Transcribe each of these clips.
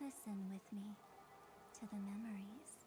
Listen with me to the memories.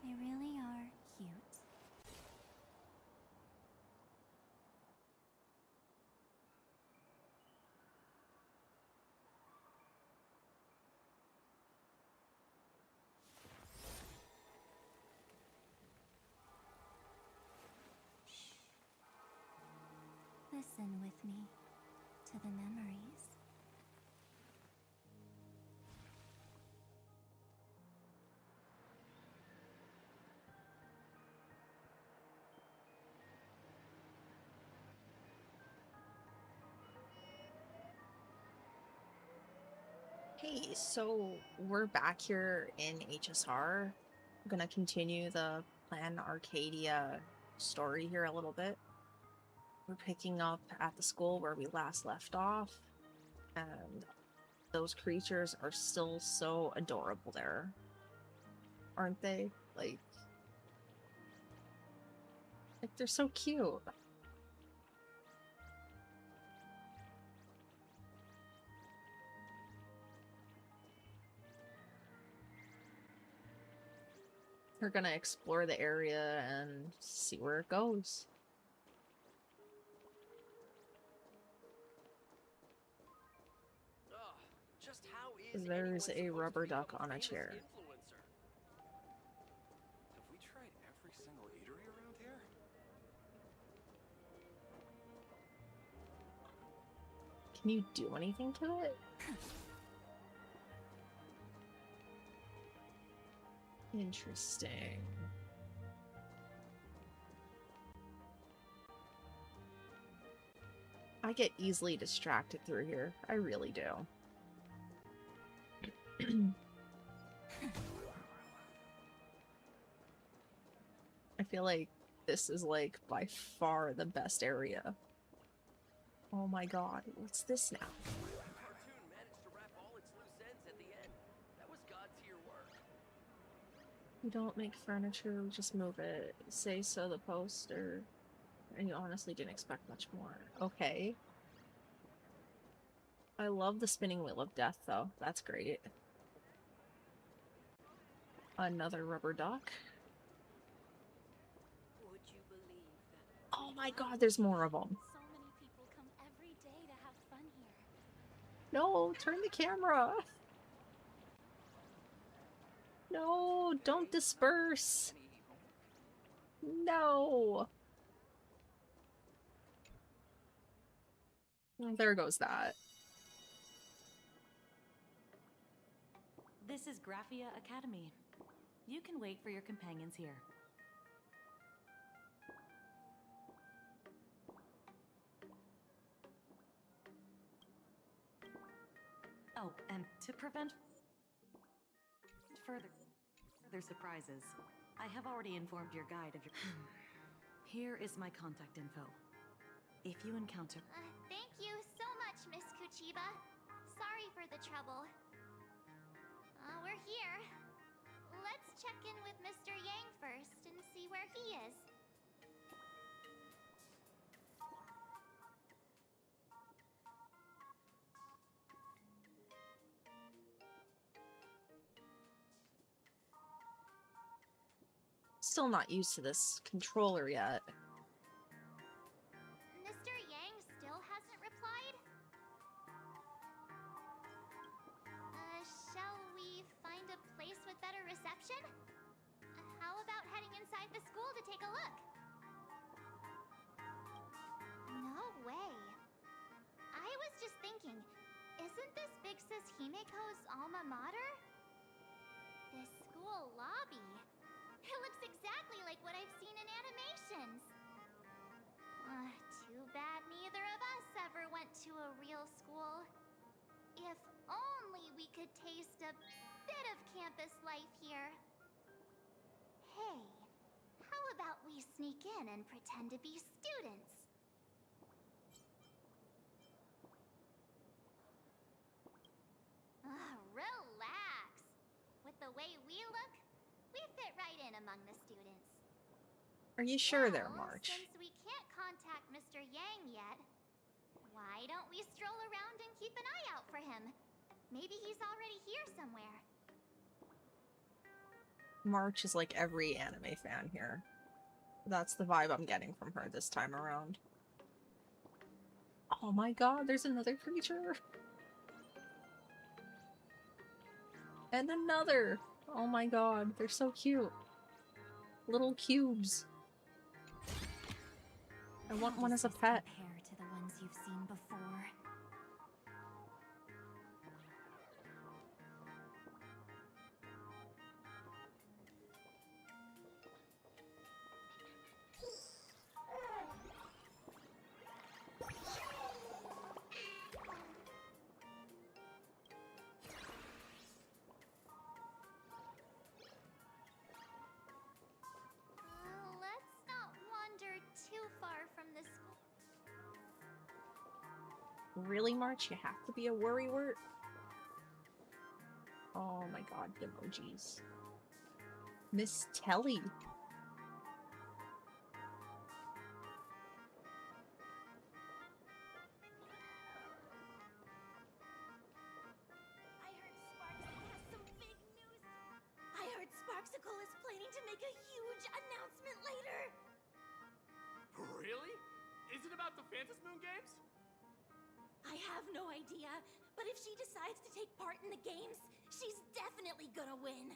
They really are cute. Shh. Listen with me to the memories. Hey, so we're back here in HSR. I'm gonna continue the Planarcadia story here a little bit. We're picking up at the school where we last left off, and those creatures are still so adorable there, aren't they? Like they're so cute. We're gonna explore the area and see where it goes. Just how is There's anyone a supposed to rubber become duck a on a famous chair. influencer? Have we tried every single eatery around here? Can you do anything to it? Interesting. I get easily distracted through here. I really do. I feel like this is like by far the best area. Oh my god, what's this now? The cartoon managed to wrap all its loose ends at the end. That was God tier work. We don't make furniture, we just move it. Say so the poster. And you honestly didn't expect much more. Okay. I love the spinning wheel of death though. That's great. Another rubber duck. Would you believe that? Oh my god, there's more of them. So many people come every day to have fun here. No, turn the camera. No, don't disperse. Any homework? No. There goes that. This is Graphia Academy. You can wait for your companions here. Oh, and to prevent further surprises, I have already informed your guide of your... Here is my contact info. If you encounter... Thank you so much, Miss Kuchiba. Sorry for the trouble. We're here. Let's check in with Mr. Yang first and see where he is. Still not used to this controller yet. Mr. Yang still hasn't replied? Shall we find a place with better reception? How about heading inside the school to take a look? No way. I was just thinking, Isn't this Big Sis Himiko's alma mater? This school lobby. It looks exactly like what I've seen in animations. Too bad neither of us ever went to a real school. If only we could taste a bit of campus life here. Hey, how about we sneak in and pretend to be students? Relax. With the way we look, we fit right in among the students. Are you sure there, Well, March? since we can't contact Mr. Yang yet, why don't we stroll around and keep an eye out for him? Maybe he's already here somewhere. March is like every anime fan here. That's the vibe I'm getting from her this time around. Oh my god, there's another creature! And another! Oh my god, they're so cute. Little cubes. I want one as a pet. Compare to the ones you've seen before. Let's not wander too far from the school. Really, March? You have to be a worrywart? Oh my god, the emojis. Miss Telly. I heard Sparksicle is planning to make a huge announcement later. Really? Is it about the Phantom Moon games? I have no idea, but if she decides to take part in the games, she's definitely gonna win.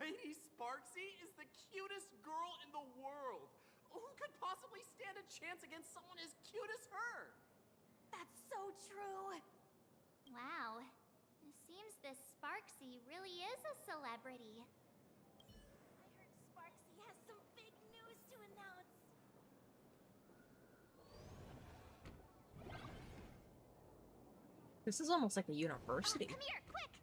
Lady Sparksy is the cutest girl in the world. Who could possibly stand a chance against someone as cute as her? That's so true. Wow. It seems this Sparksy really is a celebrity. I heard Sparksy has some big news to announce. This is almost like a university. Come here, quick!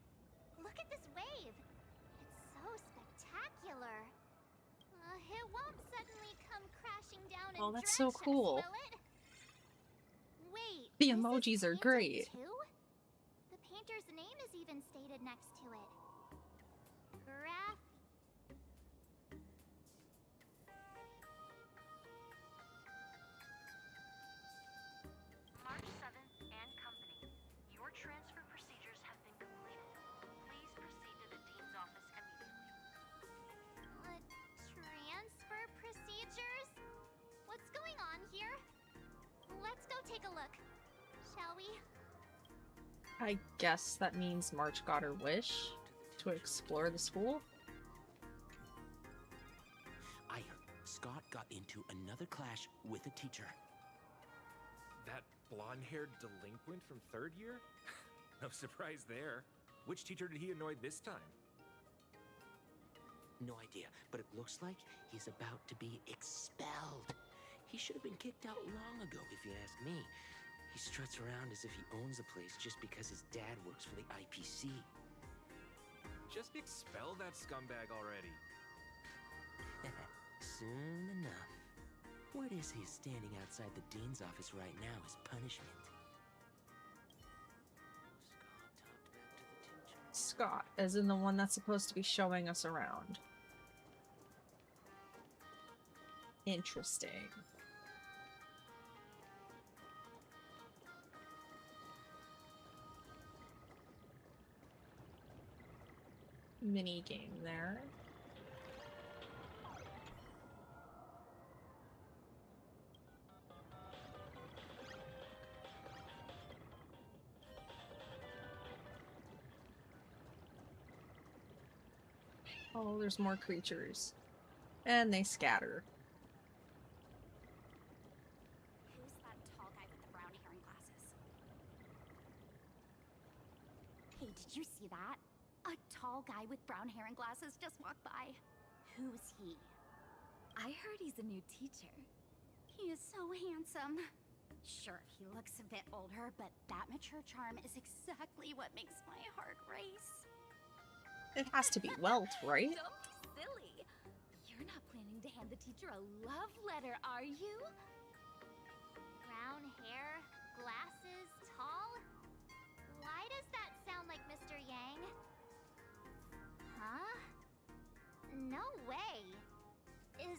Look at this wave. It's so spectacular. It won't suddenly come crashing down and Oh, that's drench so cool. us, will it? Wait, The this is emojis are painted great. Too? The painter's name is even stated next to it. Graph. March 7th and Company. Your transfer procedures have been completed. Please proceed to the Dean's office immediately. Transfer procedures? What's going on here? Let's go take a look, shall we? I guess that means March got her wish to explore the school. I heard Scott got into another clash with a teacher. That blonde-haired delinquent from third year? No surprise there. Which teacher did he annoy this time? No idea, but it looks like he's about to be expelled. He should have been kicked out long ago, if you ask me. He struts around as if he owns the place just because his dad works for the IPC. Just expel that scumbag already. Soon enough. Word is he's standing outside the dean's office right now as punishment. Scott, as in the one that's supposed to be showing us around. Interesting. Mini game there. Oh, there's more creatures. And they scatter. Who's that tall guy with the brown hair and glasses? Did you see that? A tall guy with brown hair and glasses just walked by. Who's he? I heard he's a new teacher. He is so handsome. Sure, he looks a bit older, but that mature charm is exactly what makes my heart race. It has to be Welt, right? Don't be silly. You're not planning to hand the teacher a love letter, are you? Brown hair, glasses, tall? Why does that sound like Mr. Yang? Huh? No way. Is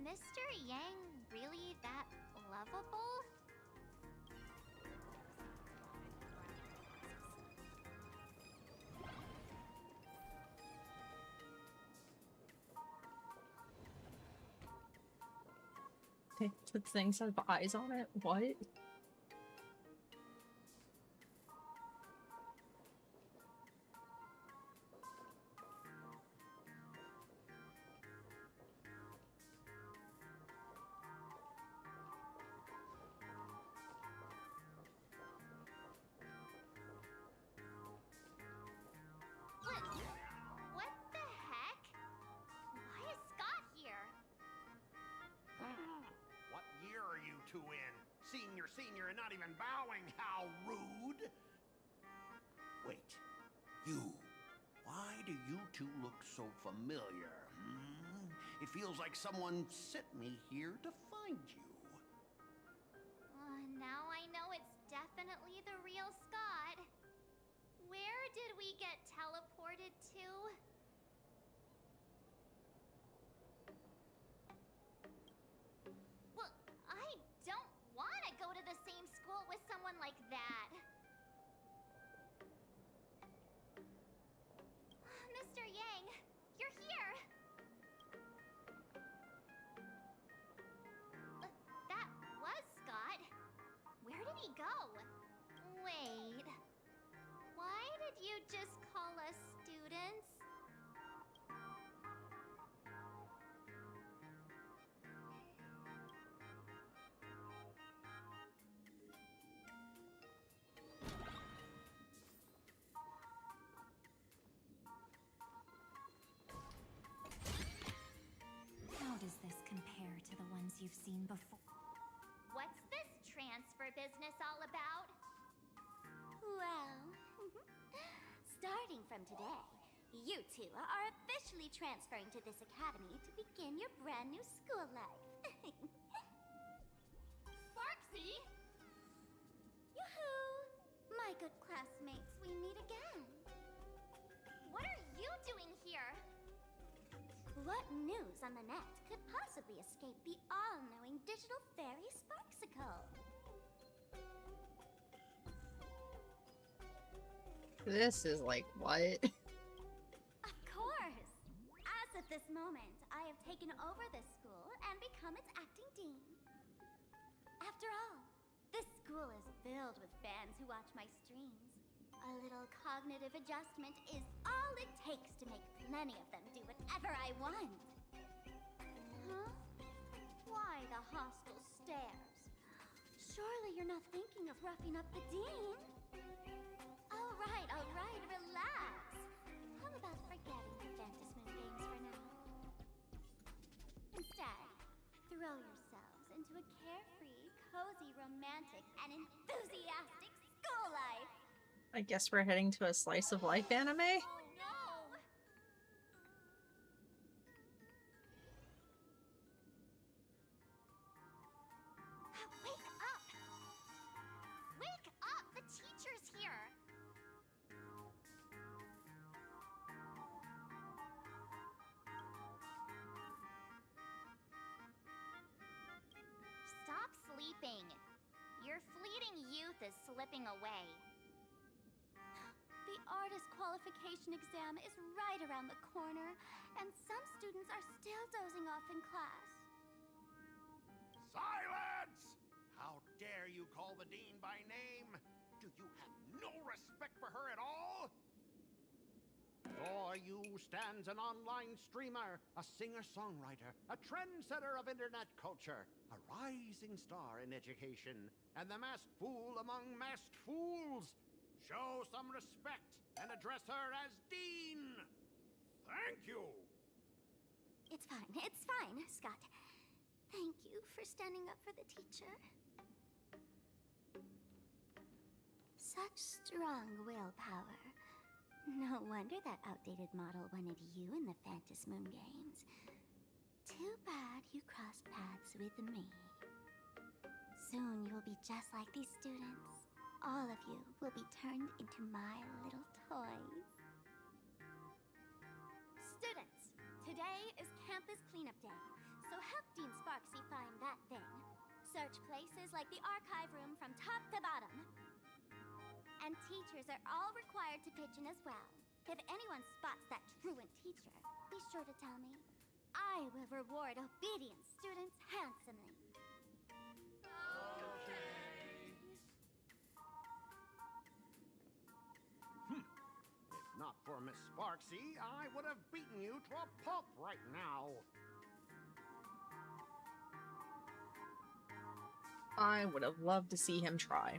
Mr. Yang really that lovable? The things have eyes on it? What? What the heck? Why is Scott here? What year are you two in? Senior, and not even bowing. How rude! Wait, you. Why do you two look so familiar? It feels like someone sent me here to find you. Now I know it's definitely the real Scott. Where did we get teleported to? Well, I don't want to go to the same school with someone like that. Mr. Yang, you're here. That was Scott. Where did he go? Wait. Why did you just call us students? How does this compare to the ones you've seen before? What's this transfer business all about? Well, starting from today, you two are officially transferring to this academy to begin your brand new school life. Sparksy! Yoo-hoo! My good classmates, we meet again. What are you doing here? What news on the net could possibly escape the all-knowing digital fairy Sparksicle? This is like, what? Of course! As of this moment, I have taken over this school and become its acting dean. After all, this school is filled with fans who watch my streams. A little cognitive adjustment is all it takes to make plenty of them do whatever I want. Huh? Why the hostile stares? Surely you're not thinking of roughing up the dean? All right, relax. How about forgetting the Fantasy Moon games for now? Instead, throw yourselves into a carefree, cozy, romantic, and enthusiastic school life. I guess we're heading to a slice of life anime? Oh no! Wake up! Wake up! The teacher's here! Stop sleeping. Your fleeting youth is slipping away. The artist qualification exam is right around the corner, and some students are still dozing off in class. Silence! How dare you call the dean by name? Do you have no respect for her at all? Before you stands an online streamer, a singer-songwriter, a trendsetter of internet culture, a rising star in education, and the masked fool among masked fools. Show some respect and address her as Dean. Thank you. It's fine, Scott. Thank you for standing up for the teacher. Such strong willpower. No wonder that outdated model wanted you in the Phantasmoon games. Too bad you crossed paths with me. Soon you'll be just like these students. All of you will be turned into my little toys. Students, today is campus cleanup day, so help Dean Sparksy find that thing. Search places like the archive room from top to bottom. And teachers are all required to pitch in as well. If anyone spots that truant teacher, be sure to tell me. I will reward obedient students handsomely. If not for Miss Sparksy, I would have beaten you to a pulp right now. I would have loved to see him try.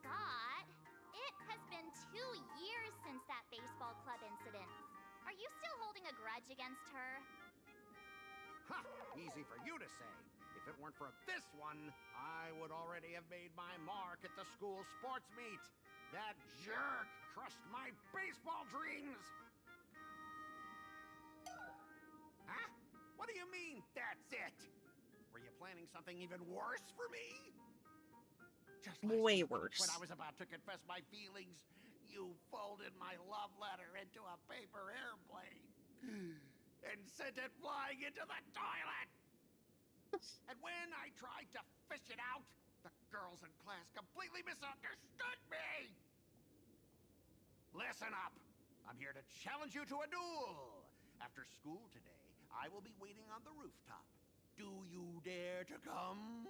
Scott, it has been 2 years since that baseball club incident. Are you still holding a grudge against her? Ha! Easy for you to say. If it weren't for this one, I would already have made my mark at the school sports meet. That jerk crushed my baseball dreams! Huh? What do you mean, that's it? Were you planning something even worse for me? Just last Way week, worse. when I was about to confess my feelings, you folded my love letter into a paper airplane and sent it flying into the toilet. And when I tried to fish it out, the girls in class completely misunderstood me. Listen up. I'm here to challenge you to a duel. After school today, I will be waiting on the rooftop. Do you dare to come?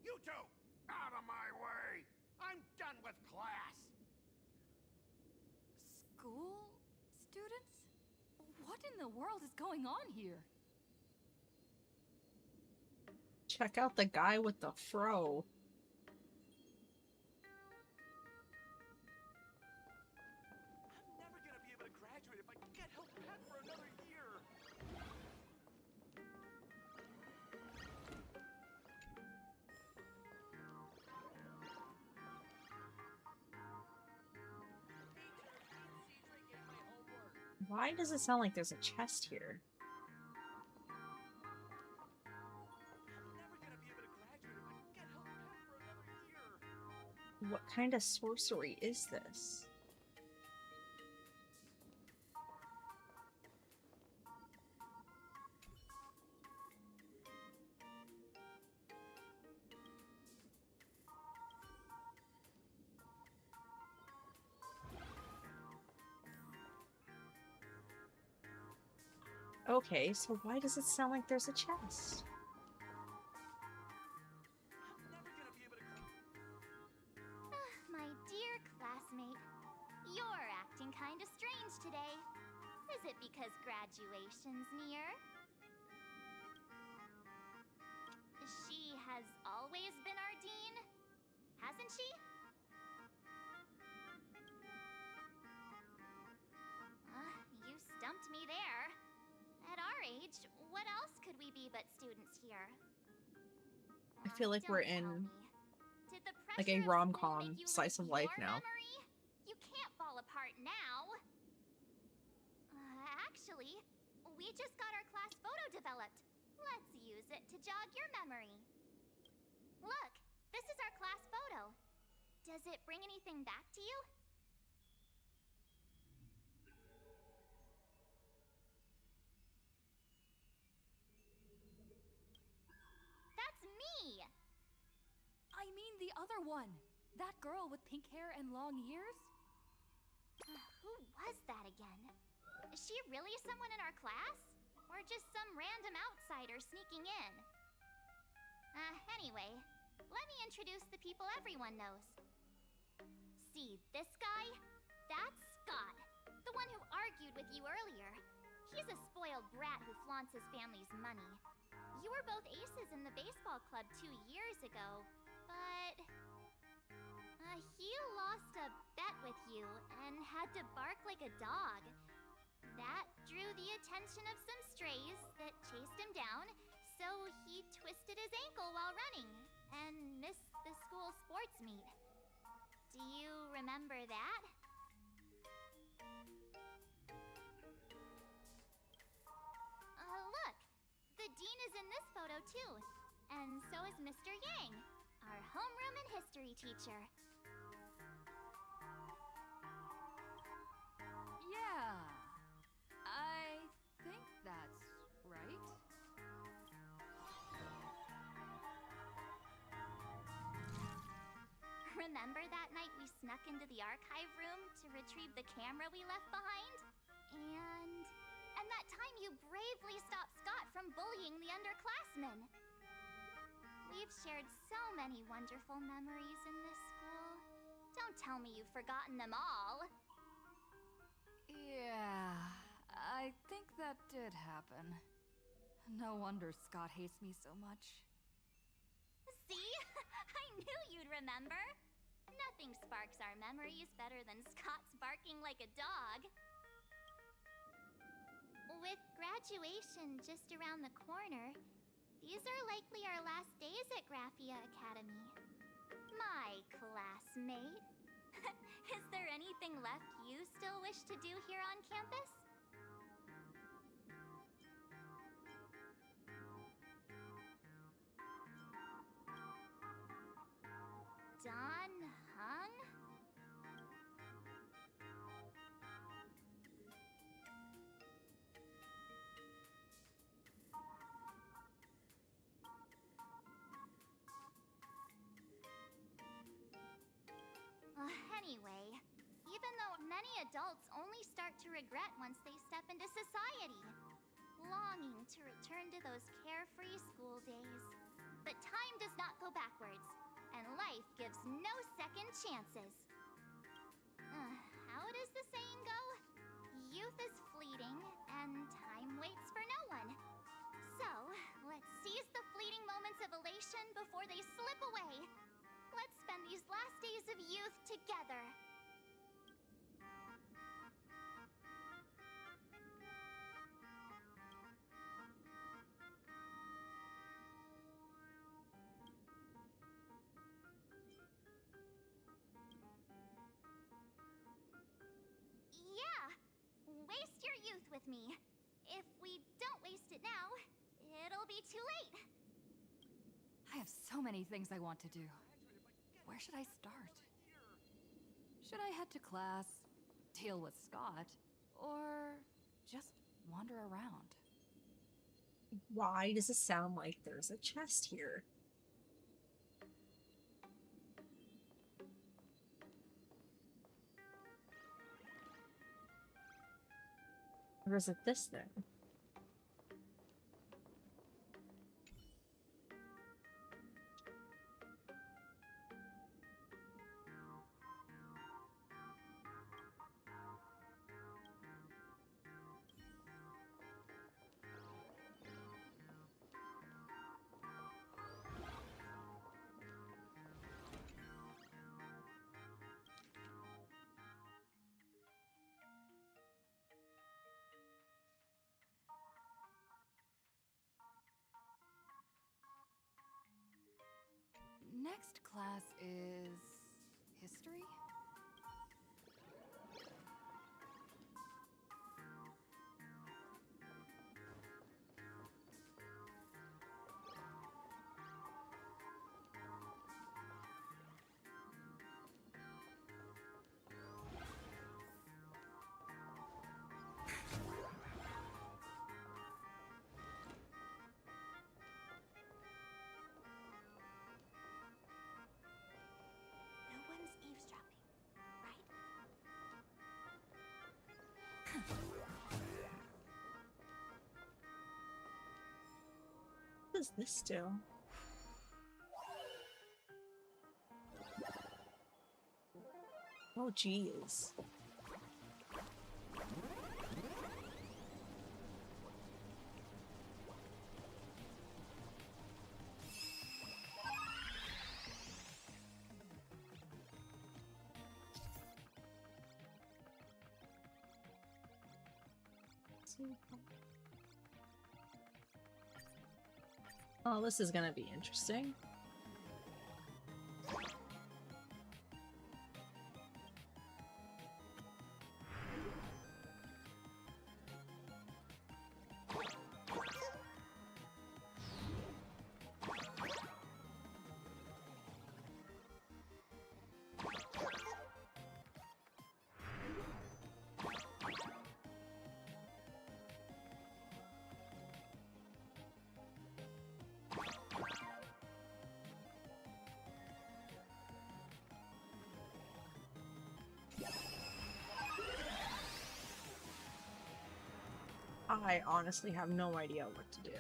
You two, out of my way! I'm done with class! School students? What in the world is going on here? Check out the guy with the fro. I'm never gonna be able to graduate if I can't help Pat for another year. Why does it sound like there's a chest here? I'm never gonna be able to graduate if I can't help Pat for another year. What kind of sorcery is this? Okay, so why does it sound like there's a chest? I'm never gonna be able to My dear classmate, you're acting kinda strange today. Is it because graduation's near? She has always been our dean, hasn't she? You stumped me there. At our age, what else could we be but students here? I feel like we're Don't tell in me. Did the like pressure a of school rom-com make you slice lose of life your now. memory? You can't fall apart now. Actually, we just got our class photo developed. Let's use it to jog your memory. Look, this is our class photo. Does it bring anything back to you? That's me! I mean the other one. That girl with pink hair and long ears? Who was that again? Is she really someone in our class? Or just some random outsider sneaking in? Anyway, let me introduce the people everyone knows. See this guy? That's Scott, the one who argued with you earlier. He's a spoiled brat who flaunts his family's money. You were both aces in the baseball club 2 years ago, but he lost a bet with you and had to bark like a dog. That drew the attention of some strays that chased him down, so he twisted his ankle while running and missed the school sports meet. Do you remember that? Look! The dean is in this photo too, and so is Mr. Yang, our homeroom and history teacher. Yeah, I think that's right. Remember that night we snuck into the archive room to retrieve the camera we left behind? And that time you bravely stopped Scott from bullying the underclassmen. We've shared so many wonderful memories in this school. Don't tell me you've forgotten them all. Yeah, I think that did happen. No wonder Scott hates me so much. See? I knew you'd remember. Nothing sparks our memories better than Scott's barking like a dog. With graduation just around the corner, these are likely our last days at Graphia Academy. My classmate. Is there anything left you still wish to do here on campus? Don Hung? Anyway, even though many adults only start to regret once they step into society, longing to return to those carefree school days. But time does not go backwards, and life gives no second chances. How does the saying go? Youth is fleeting, and time waits for no one. So, let's seize the fleeting moments of elation before they slip away. Let's spend these last days of youth together. Yeah! Waste your youth with me. If we don't waste it now, it'll be too late. I have so many things I want to do. Where should I start? Should I head to class, deal with Scott, or just wander around? Why does it sound like there's a chest here? Or is it this then? Next class is history? No one's eavesdropping, right? What does this do? Oh, geez. Oh, this is gonna be interesting. I honestly have no idea what to do.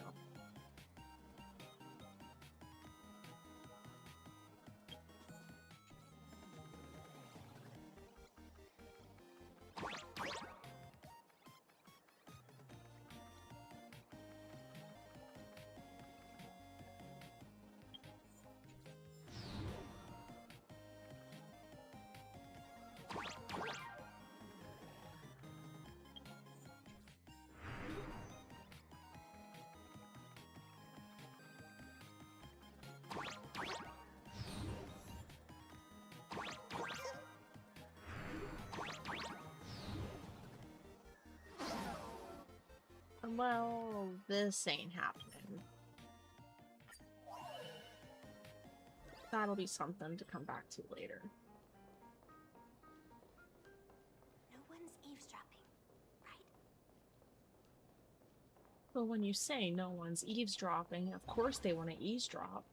Well, this ain't happening. That'll be something to come back to later. No one's eavesdropping, right? But when you say no one's eavesdropping, of course they want to eavesdrop.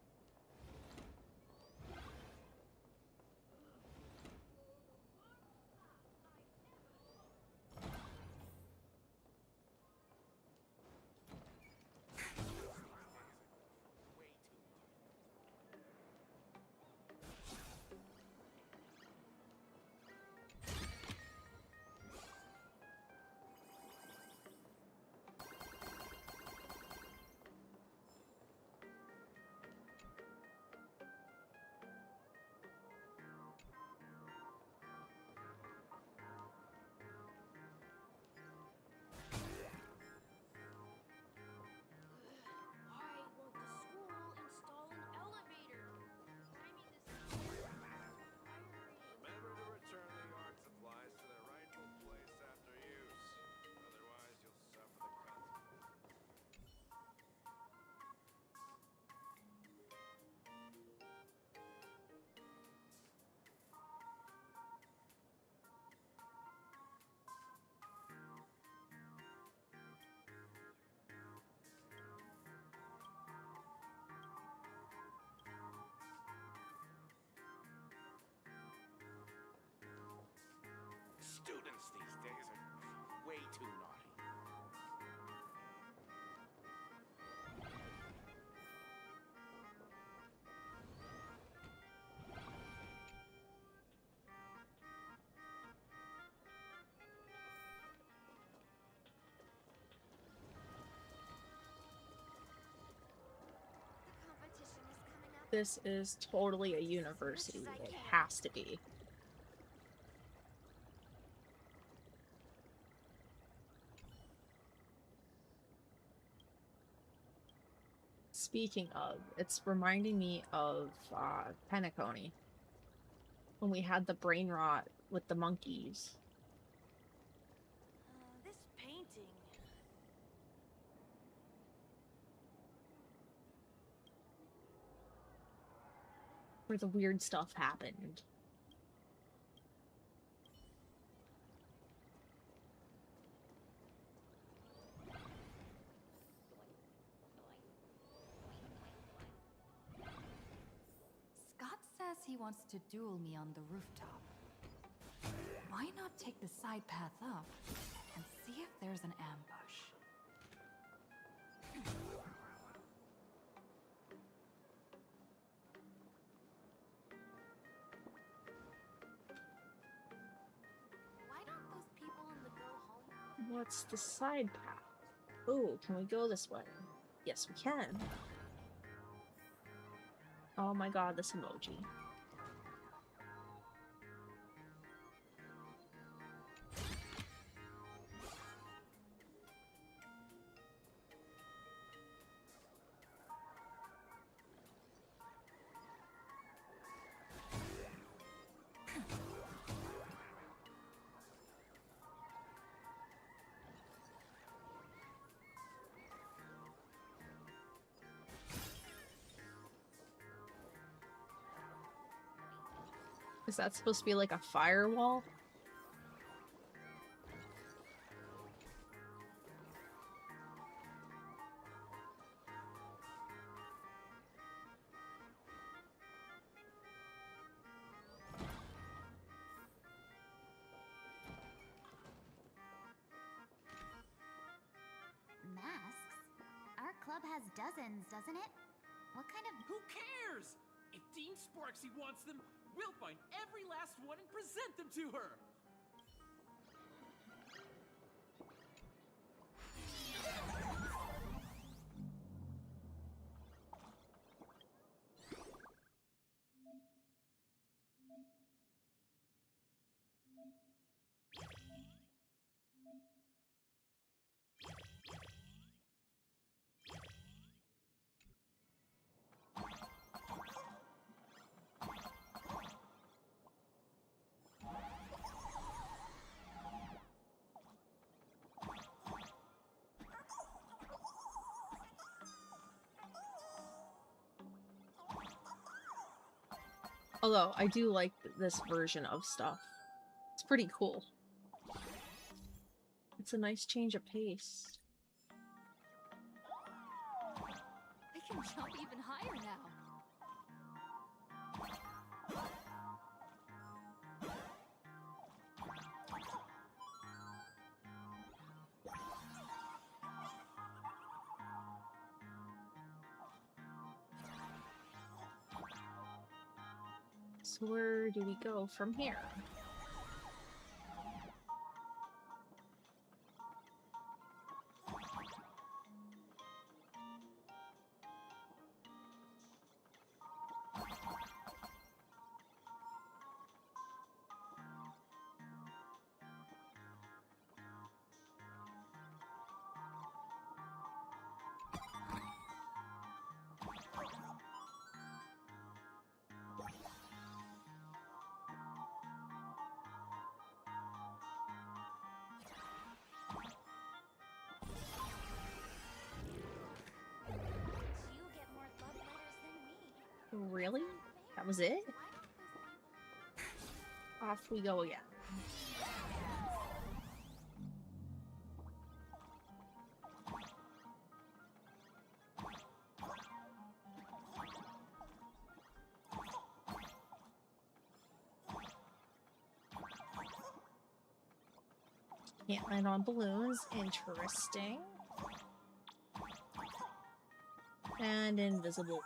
Remember to return the art supplies to their rightful place after use. Otherwise, you'll suffer the consequences. Students these days are way too naughty. The competition is coming up. This is totally a university. It has to be. Speaking of, it's reminding me of Penacony. When we had the brain rot with the monkeys. This painting. Where the weird stuff happened. Scott says he wants to duel me on the rooftop. Why not take the side path up and see if there's an ambush? Why don't those people in the go home? What's the side path? Ooh, can we go this way? Yes, we can. Oh my god, this emoji. Is that supposed to be like a firewall? Masks? Our club has dozens, doesn't it? What kind of... Who cares? If Dean Sparksy wants them, we'll find every last one and present them to her! Although, I do like this version of stuff. It's pretty cool. It's a nice change of pace. I can jump even higher now. So where do we go from here? You get more love letters than me. Really? That was it? Off we go again. Can't land on balloons. Interesting. And invisible.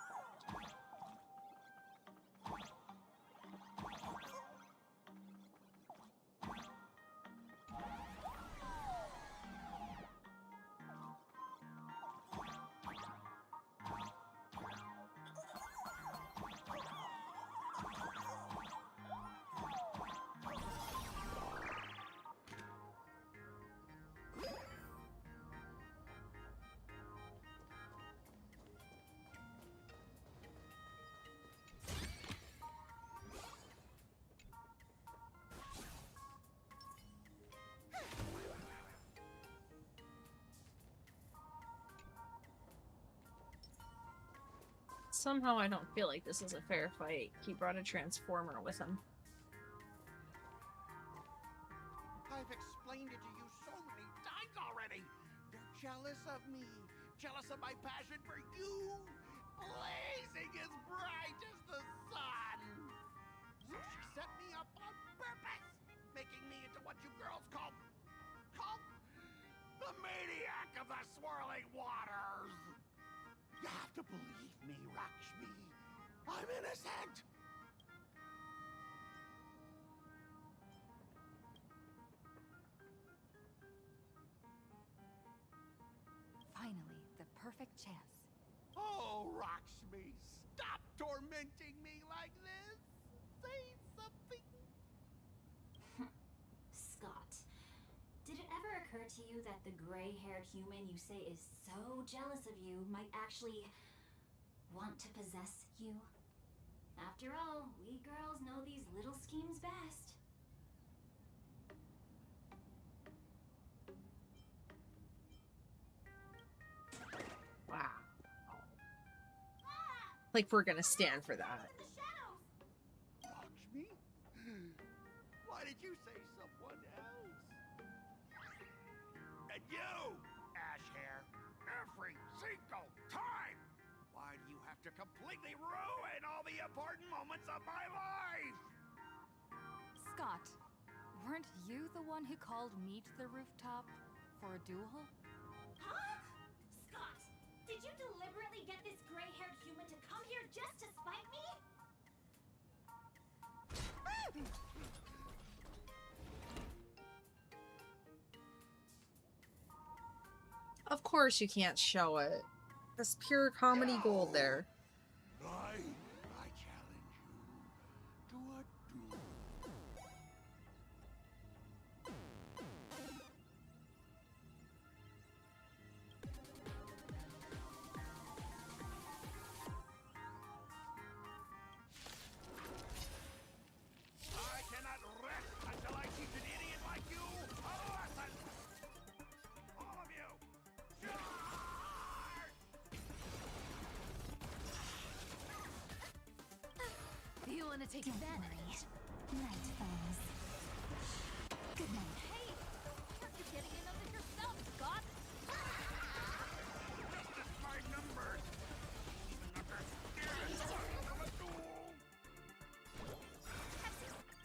Somehow I don't feel like this is a fair fight. He brought a transformer with him. I've explained it to you so many times already. They're jealous of me, jealous of my passion for you, blazing as bright as the sun. So she set me up on purpose, making me into what you girls call the maniac of the swirling waters. You have to believe me, Lakshmi. I'm innocent. Finally, the perfect chance. Oh, Lakshmi, stop tormenting me like this. Say something. Scott, did it ever occur to you that the gray-haired human you say is so jealous of you might actually want to possess you? After all, we girls know these little schemes best. Wow. Like we're gonna stand for that. Lakshmi, You, Ash Hair, every single time! Why do you have to completely ruin all the important moments of my life? Scott, weren't you the one who called me to the rooftop for a duel? Huh? Scott, did you deliberately get this gray-haired human to come here just to spite me? Of course you can't show it. That's pure comedy gold there. I challenge you to a duel. I cannot rest until I teach an idiot like you a lesson! All of you! Charge! You want to take advantage? Night falls. Good night. Hey! You're getting in over yourself, Scott! Just as my numbers! Even understand of a duel!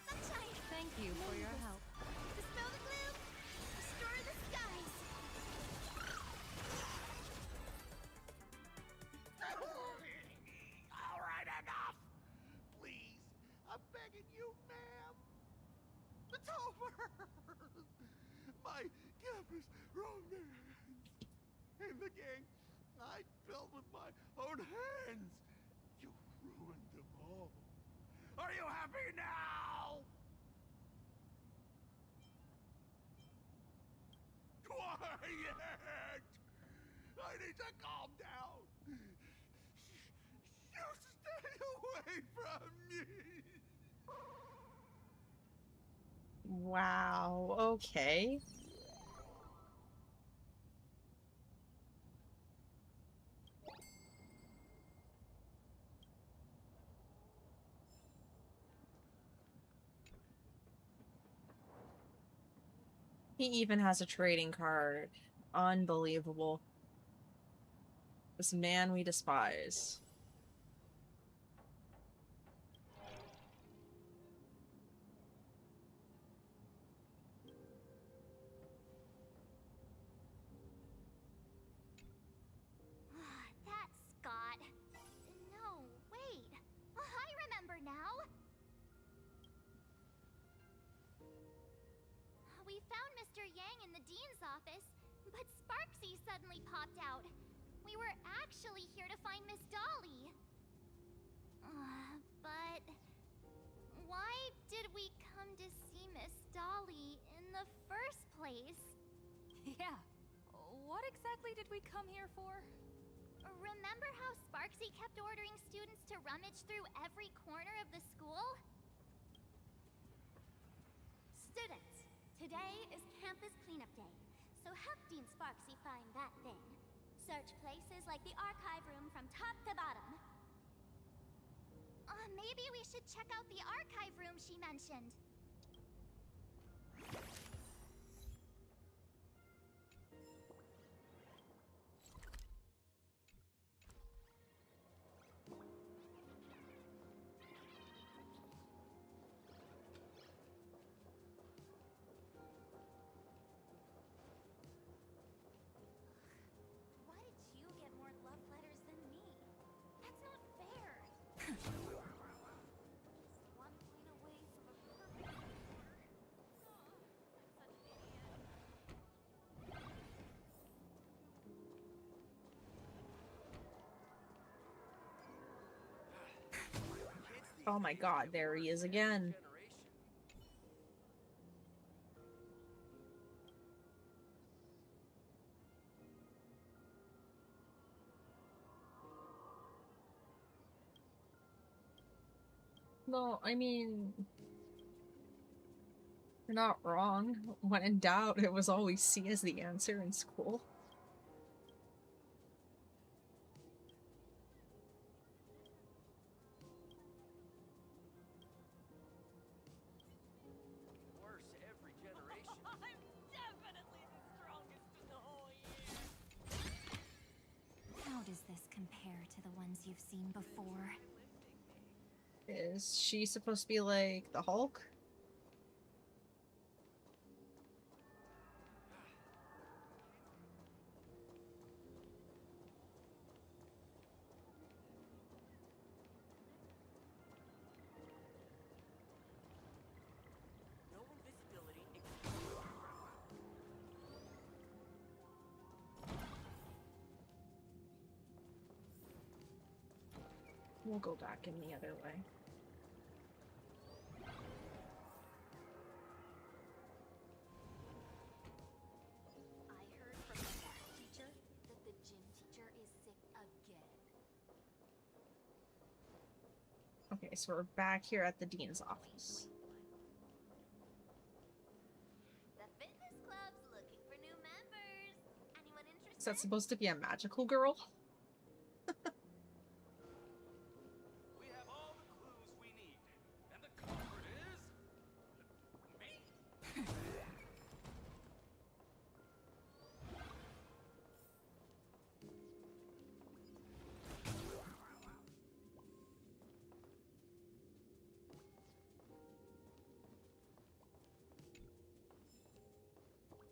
Sunshine! Thank you for your help. Dispel the gloom! Restore the skies! All right, enough! Please, I'm begging you, ma'am. It's over! My campus wrong hands. And the gang I built with my own hands. You ruined them all. Are you happy now? Quiet! I need to calm down. You stay away from me. Wow, okay. He even has a trading card. Unbelievable. This man we despise. That's Scott. No, wait. I remember now. We found Mr. Yang in the dean's office, but Sparksy suddenly popped out. We were actually here to find Miss Dolly. But why did we come to see Miss Dolly in the first place? Yeah. What exactly did we come here for? Remember how Sparksy kept ordering students to rummage through every corner of the school? Students, today is campus cleanup day, so help Dean Sparksy find that thing. Search places like the archive room from top to bottom. Maybe we should check out the archive room she mentioned. Why did you get more love letters than me? That's not fair. Just 1 point away from a perfect score. I'm such an idiot. Oh my god, there he is again. No, I mean, you're not wrong. When in doubt, it was always C as the answer in school. Worse every generation. I'm definitely the strongest in the to the ones you've seen before. Is she supposed to be like the Hulk? No invisibility. We'll go back in the other way. I heard from the math teacher that the gym teacher is sick again. Okay, so we're back here at the dean's office. The fitness club's looking for new members. Anyone interested? Is that supposed to be a magical girl? We have all the clues we need. And the culprit is... me!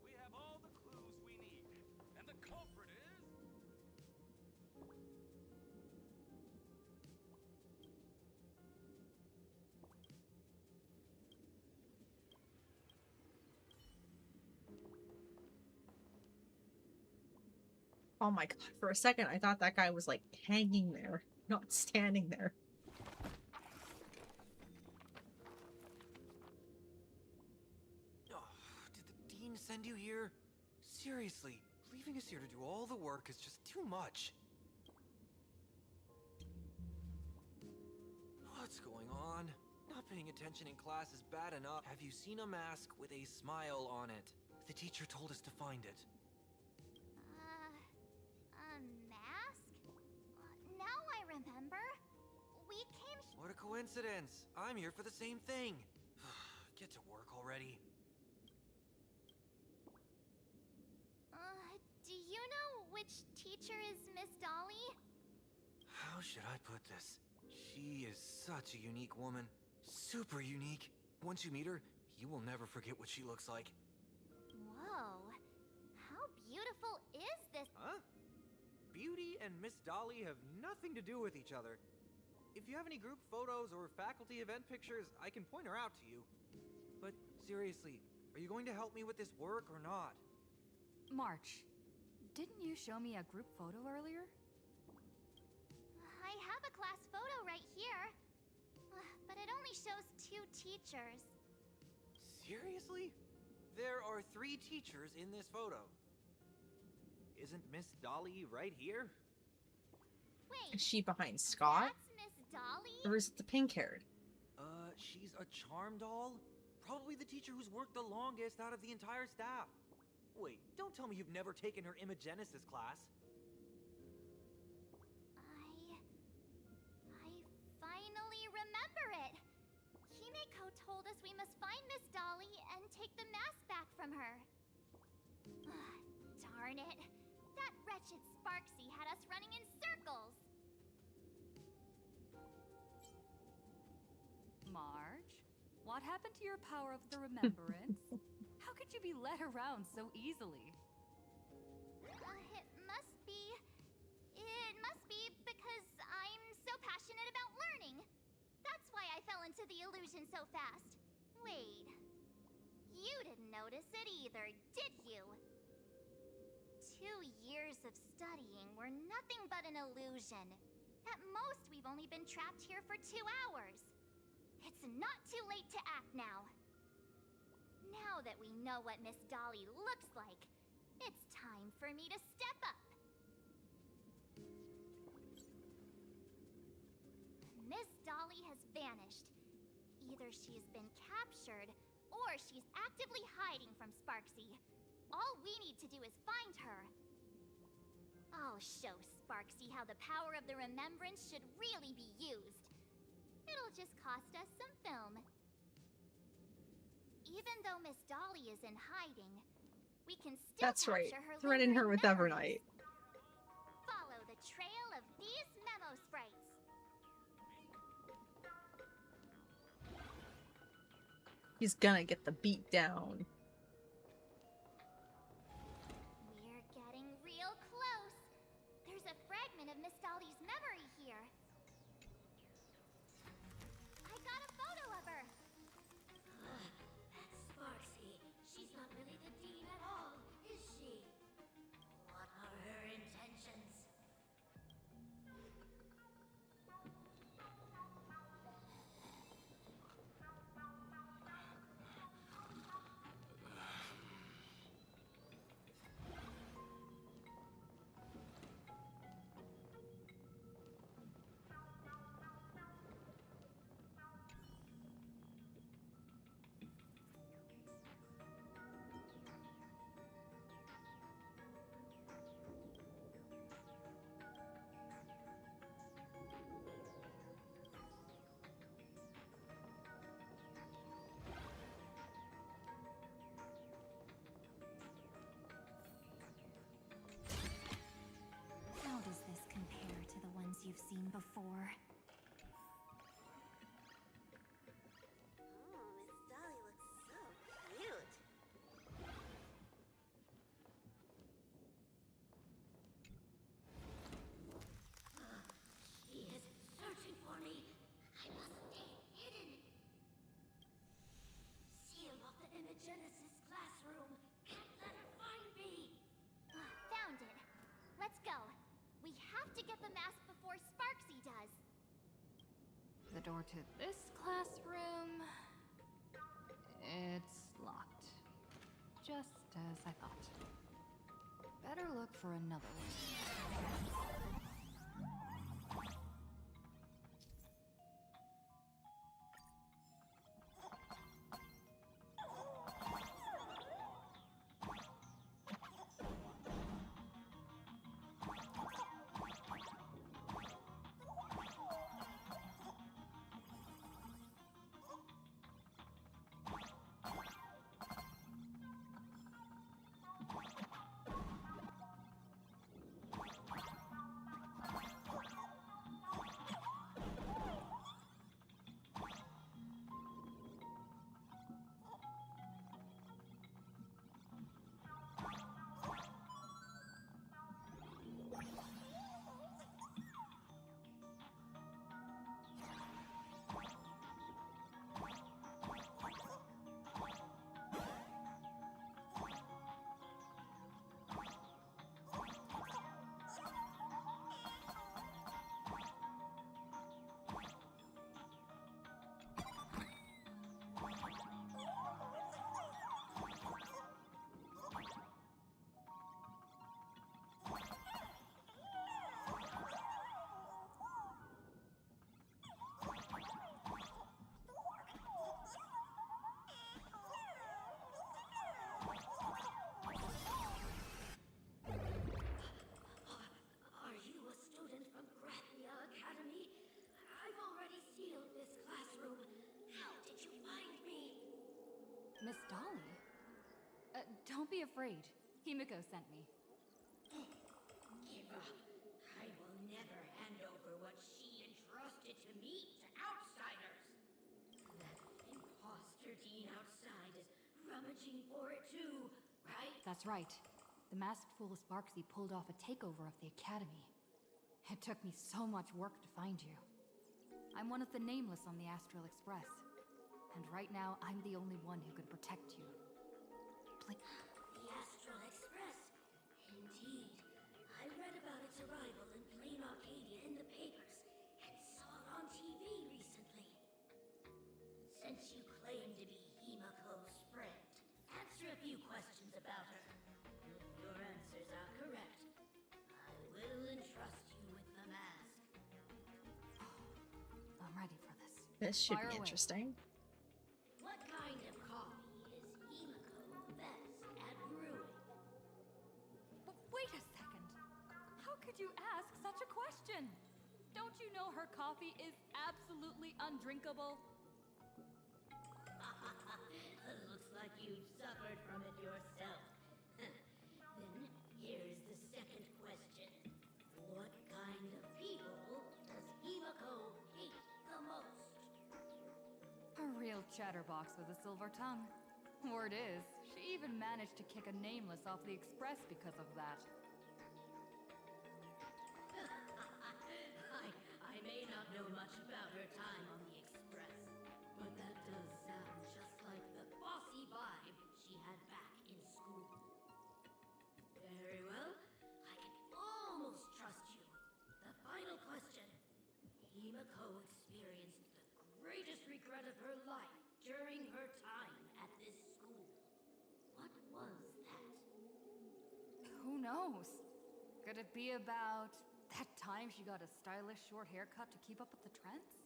We have all the clues we need. And the culprit is... Oh my god, for a second I thought that guy was like hanging there, not standing there. Oh, did the dean send you here? Seriously, leaving us here to do all the work is just too much. What's going on? Not paying attention in class is bad enough. Have you seen a mask with a smile on it? The teacher told us to find it. A mask? Now I remember. We came. What a coincidence. I'm here for the same thing. Get to work already. Do you know which teacher is Miss Dolly? How should I put this? She is such a unique woman. Super unique. Once you meet her, you will never forget what she looks like. Whoa. How beautiful is this? Huh? Beauty and Miss Dolly have nothing to do with each other. If you have any group photos or faculty event pictures, I can point her out to you. But seriously, are you going to help me with this work or not? March, didn't you show me a group photo earlier? I have a class photo right here. But it only shows 2 teachers. Seriously? There are 3 teachers in this photo. Isn't Miss Dolly right here? Wait. Is she behind Scott? That's Miss Dolly? Or is it the pink-haired? She's a charm doll? Probably the teacher who's worked the longest out of the entire staff. Wait, don't tell me you've never taken her Imagenesis class. I finally remember it. Himeko told us we must find Miss Dolly and take the mask back from her. Darn it. That wretched Sparksy had us running in circles. March, what happened to your power of the remembrance? How could you be led around so easily? It must be because I'm so passionate about learning. That's why I fell into the illusion so fast. Wait, you didn't notice it either, did you? 2 years of studying were nothing but an illusion. At most, we've only been trapped here for 2 hours. It's not too late to act now. Now that we know what Miss Dolly looks like, it's time for me to step up. Miss Dolly has vanished. Either she's been captured, or she's actively hiding from Sparksy. All we need to do is find her. I'll show Sparksy how the power of the remembrance should really be used. It'll just cost us some film. Even though Miss Dolly is in hiding, we can still That's right. capture her Threaten her with lingering memories. Evernight. Follow the trail of these memories. He's gonna get the beat down. We're getting real close. There's a fragment of Miss Dolly's memory here. I got a photo of her. That's Sparksy. She's not really the dean at all, is she? What are her intentions? How does this compare to the ones you've seen before? Oh, Miss Dolly looks so cute. She is searching for me. I must stay hidden. Seal off the Imagenesis classroom. Can't let her find me. Found it. Let's go. We have to get the mask before Sparksy does. The door to this classroom... It's locked. Just as I thought. Better look for another one. Are you a student from Grathia Academy? I've already sealed this classroom. How did you find me? Miss Dolly? Don't be afraid. Himiko sent me. Give up. I will never hand over what she entrusted to me to outsiders. That imposter dean outside is rummaging for it too, right? That's right. The masked fool Sparksy pulled off a takeover of the academy. It took me so much work to find you. I'm one of the nameless on the Astral Express. And right now, I'm the only one who can protect you. The Astral Express. Indeed. I read about its arrival in Planarcadia in the papers and saw it on TV recently. Since you claim to be Himiko's friend, answer a few questions about her. If your answers are correct, I will entrust you with the mask. I'm ready for this. This should Fire be away. interesting. What kind of coffee is Himiko best at brewing? Wait a second. How could you ask such a question? Don't you know her coffee is absolutely undrinkable? Looks like you've suffered from it yourself. Then here's the second question. What kind of people does Himiko hate the most? A real chatterbox with a silver tongue. Word is, she even managed to kick a nameless off the express because of that. I may not know much about her time on the express, but that does sound just like the bossy vibe she had back in school. Very well, I can almost trust you. The final question. Himiko experienced the greatest regret of her life during her time at this school. What was that? Who knows? Could it be about that time she got a stylish short haircut to keep up with the trends?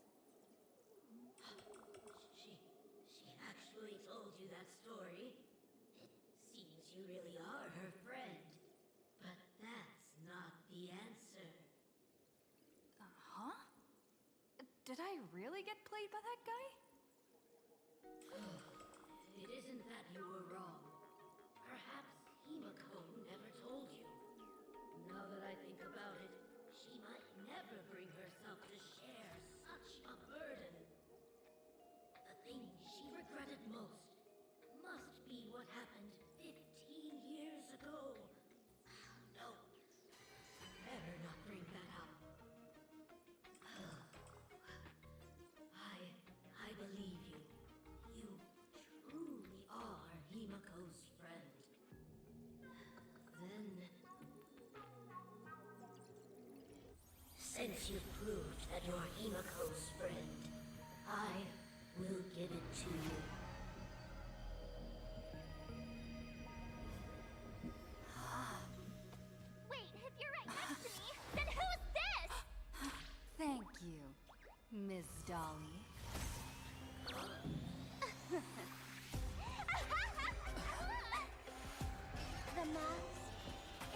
She actually told you that story. It seems you really are her friend. But that's not the answer. Huh? Did I really get played by that guy? It isn't that you were wrong. Perhaps Himiko never told you. Now that I think about it, she might never bring herself to share such a burden. The thing she regretted most must be what happened 15 years ago. No, better not bring that up. I believe you. You truly are Himiko's friend. Then, since you've proved that you're Himiko's friend, I will give it to you. Wait, if you're right next to me, then who's this? Thank you, Miss Dolly. The mouse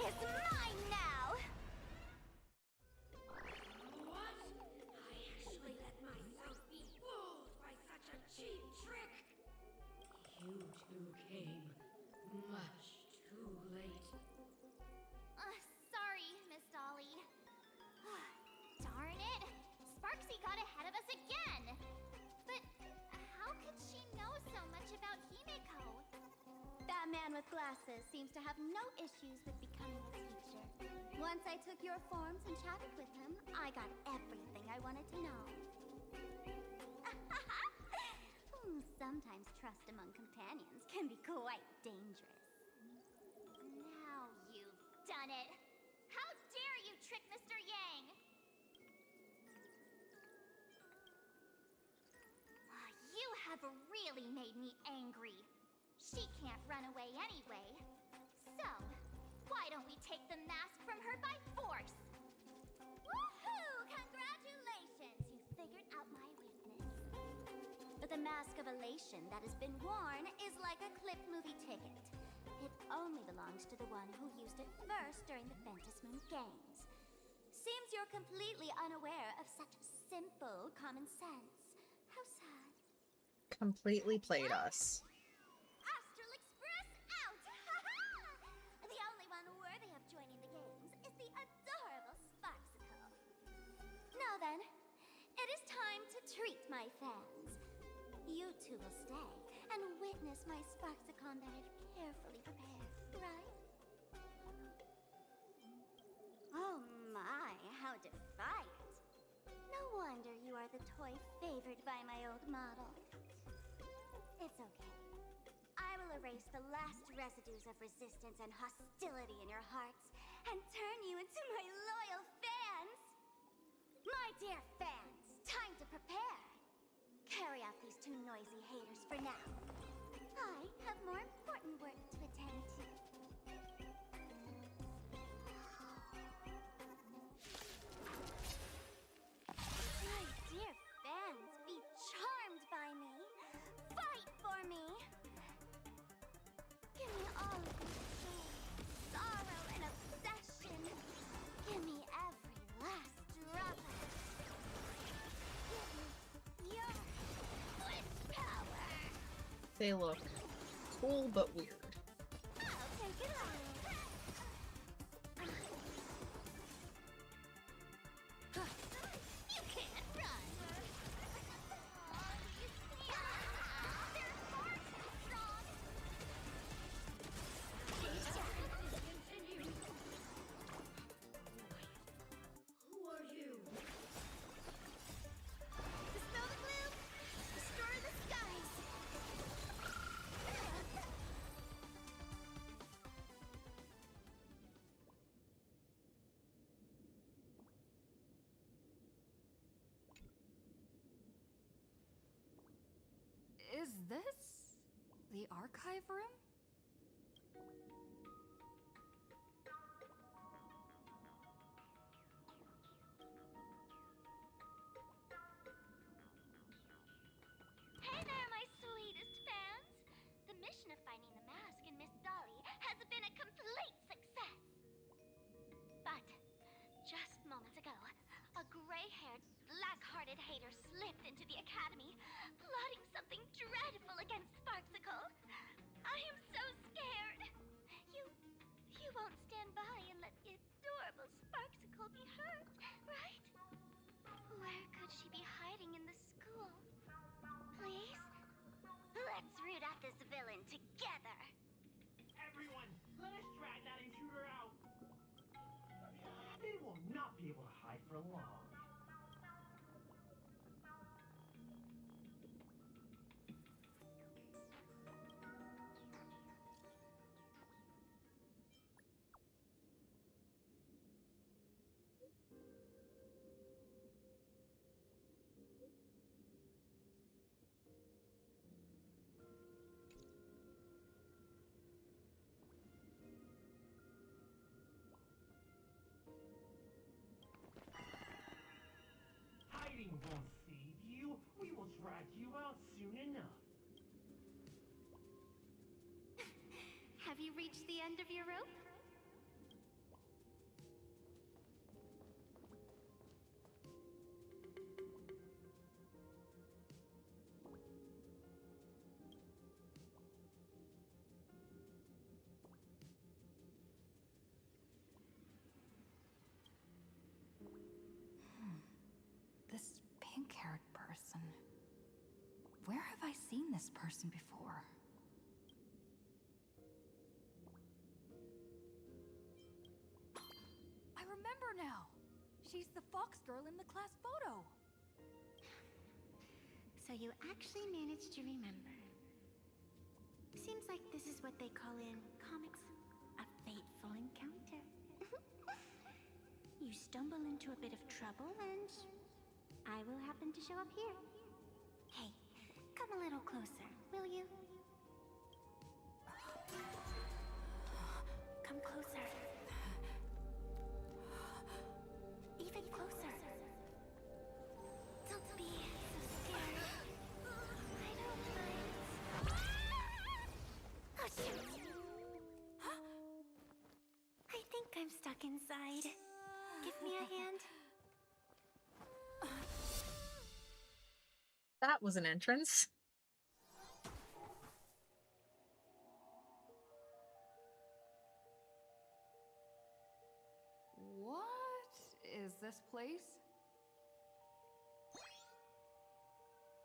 is mine now! What? I actually let myself be fooled by such a cheap trick. You two came much too late. Sorry, Miss Dolly. Darn it! Sparksy got ahead of us again! But how could she know so much about Himiko? That man with glasses seems to have no issues with becoming a teacher. Once I took your forms and chatted with him, I got everything I wanted to know. Sometimes trust among companions can be quite dangerous. Now you've done it! How dare you trick Mr. Yang! You have really made me angry. She can't run away anyway. So, why don't we take the mask from her by force? Woohoo! Congratulations! You figured out my weakness. But the mask of elation that has been worn is like a clipped movie ticket. It only belongs to the one who used it first during the Ventus Moon Games. Seems you're completely unaware of such simple common sense. How sad. Completely played us. Astral Express out! The only one worthy of joining the games is the adorable Sparksicle. Now then, it is time to treat my fans. You two will stay and witness my Sparksicon that I've carefully prepared, right? Oh my, how defiant. No wonder you are the toy favored by my old model. It's okay. I will erase the last residues of resistance and hostility in your hearts and turn you into my loyal fans! My dear fans, time to prepare! Carry off these two noisy haters for now. I have more important work to attend to. My dear fans, be charmed by me. Fight for me. Give me all of your joy, sorrow, and obsession. Give me every last drop of it. Give me your wish power. They look cool but weird. I'll take it all. You can't run. The archive room? Hey there, my sweetest fans! The mission of finding the mask in Miss Dolly has been a complete success. But just moments ago, a gray-haired, black-hearted hater slipped into the academy, plotting something dreadful against Sparksicle. I am so scared. You won't stand by and let the adorable Sparksicle be hurt, right? Where could she be hiding in the school? Please? Let's root out this villain together. Everyone, let us drag that intruder out. They will not be able to hide for long. Hiding won't save you. We will drag you out soon enough. Have you reached the end of your rope? This pink-haired person. Where have I seen this person before? I remember now! She's the fox girl in the class photo! So you actually managed to remember. Seems like this is what they call in comics a fateful encounter. You stumble into a bit of trouble and I will happen to show up here. Hey, come a little closer, will you? Come closer. Even closer. Don't be so scared. I don't mind. Oh, shoot. I think I'm stuck inside. Give me a hand. That was an entrance. What is this place?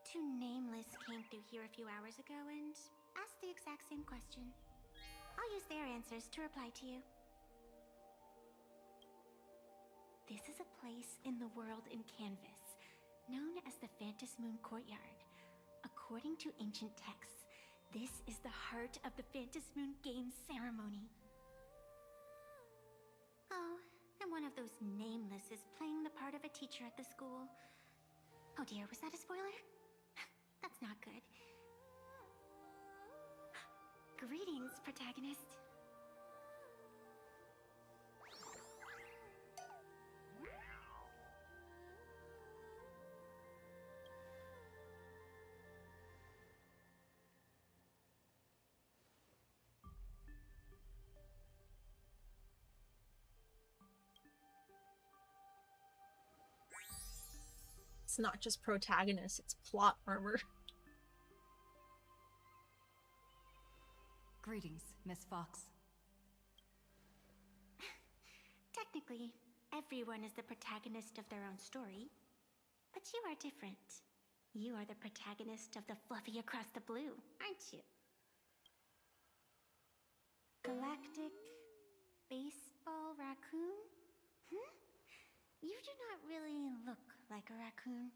Two nameless came through here a few hours ago and asked the exact same question. I'll use their answers to reply to you. This is a place in the world in Canvas, known as the Phantom Moon Courtyard. According to ancient texts, this is the heart of the Phantom Moon Games ceremony. Oh, and one of those nameless is playing the part of a teacher at the school. Oh dear, was that a spoiler? That's not good. Greetings, protagonist. It's not just protagonist, it's plot armor. Greetings, Miss Fox. Technically, everyone is the protagonist of their own story. But you are different. You are the protagonist of the Fluffy Across the Blue, aren't you? Galactic baseball raccoon? You do not really look like a raccoon.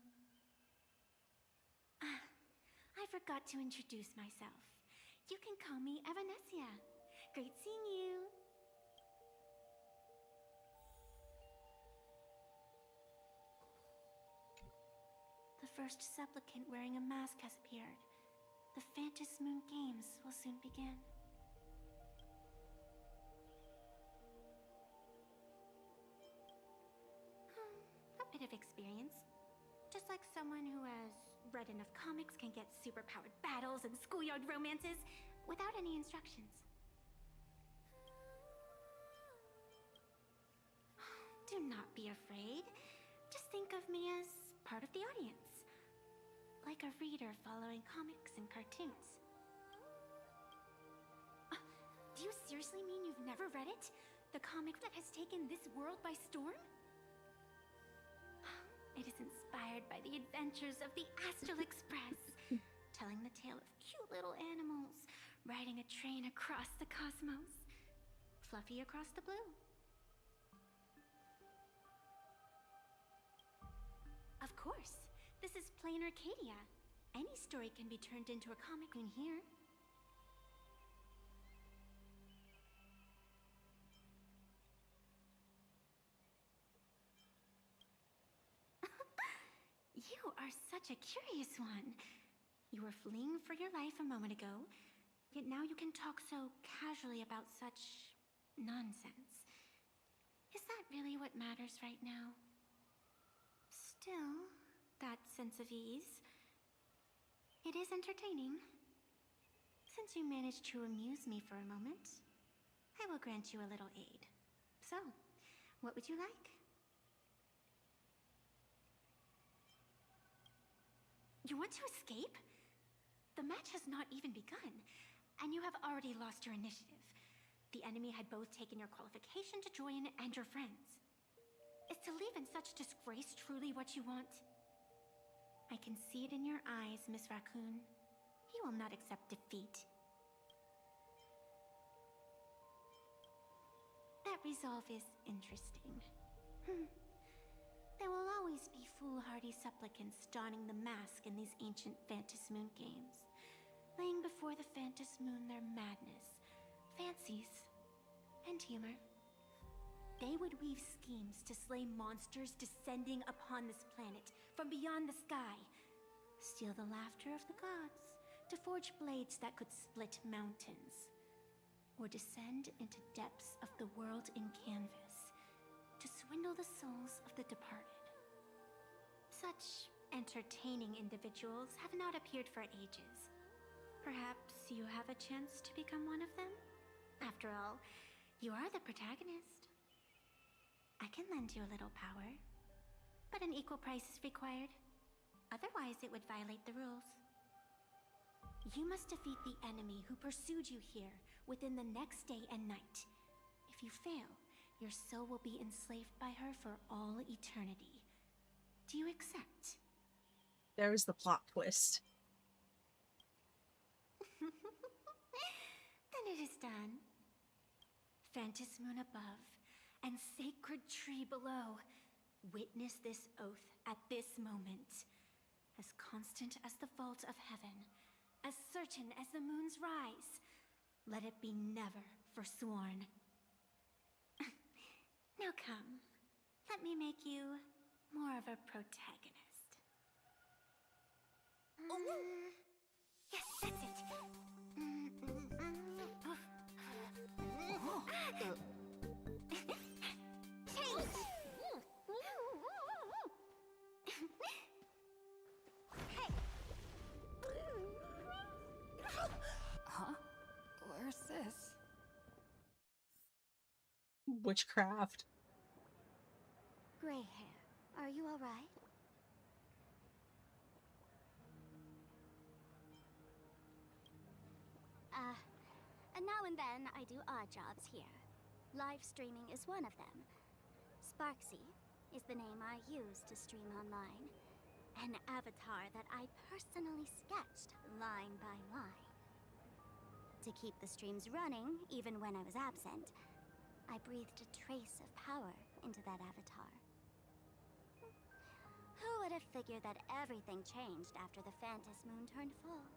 I forgot to introduce myself. You can call me Evanesia. Great seeing you. The first supplicant wearing a mask has appeared. The Phantom Moon Games will soon begin. A bit of experience. Just like someone who has read enough comics can get superpowered battles and schoolyard romances without any instructions. Do not be afraid. Just think of me as part of the audience. Like a reader following comics and cartoons. Do you seriously mean you've never read it? The comic that has taken this world by storm? It is inspired by the adventures of the Astral Express, telling the tale of cute little animals riding a train across the cosmos, fluffy across the blue. Of course, this is Planarcadia. Any story can be turned into a comic in here. You are such a curious one. You were fleeing for your life a moment ago, yet now you can talk so casually about such nonsense. Is that really what matters right now? Still, that sense of ease. It is entertaining. Since you managed to amuse me for a moment, I will grant you a little aid. So, what would you like? You want to escape? The match has not even begun, and you have already lost your initiative. The enemy had both taken your qualification to join and your friends. Is to leave in such disgrace truly what you want? I can see it in your eyes, Miss Raccoon. You will not accept defeat. That resolve is interesting. There will always be foolhardy supplicants donning the mask in these ancient Phantom Moon games, laying before the Phantom Moon their madness, fancies, and humor. They would weave schemes to slay monsters descending upon this planet from beyond the sky, steal the laughter of the gods, to forge blades that could split mountains, or descend into depths of the world in canvas, to swindle the souls of the departed. Such entertaining individuals have not appeared for ages. Perhaps you have a chance to become one of them? After all, you are the protagonist. I can lend you a little power, but an equal price is required. Otherwise, it would violate the rules. You must defeat the enemy who pursued you here within the next day and night. If you fail, your soul will be enslaved by her for all eternity. Do you accept? There's the plot twist. Then it is done. Phantom Moon above, and sacred tree below. Witness this oath at this moment. As constant as the vault of heaven, as certain as the moon's rise. Let it be never forsworn. Now come, let me make you more of a protagonist. Yes, that's it. Change! Hey! Huh? Where's this? Witchcraft. Gray hair, are you alright? Now and then I do odd jobs here. Live streaming is one of them. Sparksy is the name I use to stream online. An avatar that I personally sketched line by line. To keep the streams running, even when I was absent, I breathed a trace of power into that avatar. Who would have figured that everything changed after the Phantom Moon turned full?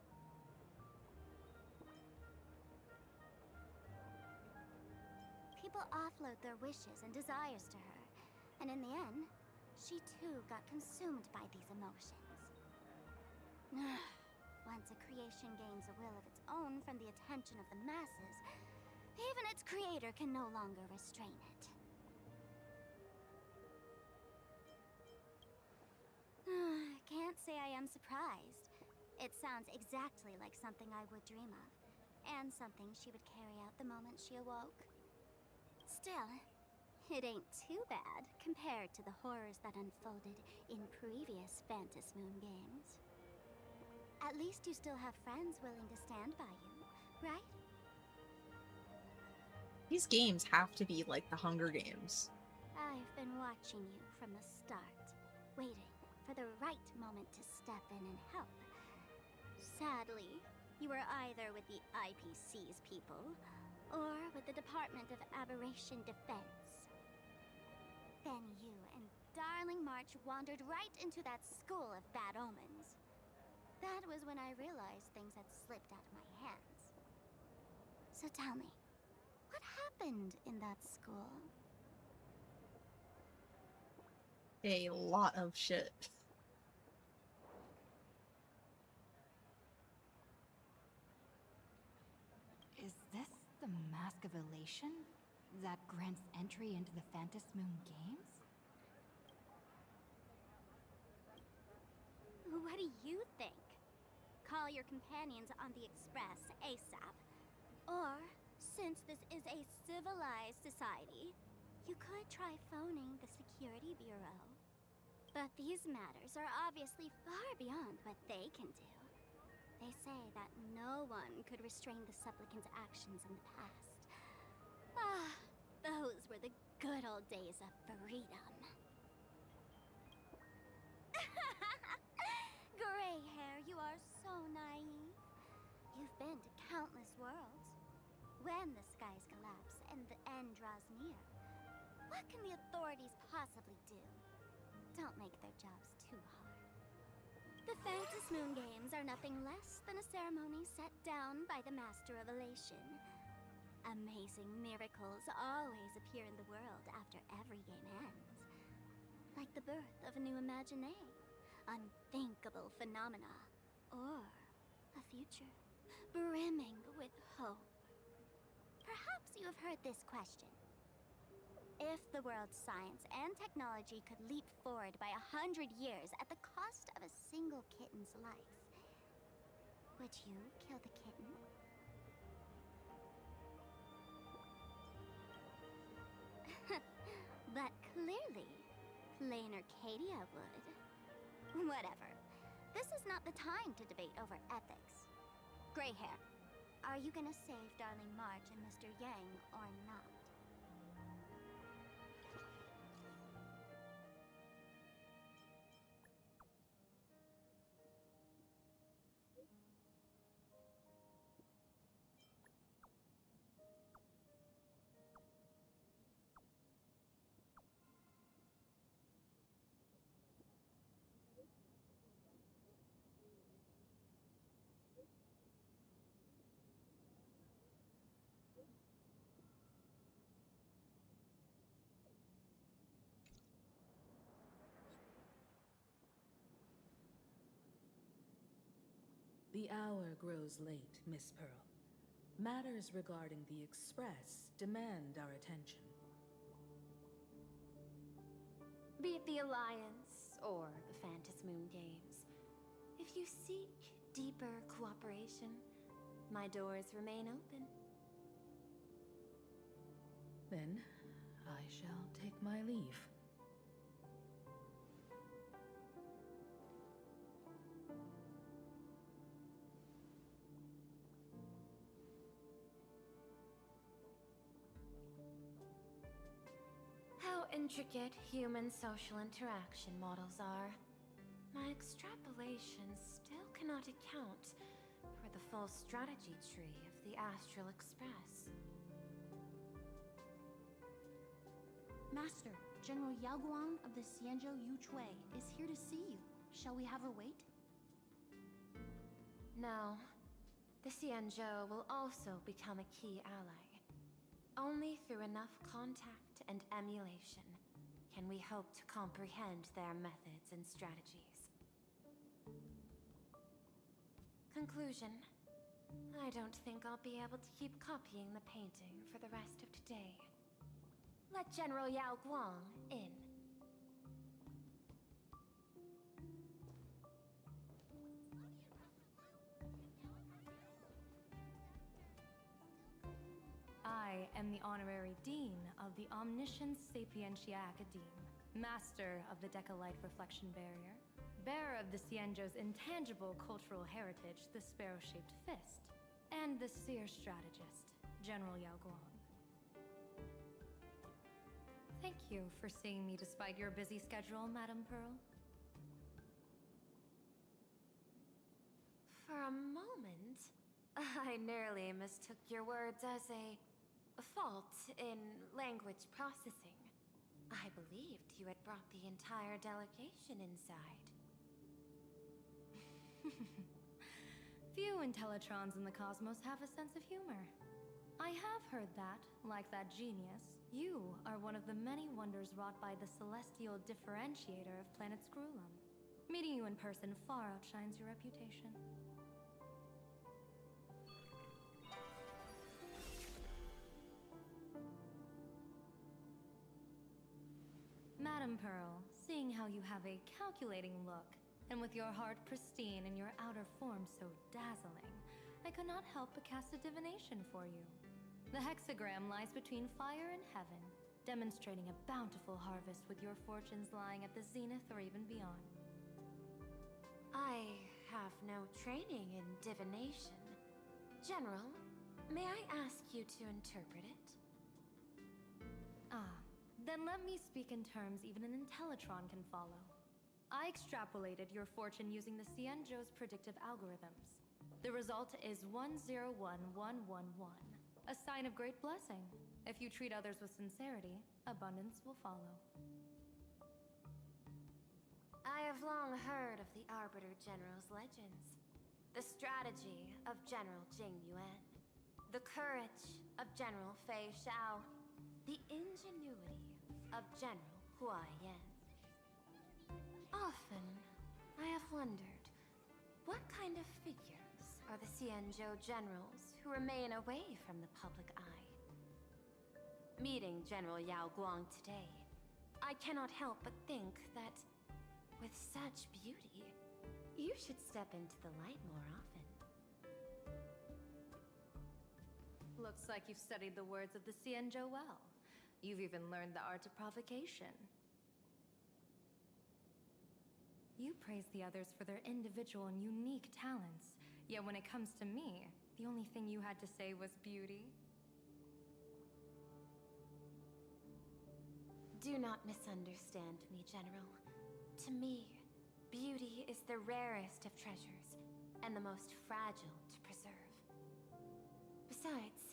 People offload their wishes and desires to her, and in the end, she too got consumed by these emotions. Once a creation gains a will of its own from the attention of the masses, even its creator can no longer restrain it. Can't say I am surprised. It sounds exactly like something I would dream of, and something she would carry out the moment she awoke. Still, it ain't too bad compared to the horrors that unfolded in previous Phantom Moon games. At least you still have friends willing to stand by you, right? These games have to be like the Hunger Games. I've been watching you from the start, waiting for the right moment to step in and help. Sadly, you were either with the IPC's people, or with the Department of Aberration Defense. Then you and Darling March wandered right into that school of bad omens. That was when I realized things had slipped out of my hands. So tell me, what happened in that school? A lot of shit. Is this the Mask of Elation that grants entry into the Phantom Moon games? What do you think? Call your companions on the Express ASAP. Or, since this is a civilized society, you could try phoning the Security Bureau. But these matters are obviously far beyond what they can do. They say that no one could restrain the supplicant's actions in the past. Ah, those were the good old days of freedom. Gray hair, you are so naive. You've been to countless worlds. When the skies collapse and the end draws near, what can the authorities possibly do? Don't make their jobs too hard. The Phantom Moon games are nothing less than a ceremony set down by the Master of Elation. Amazing miracles always appear in the world after every game ends. Like the birth of a new imaginée, unthinkable phenomena, or a future brimming with hope. Perhaps you have heard this question. If the world's science and technology could leap forward by 100 years at the cost of a single kitten's life, would you kill the kitten? But clearly, Planarcadia would. Whatever. This is not the time to debate over ethics. Greyhair, are you gonna save Darling March and Mr. Yang or not? The hour grows late, Miss Pearl. Matters regarding the Express demand our attention. Be it the Alliance or the Phantom Moon games, if you seek deeper cooperation, my doors remain open. Then, I shall take my leave. How intricate human social interaction models are. My extrapolations still cannot account for the full strategy tree of the Astral Express. Master, General Yao Guang of the Xianzhou Yuchui is here to see you. Shall we have her wait? No. The Xianzhou will also become a key ally. Only through enough contact and emulation can we hope to comprehend their methods and strategies. Conclusion. I don't think I'll be able to keep copying the painting for the rest of today. Let General Yao Guang in. I am the honorary dean of the Omniscience Sapientia Academe, master of the Decalite Reflection Barrier, bearer of the Xianzhou's intangible cultural heritage, the sparrow-shaped fist, and the seer strategist, General Yao Guang. Thank you for seeing me despite your busy schedule, Madame Pearl. For a moment, I nearly mistook your words as a fault in language processing. I believed you had brought the entire delegation inside. Few Intellitrons in the cosmos have a sense of humor. I have heard that, like that genius, you are one of the many wonders wrought by the celestial differentiator of planet Scrulum. Meeting you in person far outshines your reputation. Madame Pearl, seeing how you have a calculating look, and with your heart pristine and your outer form so dazzling, I could not help but cast a divination for you. The hexagram lies between fire and heaven, demonstrating a bountiful harvest with your fortunes lying at the zenith or even beyond. I have no training in divination. General, may I ask you to interpret it? Then let me speak in terms even an Intellitron can follow. I extrapolated your fortune using the Xianzhou's predictive algorithms. The result is 101111, a sign of great blessing. If you treat others with sincerity, abundance will follow. I have long heard of the Arbiter General's legends. The strategy of General Jing Yuan. The courage of General Fei Xiao. The ingenuity of General Hua Yan. Often, I have wondered, what kind of figures are the Xianzhou generals who remain away from the public eye? Meeting General Yao Guang today, I cannot help but think that, with such beauty, you should step into the light more often. Looks like you've studied the words of the Xianzhou well. You've even learned the art of provocation. You praise the others for their individual and unique talents, yet when it comes to me, the only thing you had to say was beauty. Do not misunderstand me, General. To me, beauty is the rarest of treasures, and the most fragile to preserve. Besides,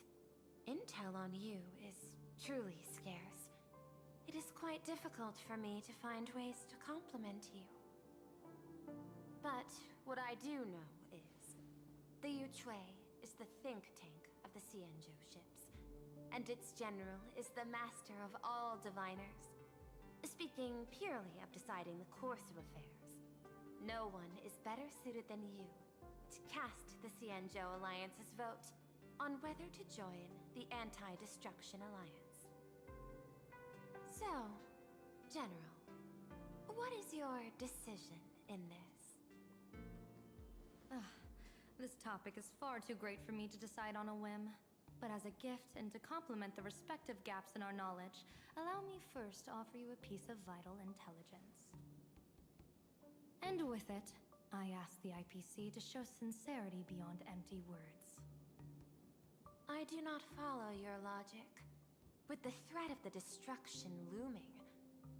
intel on you is truly scarce. It is quite difficult for me to find ways to compliment you. But what I do know is, the Yuchui is the think tank of the Xianzhou ships, and its general is the master of all diviners. Speaking purely of deciding the course of affairs, no one is better suited than you to cast the Xianzhou Alliance's vote on whether to join the Anti-Destruction Alliance. So, General, what is your decision in this? This topic is far too great for me to decide on a whim. But as a gift and to complement the respective gaps in our knowledge, allow me first to offer you a piece of vital intelligence. And with it, I ask the IPC to show sincerity beyond empty words. I do not follow your logic. With the threat of the destruction looming,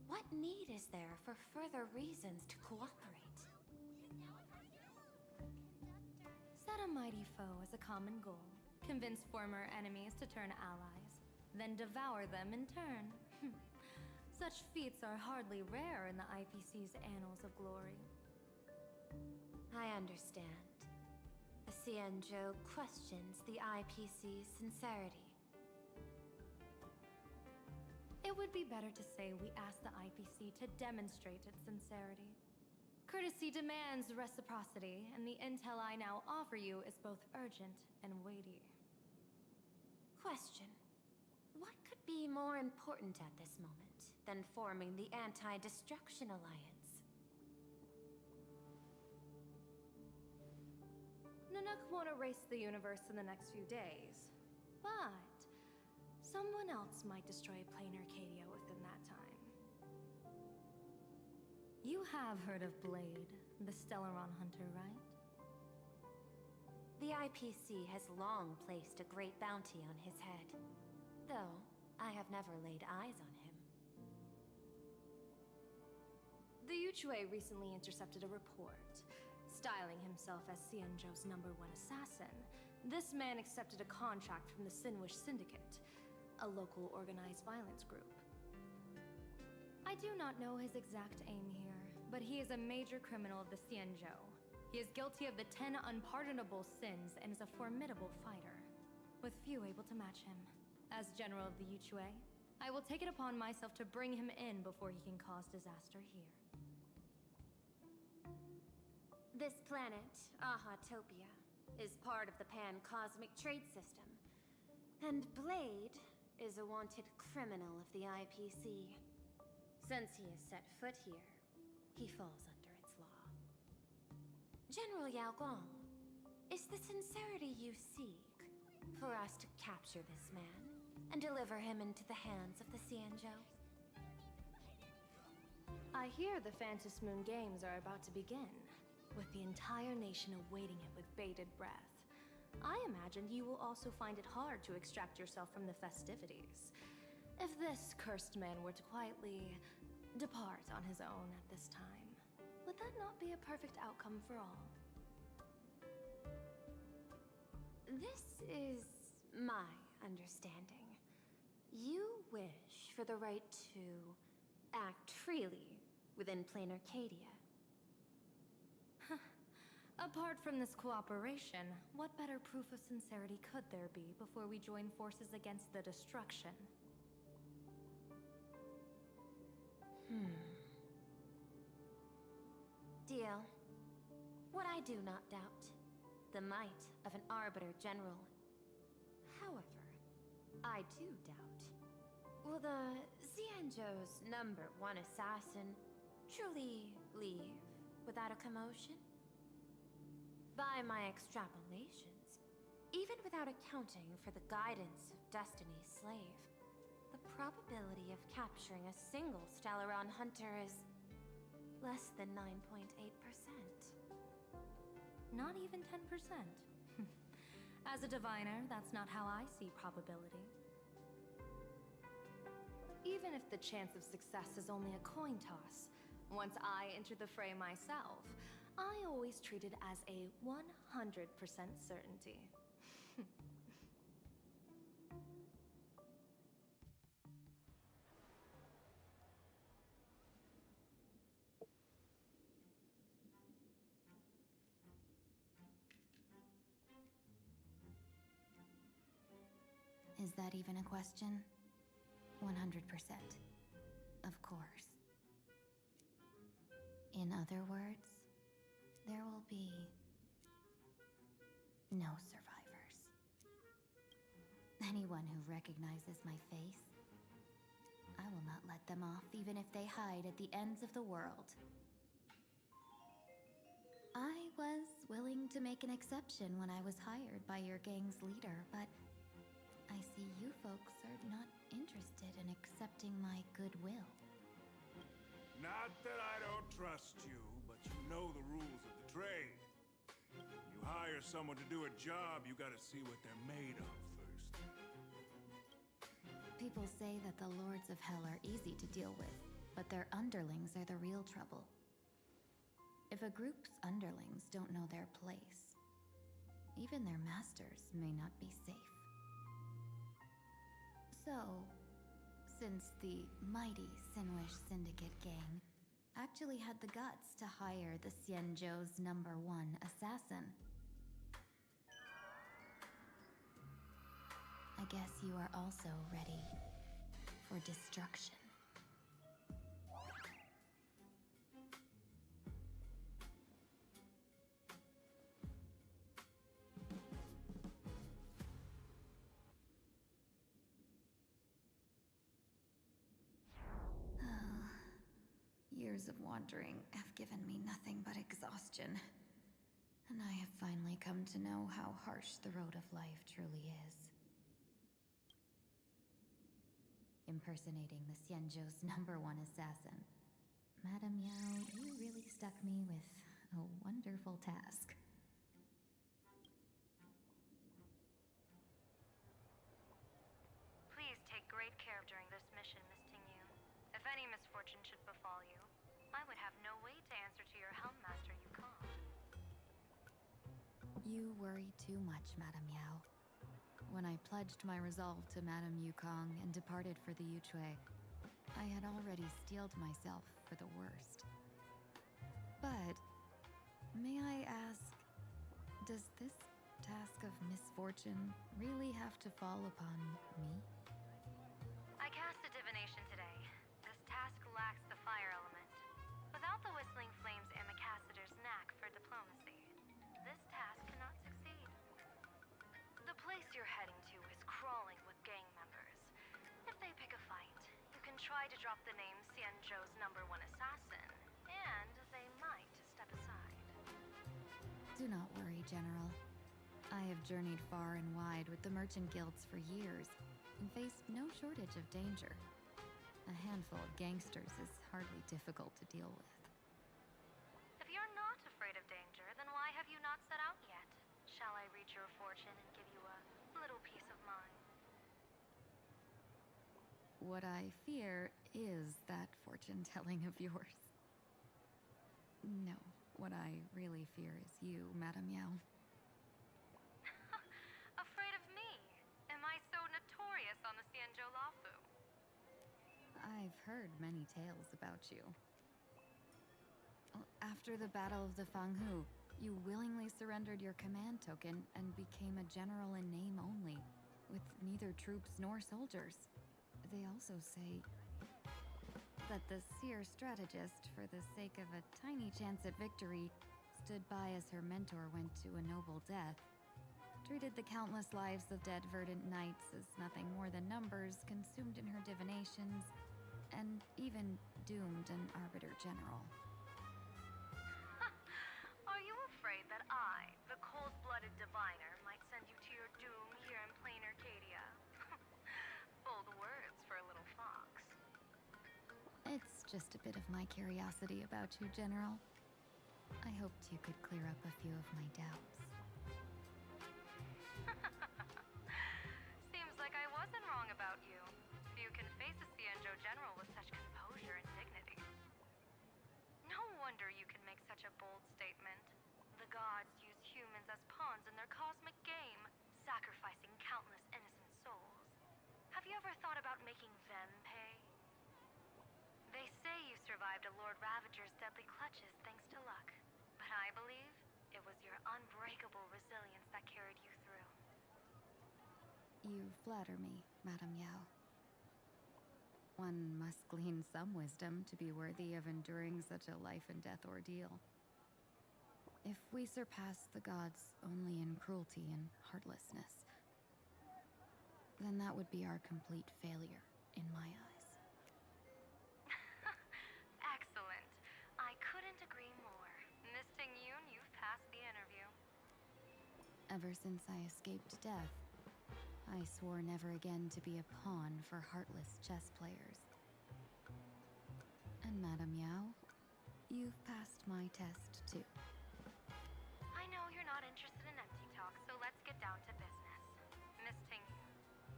what need is there for further reasons to cooperate? Set a mighty foe as a common goal. Convince former enemies to turn allies, then devour them in turn. Such feats are hardly rare in the IPC's annals of glory. I understand. The Xianzhou questions the IPC's sincerity. It would be better to say we ask the IPC to demonstrate its sincerity. Courtesy demands reciprocity, and the intel I now offer you is both urgent and weighty. Question. What could be more important at this moment than forming the Anti-Destruction Alliance? Nanook won't erase the universe in the next few days, but someone else might destroy Planarcadia within that time. You have heard of Blade, the Stellaron hunter, right? The IPC has long placed a great bounty on his head, though I have never laid eyes on him. The Yuchue recently intercepted a report. Styling himself as Xianzhou's #1 assassin, this man accepted a contract from the Sinwish Syndicate, a local organized violence group. I do not know his exact aim here, but he is a major criminal of the Xianzhou. He is guilty of the 10 unpardonable sins and is a formidable fighter, with few able to match him. As General of the Yuchue, I will take it upon myself to bring him in before he can cause disaster here. This planet, Ahatopia, is part of the pan-cosmic trade system, and Blade is a wanted criminal of the IPC. Since he has set foot here, he falls under its law. General Yao Guang, is the sincerity you seek for us to capture this man and deliver him into the hands of the Xianzhou? I hear the Phantom Moon Games are about to begin, with the entire nation awaiting it with bated breath. I imagine you will also find it hard to extract yourself from the festivities. If this cursed man were to quietly depart on his own at this time, would that not be a perfect outcome for all? This is my understanding. You wish for the right to act freely within Planarcadia. Apart from this cooperation, what better proof of sincerity could there be before we join forces against the destruction? Deal. What I do not doubt, the might of an Arbiter General. However, I do doubt, will the Xianzhou's #1 assassin truly leave without a commotion? By my extrapolations, even without accounting for the guidance of Destiny's slave, the probability of capturing a single Stellaron hunter is less than 9.8%. Not even 10%. As a diviner, that's not how I see probability. Even if the chance of success is only a coin toss, once I enter the fray myself, I always treat it as a 100% certainty. Is that even a question? 100%. Of course. In other words, there will be no survivors. Anyone who recognizes my face, I will not let them off even if they hide at the ends of the world. I was willing to make an exception when I was hired by your gang's leader, but I see you folks are not interested in accepting my goodwill. Not that I don't trust you, but you know the rules of the trade. When you hire someone to do a job, you gotta see what they're made of first. People say that the Lords of Hell are easy to deal with, but their underlings are the real trouble. If a group's underlings don't know their place, even their masters may not be safe. So, since the mighty Sinwish Syndicate gang actually had the guts to hire the Xianzhou's #1 assassin, I guess you are also ready for destruction. years of wandering have given me nothing but exhaustion. And I have finally come to know how harsh the road of life truly is. Impersonating the Xianzhou's #1 assassin. Madame Yao, you really stuck me with a wonderful task. Please take great care during this mission, Miss Tingyun. If any misfortune should befall you, I would have no way to answer to your Helmmaster Yukong. You worry too much, Madame Yao. When I pledged my resolve to Madame Yukong and departed for the Yuchui, I had already steeled myself for the worst. But, may I ask, does this task of misfortune really have to fall upon me? I cast a divination today. This task lacks the fire element. Without the Whistling Flames Ambassador's knack for diplomacy, this task cannot succeed. The place you're heading to is crawling with gang members. If they pick a fight, you can try to drop the name Xianzhou's #1 assassin, and they might step aside. Do not worry, General. I have journeyed far and wide with the merchant guilds for years and faced no shortage of danger. A handful of gangsters is hardly difficult to deal with. If you're not afraid of danger, then why have you not set out yet? Shall I read your fortune and give you a little peace of mind? What I fear is that fortune-telling of yours. No, what I really fear is you, Madame Yao. Afraid of me? Am I so notorious on the Xianzhou Lafu? I've heard many tales about you. After the Battle of the Fanghu, you willingly surrendered your command token and became a general in name only, with neither troops nor soldiers. They also say that the seer strategist, for the sake of a tiny chance at victory, stood by as her mentor went to a noble death, treated the countless lives of dead verdant knights as nothing more than numbers consumed in her divinations, and even doomed an arbiter general. Are you afraid that I, the cold-blooded diviner, might send you to your doom here in Planarcadia? Bold words for a little fox. It's just a bit of my curiosity about you, General. I hoped you could clear up a few of my doubts. Seems like I wasn't wrong about you. Few can face a Xianzhou general with such composure and dignity. No wonder you can make such a bold statement. The gods use humans as pawns in their cosmic game, sacrificing countless innocent souls. Have you ever thought about making them pay? They say you survived a Lord Ravager's deadly clutches thanks to luck, but I believe it was your unbreakable resilience that carried you through. You flatter me, Madame Yao. One must glean some wisdom to be worthy of enduring such a life-and-death ordeal. If we surpass the gods only in cruelty and heartlessness, then that would be our complete failure, in my eyes. Excellent. I couldn't agree more. Miss Tingyun, you've passed the interview. Ever since I escaped death, I swore never again to be a pawn for heartless chess players. And Madame Yao, you've passed my test too. I know you're not interested in empty talk, so let's get down to business. Miss Tingyun,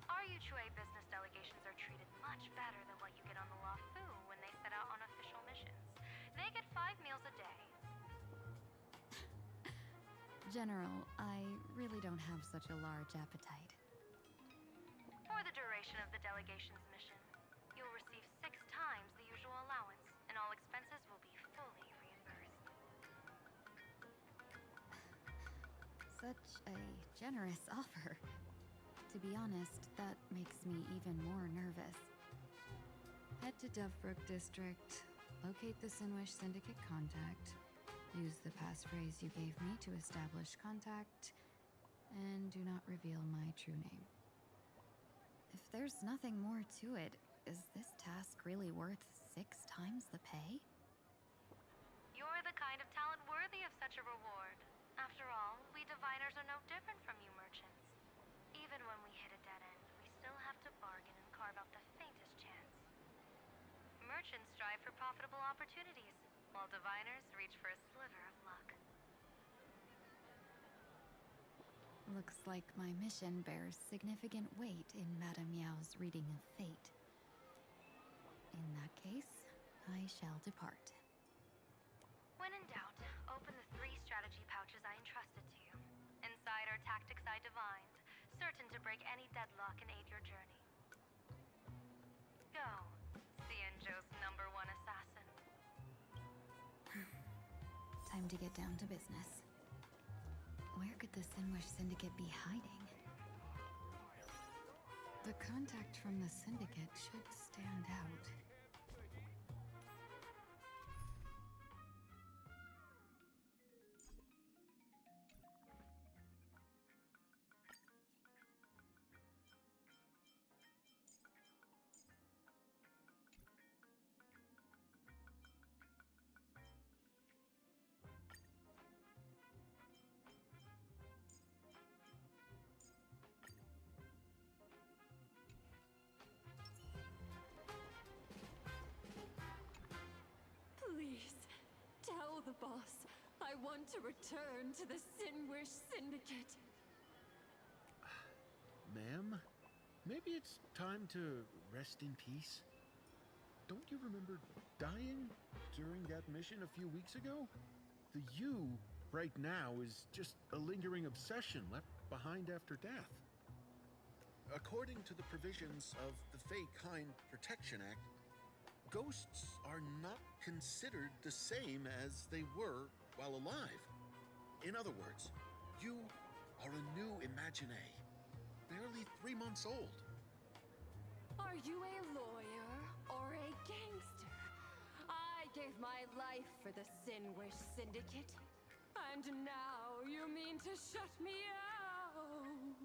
our Yuchui business delegations are treated much better than what you get on the Lafu when they set out on official missions. They get 5 meals a day. General, I really don't have such a large appetite. For the duration of the delegation's mission, you'll receive 6 times the usual allowance, and all expenses will be fully reimbursed. Such a generous offer. To be honest, that makes me even more nervous. Head to Dovebrook District, locate the Sinwish Syndicate contact, use the passphrase you gave me to establish contact, and do not reveal my true name. If there's nothing more to it, is this task really worth 6 times the pay? kind of talent worthy of such a reward. After all, we diviners are no different from you merchants. Even when we hit a dead end, we still have to bargain and carve out the faintest chance. Merchants strive for profitable opportunities, while diviners reach for a sliver of luck. Looks like my mission bears significant weight in Madame Yao's reading of fate. In that case, I shall depart. When in doubt, open the 3 strategy pouches I entrusted to you. Inside are tactics I divined, certain to break any deadlock and aid your journey. Go, Xianzhou's #1 assassin. Time to get down to business. Where could the Sinwish Syndicate be hiding? The contact from the Syndicate should stand out. Please, tell the boss I want to return to the Sinwish Syndicate. Ma'am, maybe it's time to rest in peace? Don't you remember dying during that mission a few weeks ago? The you right now is just a lingering obsession left behind after death. According to the provisions of the Fey Kind Protection Act, ghosts are not considered the same as they were while alive. In other words, you are a new Imagine, barely 3 months old. Are you a lawyer or a gangster? I gave my life for the Sinwish Syndicate, and now you mean to shut me out?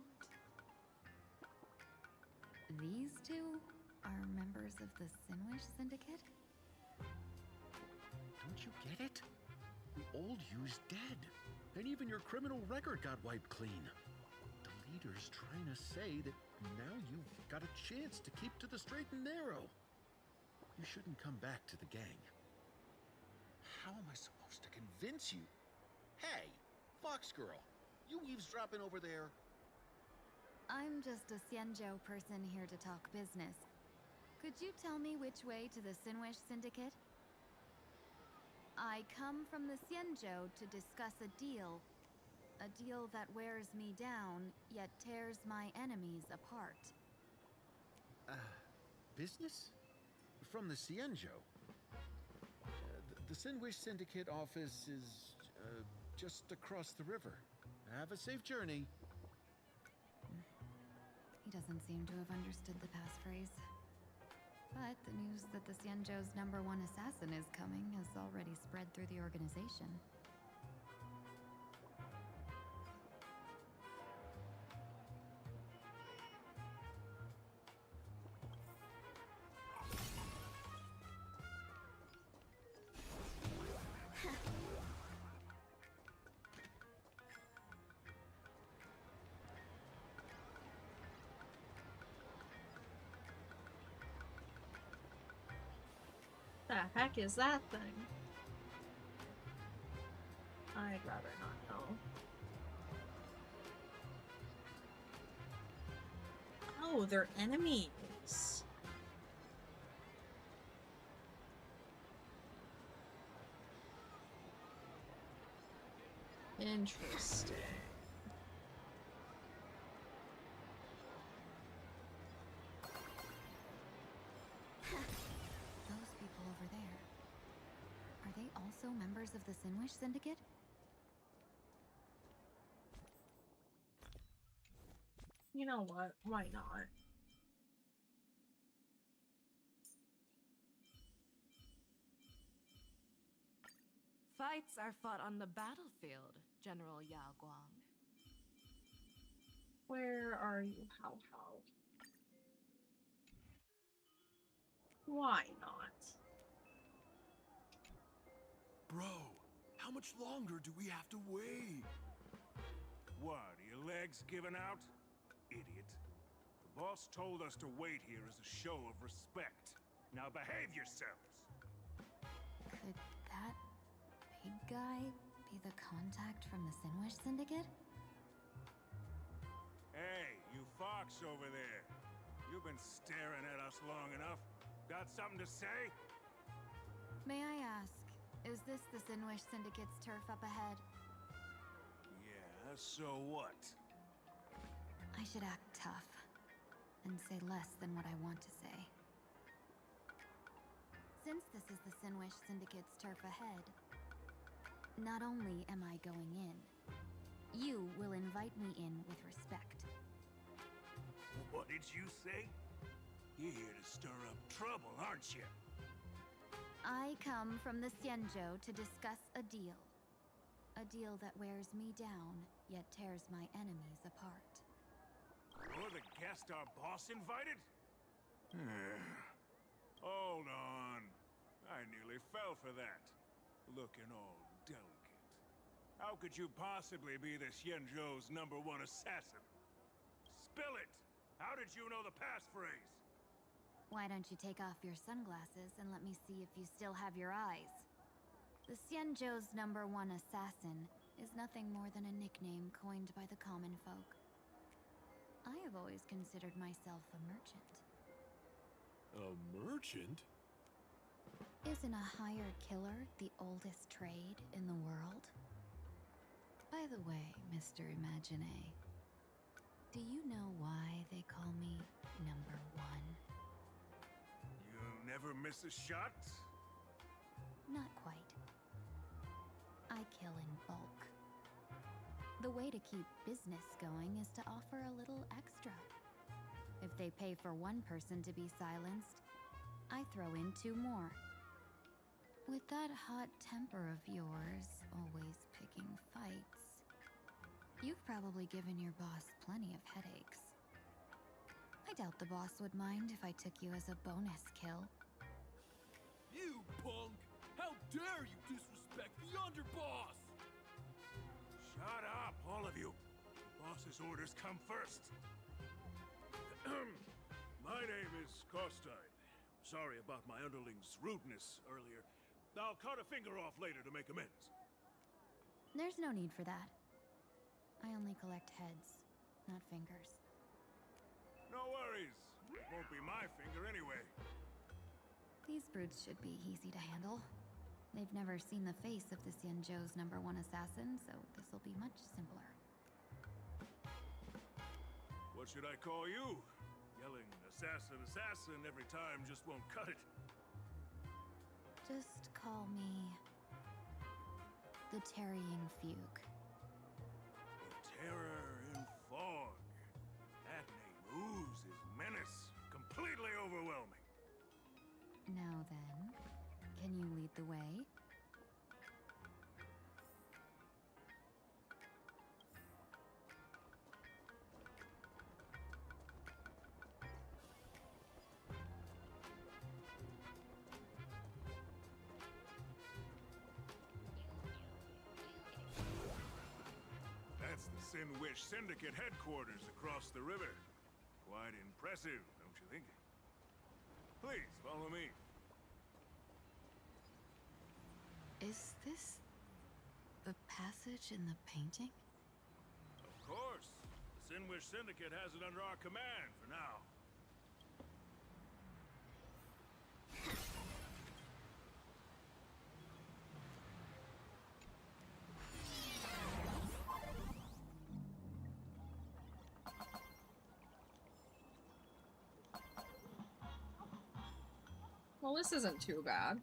These two are members of the Sinwish Syndicate? Don't you get it? The old you's dead, and even your criminal record got wiped clean. The leader's trying to say that now you've got a chance to keep to the straight and narrow. You shouldn't come back to the gang. How am I supposed to convince you? Hey, Fox Girl, you eavesdropping over there? I'm just a Xianzhou person here to talk business. Could you tell me which way to the Sinwish Syndicate? I come from the Xianzhou to discuss a deal that wears me down, yet tears my enemies apart. Business? From the Xianzhou? The Sinwish Syndicate office is just across the river. Have a safe journey. He doesn't seem to have understood the passphrase. But the news that the Xianzhou's #1 assassin is coming has already spread through the organization. The heck is that thing? I'd rather not know. Oh, they're enemies. Interesting. Those people over there. Are they also members of the Sinwish Syndicate? You know what? Why not? Fights are fought on the battlefield, General Yao Guang. Where are you, How? Why not? Bro, how much longer do we have to wait? What, are your legs giving out? Idiot. The boss told us to wait here as a show of respect. Now behave yourselves! Could that big guy be the contact from the Sinwish Syndicate? Hey, you fox over there. You've been staring at us long enough. Got something to say? May I ask, is this the Sinwish Syndicate's turf up ahead? Yeah, so what? I should act tough and say less than what I want to say. Since this is the Sinwish Syndicate's turf ahead, not only am I going in, you will invite me in with respect. What did you say? You're here to stir up trouble, aren't you? I come from the Xianzhou to discuss a deal. A deal that wears me down, yet tears my enemies apart. You're the guest our boss invited? Hold on. I nearly fell for that. Looking all delicate. How could you possibly be the Xianzhou's #1 assassin? Spill it! How did you know the passphrase? Why don't you take off your sunglasses and let me see if you still have your eyes? The Xianzhou's #1 assassin is nothing more than a nickname coined by the common folk. I have always considered myself a merchant. A merchant? Isn't a hired killer the oldest trade in the world? By the way, Mr. Imagine, do you know why they call me #1? You never miss a shot? Not quite. I kill in bulk. The way to keep business going is to offer a little extra. If they pay for one person to be silenced, I throw in 2 more. With that hot temper of yours, always picking fights, you've probably given your boss plenty of headaches. I doubt the boss would mind if I took you as a bonus kill. You punk! How dare you disrespect the underboss! Shut up, all of you! The boss's orders come first. My name is Kostide. Sorry about my underling's rudeness earlier. I'll cut a finger off later to make amends. There's no need for that. I only collect heads, not fingers. No worries. It won't be my finger anyway. These brutes should be easy to handle. They've never seen the face of the Xianzhou's #1 assassin, so this'll be much simpler. What should I call you? Yelling assassin, assassin every time just won't cut it. Just call me the Tarrying Fugue. Terror in fog. That name oozes menace. Completely overwhelming. Now then, can you lead the way? That's the Sinwish Syndicate headquarters across the river. Quite impressive, don't you think? Please, follow me. Is this the passage in the painting? Of course. The Sinwish Syndicate has it under our command for now. Well, this isn't too bad.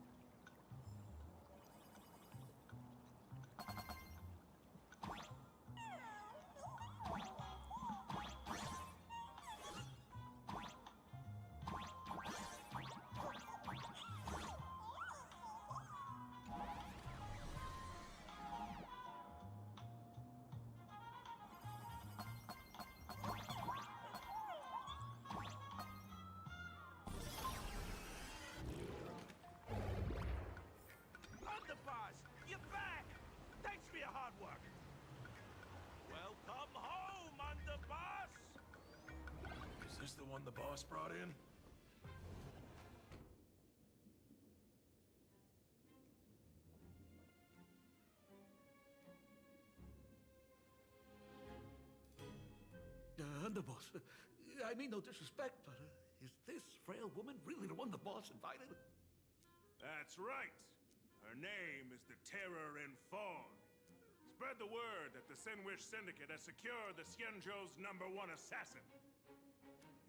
this the one the boss brought in? Underboss, I mean no disrespect, but is this frail woman really the one the boss invited? That's right. Her name is the Terror in Fog. Spread the word that the Sinwish Syndicate has secured the Xianzhou's #1 assassin.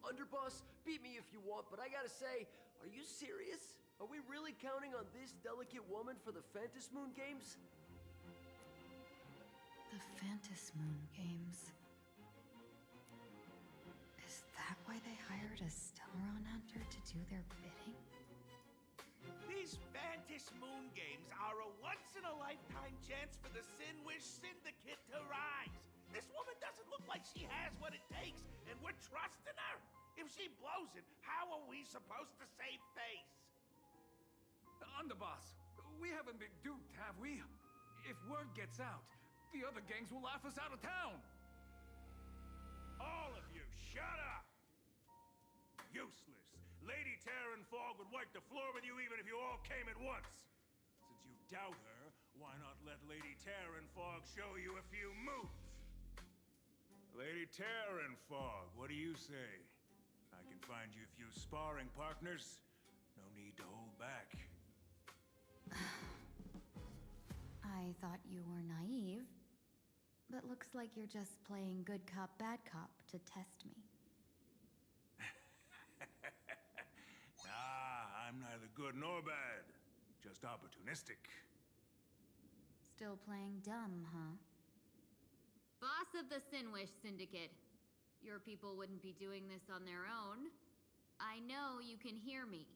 Underboss, beat me if you want, but I gotta say, are you serious? Are we really counting on this delicate woman for the Phantas Moon Games? The Phantas Moon Games. Is that why they hired a Stellaron hunter to do their bidding? These Phantas Moon Games are a once-in-a-lifetime chance for the Sinwish Syndicate to rise. This woman doesn't look like she has what it takes, and we're trusting her. If she blows it, how are we supposed to save face? Underboss, we haven't been duped, have we? If word gets out, the other gangs will laugh us out of town. All of you, shut up! Useless. Lady Terran Fog would wipe the floor with you even if you all came at once. Since you doubt her, why not let Lady Terran Fog show you a few moves? Lady Terran Fog, what do you say? I can find you a few sparring partners. No need to hold back. I thought you were naive, but looks like you're just playing good cop, bad cop to test me. I'm neither good nor bad, just opportunistic. Still playing dumb, huh? Boss of the Sinwish Syndicate, your people wouldn't be doing this on their own. I know you can hear me.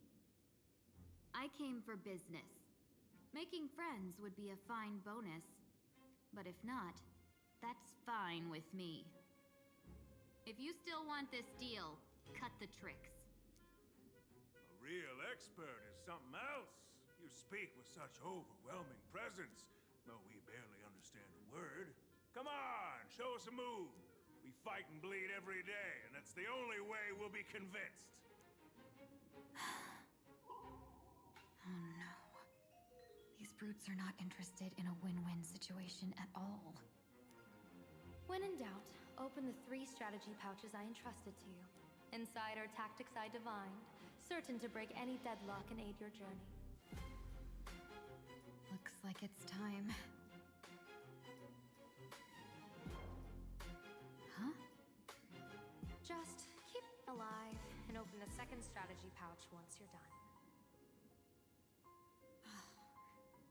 I came for business. Making friends would be a fine bonus, but if not, that's fine with me. If you still want this deal, cut the tricks. A real expert is something else. You speak with such overwhelming presence, though we barely understand a word. Come on, show us a move. We fight and bleed every day, and that's the only way we'll be convinced. Oh no. These brutes are not interested in a win-win situation at all. When in doubt, open the 3 strategy pouches I entrusted to you. Inside are tactics I divined, certain to break any deadlock and aid your journey. Looks like it's time. Huh? Just keep alive and open the 2nd strategy pouch once you're done.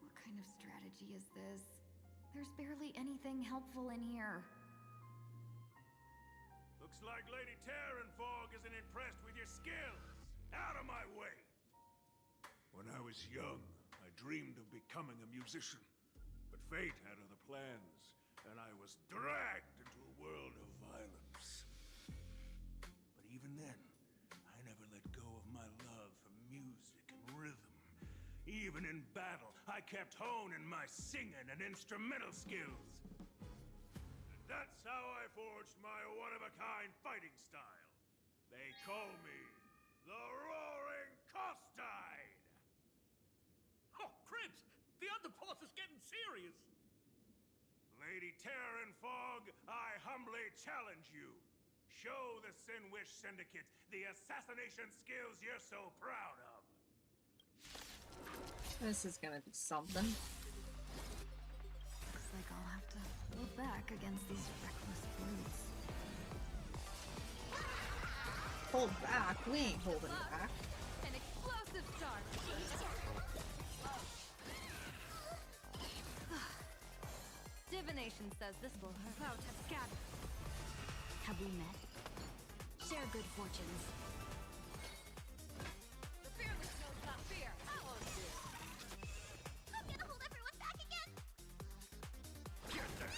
What kind of strategy is this? There's barely anything helpful in here. Looks like Lady Terran Fog isn't impressed with your skills. Out of my way! When I was young, I dreamed of becoming a musician. But fate had other plans, and I was dragged into a world of violence. But even then, I never let go of my love for music and rhythm. Even in battle, I kept honing my singing and instrumental skills. And that's how I forged my one-of-a-kind fighting style. They call me the Roaring Costide! Oh, Cribs! The underboss is getting serious! Lady Terran Fog, I humbly challenge you. Show the Sinwish Syndicate the assassination skills you're so proud of. This is gonna be something. Looks like I'll have to hold back against these reckless brutes. Hold back? We ain't holding back. An explosive start. Divination says this will about have scattered. Have we met? Share good fortunes. The fearless knows not fear. I'll own this. I'm gonna hold everyone back again! Get there!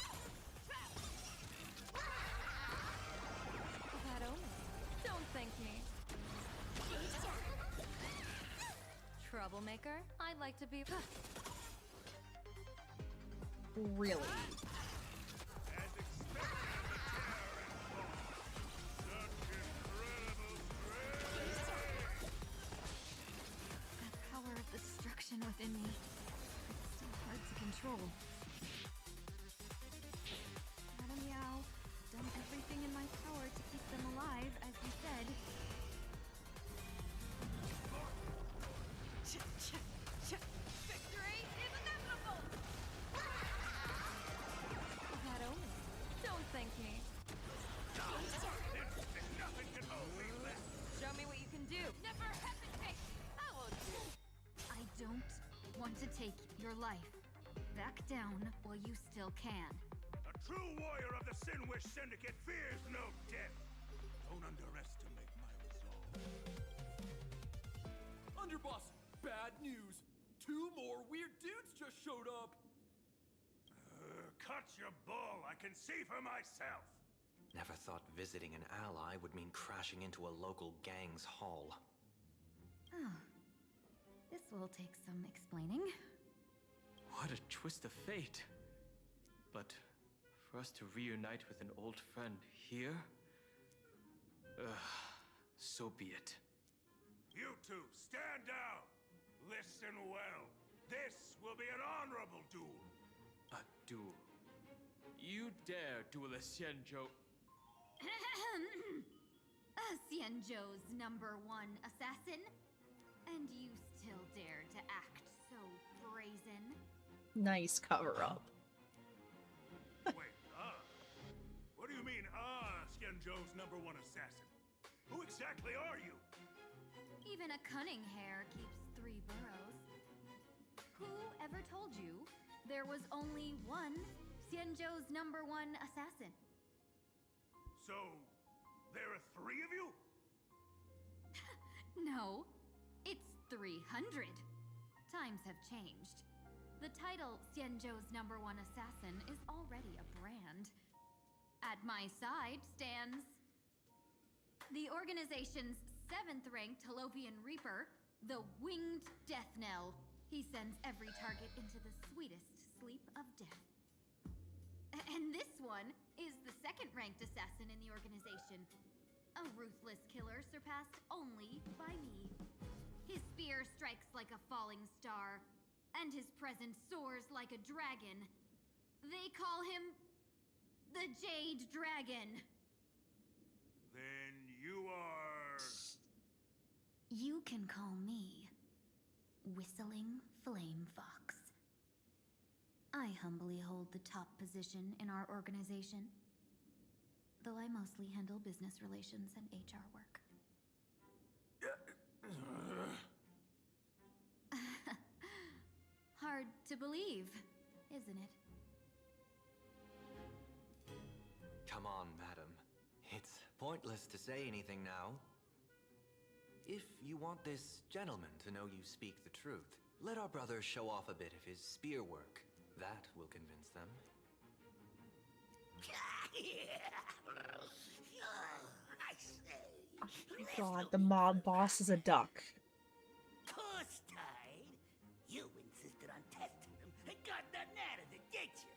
Bad omen. Don't thank me. Troublemaker? I'd like to be... Really? As expected, the Terran Fog. Such incredible passion within me. It's still hard to control. Madam Yao, done everything in my power to keep them alive, as you said. Victory is inevitable! Shadow, don't thank me. Nothing can hold me left. Show me what you can do. Never hesitate! I will do. I don't want to take your life. Back down while you still can. A true warrior of the Sinwish Syndicate fears no death. Don't underestimate my resolve. Underboss, bad news. 2 more weird dudes just showed up. Cut your bull. I can see for myself. Never thought visiting an ally would mean crashing into a local gang's hall. Oh. This will take some explaining. What a twist of fate. But for us to reunite with an old friend here? So be it. You two, stand down. Listen well. This will be an honorable duel. A duel. You dare duel a Xianzhou? Xianzhou's #1 assassin? And you still dare to act so brazen? Nice cover-up. Wait, what do you mean, Xianzhou's #1 assassin? Who exactly are you? Even a cunning hare keeps 3 burrows. Who ever told you there was only one Xianzhou's #1 assassin? So, there are 3 of you? No, it's 300. Times have changed. The title Xianzhou's #1 assassin is already a brand. At my side stands the organization's 7th-ranked Holovian Reaper, the Winged Death Knell. He sends every target into the sweetest sleep of death. And this one is the 2nd-ranked assassin in the organization. A ruthless killer surpassed only by me. His spear strikes like a falling star, and his presence soars like a dragon. They call him the Jade Dragon. Then you are... You can call me Whistling Flame Fox. I humbly hold the top position in our organization, though I mostly handle business relations and HR work. Hard to believe, isn't it? Come on, madam. It's pointless to say anything now. If you want this gentleman to know you speak the truth, let our brother show off a bit of his spear work. That will convince them. I say. Oh my god, the mob boss is a duck. Course, Tide. You insisted on testing them and got nothing out of it, did you?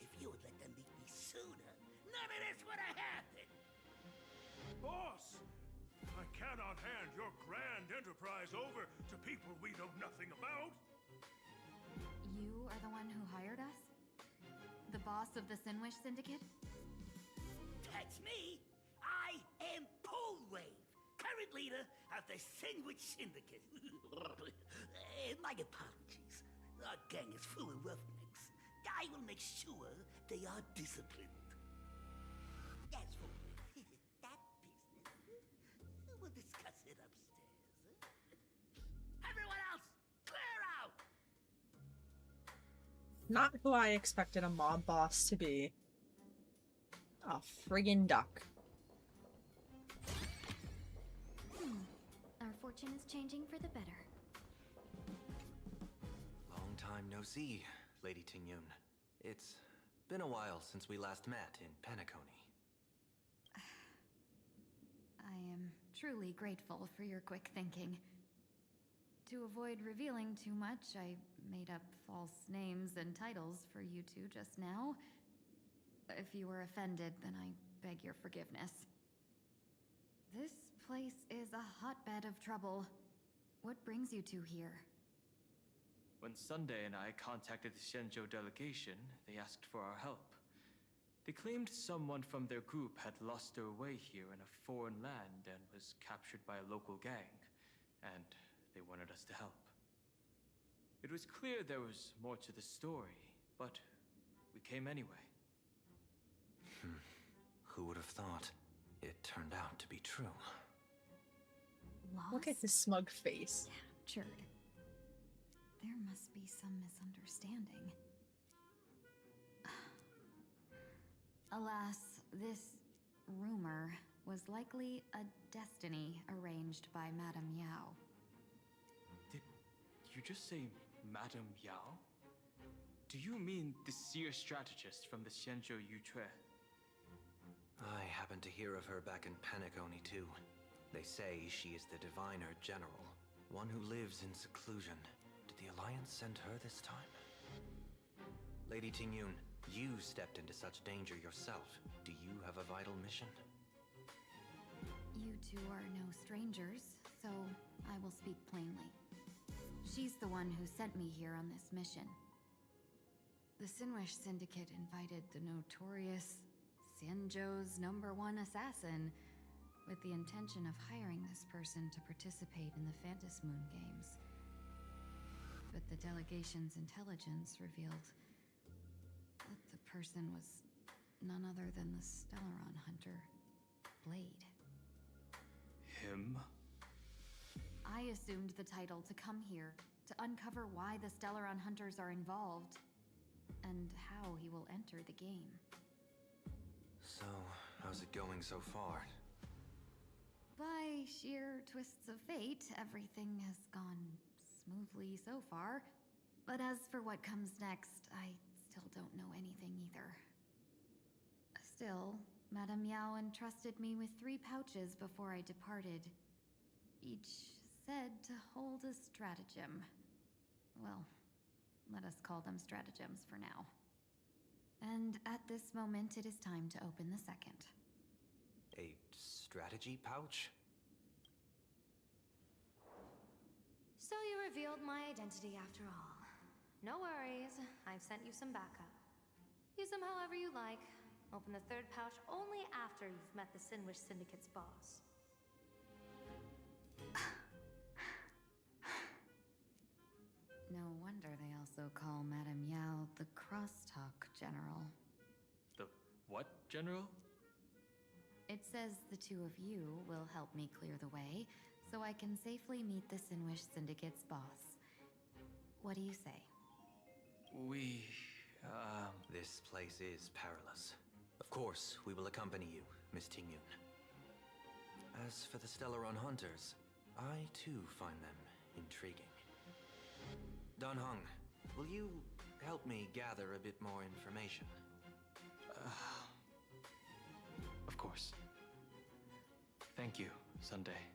If you had let them beat me sooner, none of this would have happened. Boss! I cannot hand your grand enterprise over to people we know nothing about. You are the one who hired us? The boss of the Sinwish Syndicate? That's me. I am Polewave, current leader of the Sandwich Syndicate. My apologies. Our gang is full of roughnecks. I will make sure they are disciplined. As for that business, we'll discuss it upstairs. Everyone else, clear out! Not who I expected a mob boss to be. A friggin' duck. Our fortune is changing for the better. Long time no see, Lady Tingyun. It's been a while since we last met in Penacony. I am truly grateful for your quick thinking. To avoid revealing too much, I made up false names and titles for you two just now. If you were offended, then I beg your forgiveness. This place is a hotbed of trouble. What brings you two here? When Sunday and I contacted the Xianzhou delegation, they asked for our help. They claimed someone from their group had lost their way here in a foreign land and was captured by a local gang, and they wanted us to help. It was clear there was more to the story, but we came anyway. Who would have thought? It turned out to be true. Look at his smug face. Captured. There must be some misunderstanding. Alas, this rumor was likely a destiny arranged by Madame Yao. Did you just say Madame Yao? Do you mean the seer strategist from the Xianzhou Yuchui? I happened to hear of her back in Penacony too. They say she is the diviner general, one who lives in seclusion. Did the Alliance send her this time? Lady Tingyun, you stepped into such danger yourself. Do you have a vital mission? You two are no strangers, so I will speak plainly. She's the one who sent me here on this mission. The Sinwish Syndicate invited the notorious Xianzhou's #1 assassin with the intention of hiring this person to participate in the Phantom Moon Games. But the delegation's intelligence revealed that the person was none other than the Stellaron hunter, Blade. Him? I assumed the title to come here to uncover why the Stellaron hunters are involved and how he will enter the game. So, how's it going so far? By sheer twists of fate, everything has gone smoothly so far. But as for what comes next, I still don't know anything either. Still, Madame Yao entrusted me with 3 pouches before I departed. Each said to hold a stratagem. Well, let us call them stratagems for now. And at this moment, it is time to open the second. A strategy pouch? So you revealed my identity after all. No worries, I've sent you some backup. Use them however you like. Open the 3rd pouch only after you've met the Sinwish Syndicate's boss. No wonder they also call Madame Yao the Crosstalk General. The what general? It says the 2 of you will help me clear the way, so I can safely meet the Sinwish Syndicate's boss. What do you say? This place is perilous. Of course, we will accompany you, Miss Tingyun. As for the Stellaron hunters, I too find them intriguing. Dan Heng, will you help me gather a bit more information? Of course. Thank you, Sunday.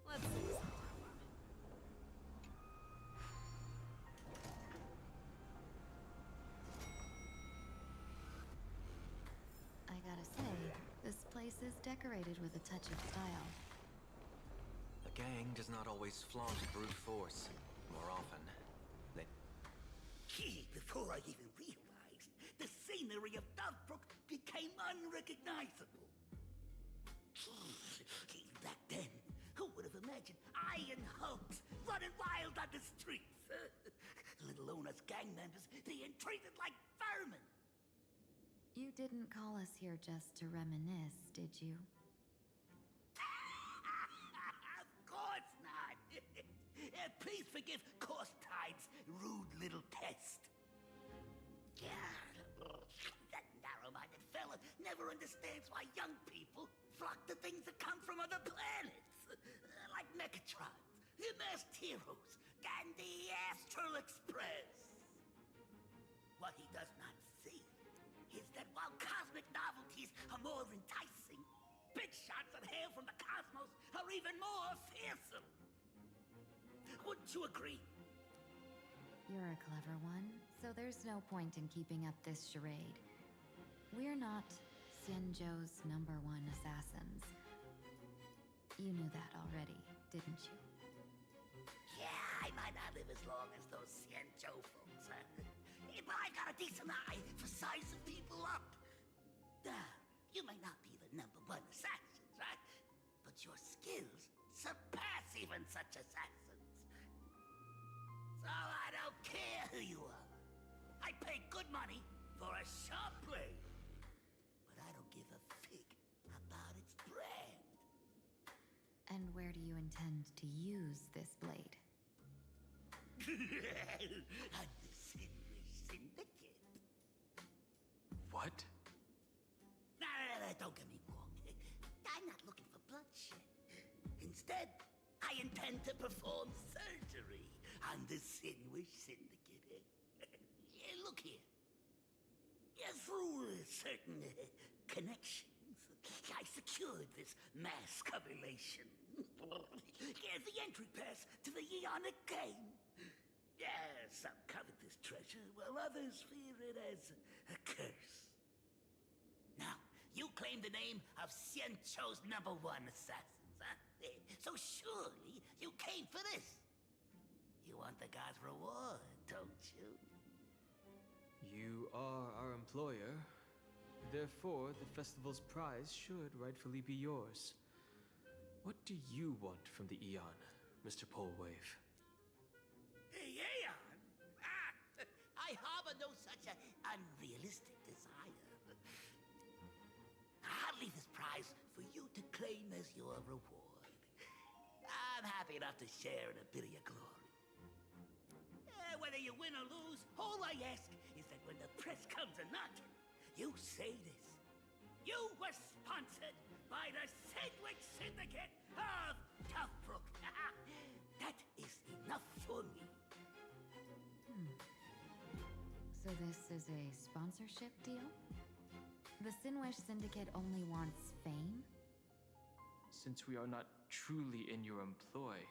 Let's see. I gotta say, this place is decorated with a touch of style. The gang does not always flaunt brute force. More often, they... Gee, before I even realized, the scenery of Dovebrook became unrecognizable. Gee, back then, who would have imagined iron hulks running wild on the streets? Let alone us gang members being treated like vermin. You didn't call us here just to reminisce, did you? Of course not. Please forgive Corstide's rude little test. That narrow-minded fella never understands why young people flock to things that come from other planets. Like Mechatrons, immersed heroes, and the Astral Express. What he does not see is that while cosmic novelties are more enticing, big shots that hail from the cosmos are even more fearsome. Wouldn't you agree? You're a clever one, so there's no point in keeping up this charade. We're not Xianzhou's #1 assassins. You knew that already, didn't you? Yeah, I might not live as long as those Xianzhou folks, huh? But I've got a decent eye for sizing people up. You may not be the #1 assassins, right? But your skills surpass even such assassins. So I don't care who you are. I pay good money for a sharp blade. But I don't give a fig about its brand. And where do you intend to use this blade? On the Sinwish Syndicate. What? No, don't get me wrong. I'm not looking for bloodshed. Instead, I intend to perform surgery on the Sinwish Syndicate. Look here. Through certain connections, I secured this mass correlation. The entry pass to the Eonic game. Some covet this treasure, while others fear it as a curse. Now, you claim the name of Xianzhou's #1 assassins, huh? So surely you came for this. You want the god's reward, don't you? You are our employer. Therefore, the festival's prize should rightfully be yours. What do you want from the Eon, Mr. Polwave? Aeon? I harbor no such unrealistic desire. I'll leave this prize for you to claim as your reward. I'm happy enough to share in a bit of your glory. Whether you win or lose, all I ask is that when the press comes a-knocking, you say this. You were sponsored by the Sandwich Syndicate of Toughbrook. That is enough for me. So this is a sponsorship deal? The Sinwish Syndicate only wants fame? Since we are not truly in your employ,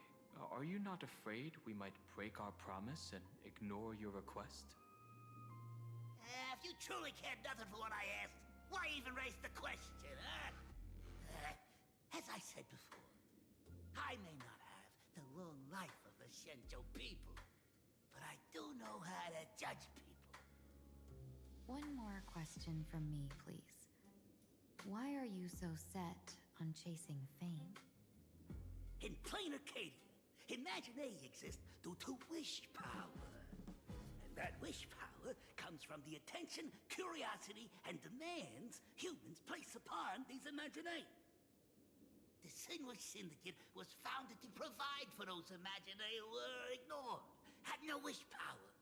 are you not afraid we might break our promise and ignore your request? If you truly cared nothing for what I asked, why even raise the question, huh? As I said before, I may not have the long life of the Xianzhou people, but I do know how to judge people. One more question from me, please. Why are you so set on chasing fame? In Planarcadia, Imagination exists due to wish power. And that wish power comes from the attention, curiosity, and demands humans place upon these imaginations. The Sinwish Syndicate was founded to provide for those imaginae who were ignored, had no wish power,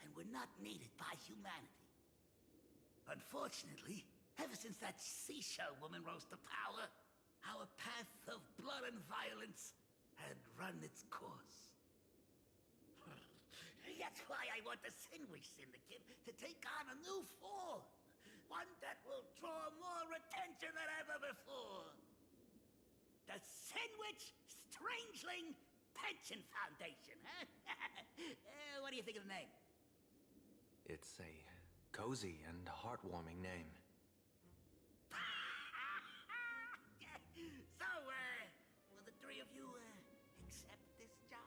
and were not needed by humanity. Unfortunately, ever since that seashell woman rose to power, our path of blood and violence had run its course. That's why I want the Sinwish Syndicate to take on a new form. One that will draw more attention than ever before. The Sinwich Strangeling Pension Foundation, huh? What do you think of the name? It's a cozy and heartwarming name. So, will the three of you, accept this job?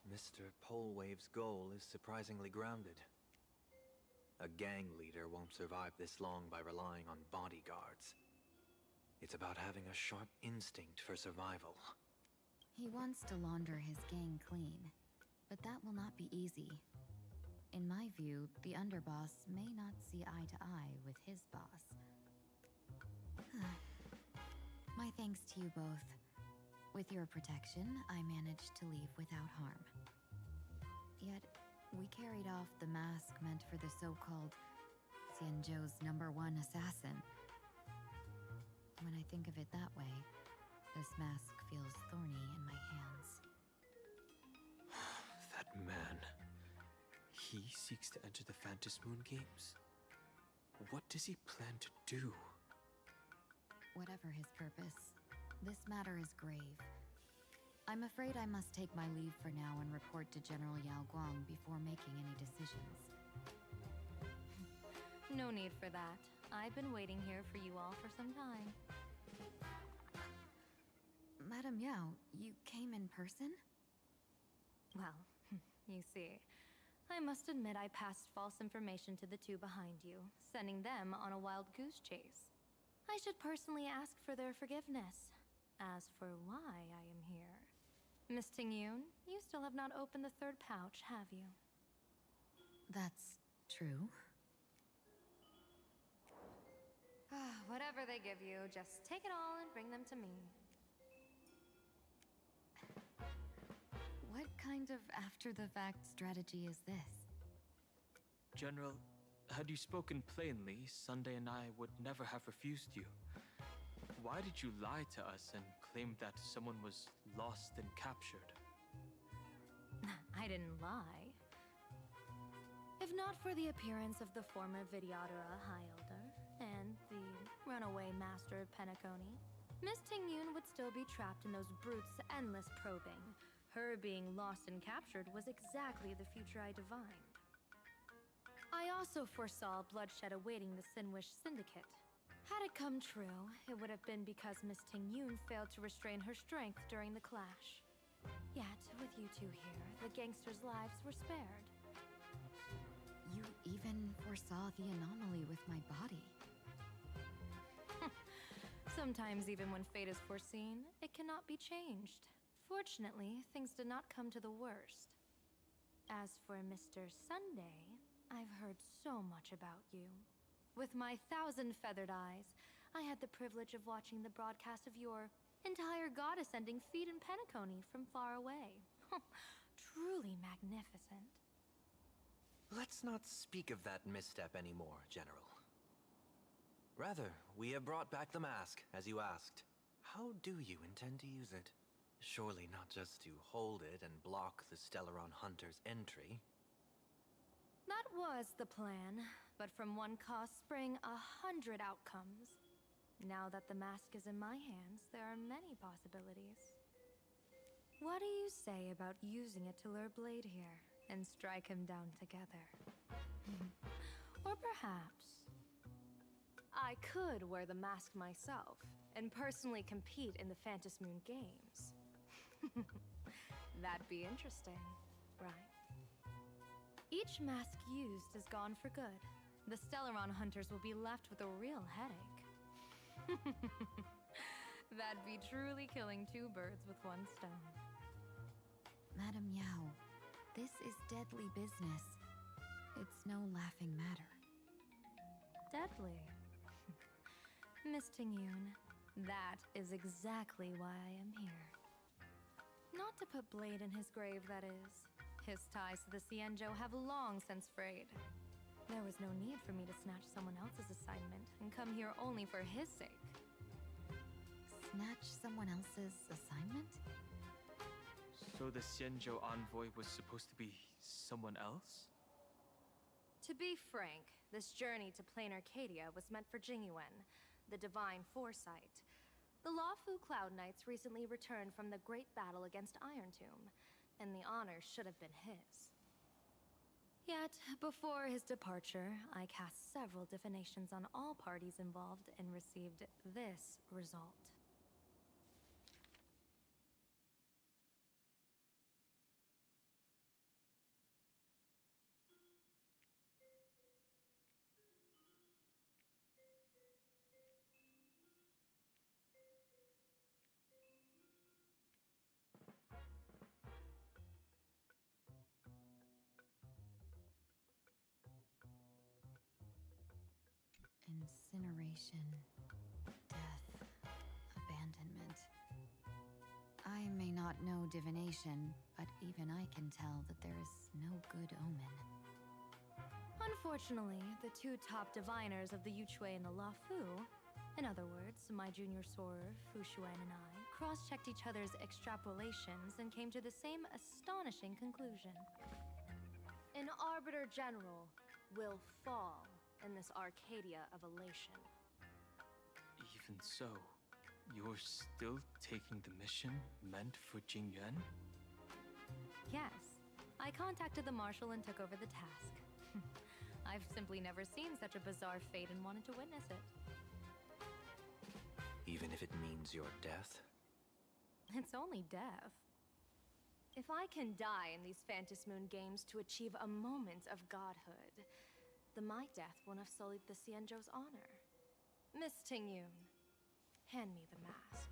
Mr. Polwave's goal is surprisingly grounded. A gang leader won't survive this long by relying on bodyguards. It's about having a sharp instinct for survival. He wants to launder his gang clean, but that will not be easy. In my view, the underboss may not see eye to eye with his boss. My thanks to you both. With your protection, I managed to leave without harm. Yet, we carried off the mask meant for the so-called Xianzhou's #1 assassin. When I think of it that way, this mask feels thorny in my hands. That man. He seeks to enter the Phantom Moon Games? What does he plan to do? Whatever his purpose, This matter is grave. I'm afraid I must take my leave for now and report to General Yao Guang before making any decisions. No need for that. I've been waiting here for you all for some time. Madam Yao, you came in person? Well, you see, I must admit I passed false information to the two behind you, sending them on a wild goose chase. I should personally ask for their forgiveness. As for why I am here, Miss Tingyun, you still have not opened the third pouch, have you? That's true. Whatever they give you, just take it all and bring them to me. What kind of after-the-fact strategy is this? General, had you spoken plainly, Sunday and I would never have refused you. Why did you lie to us and claim that someone was lost and captured? I didn't lie. If not for the appearance of the former Vidyadhara High Elder and the runaway Master of Penacony, Miss Tingyun would still be trapped in those brutes' endless probing. Her being lost and captured was exactly the future I divined. I also foresaw bloodshed awaiting the Sinwish Syndicate. Had it come true, it would have been because Miss Tingyun failed to restrain her strength during the clash. Yet, with you two here, the gangsters' lives were spared. You even foresaw the anomaly with my body. Sometimes even when fate is foreseen, it cannot be changed. Fortunately, things did not come to the worst. As for Mr. Sunday, I've heard so much about you. With my 1,000 feathered eyes, I had the privilege of watching the broadcast of your entire goddess-ending feat in Penacony from far away. Truly magnificent. Let's not speak of that misstep anymore, General. Rather, we have brought back the mask, as you asked. How do you intend to use it? Surely not just to hold it and block the Stellaron Hunter's entry. That was the plan, but from one cause spring 100 outcomes. Now that the mask is in my hands, there are many possibilities. What do you say about using it to lure Blade here and strike him down together? Or perhaps I could wear the mask myself and personally compete in the Phantasmoon Games. That'd be interesting, right? Each mask used is gone for good. The Stellaron hunters will be left with a real headache. That'd be truly killing two birds with one stone. Madam Yao, this is deadly business. It's no laughing matter. Deadly. Miss Tingyun, that is exactly why I am here. Not to put Blade in his grave, that is. His ties to the Xianzhou have long since frayed. There was no need for me to snatch someone else's assignment and come here only for his sake. Snatch someone else's assignment? So the Xianzhou envoy was supposed to be someone else? To be frank, this journey to Planarcadia was meant for Jingyuan, the divine foresight. The Lawfu Cloud Knights recently returned from the great battle against Iron Tomb, and the honor should have been his. Yet, before his departure, I cast several divinations on all parties involved and received this result. Incineration, death, abandonment. I may not know divination, but even I can tell that there is no good omen. Unfortunately, the two top diviners of the Yuchui and the Lafu, in other words, my junior sorer, Fu Xuan, and I, cross-checked each other's extrapolations and came to the same astonishing conclusion. An Arbiter General will fall in this Arcadia of elation. Even so... You're still taking the mission meant for Jingyuan? Yes. I contacted the marshal and took over the task. I've simply never seen such a bizarre fate and wanted to witness it. Even if it means your death? It's only death. If I can die in these Phantasmoon games to achieve a moment of godhood, then my death won't have sullied the Xianzhou's honor. Miss Tingyun, hand me the mask.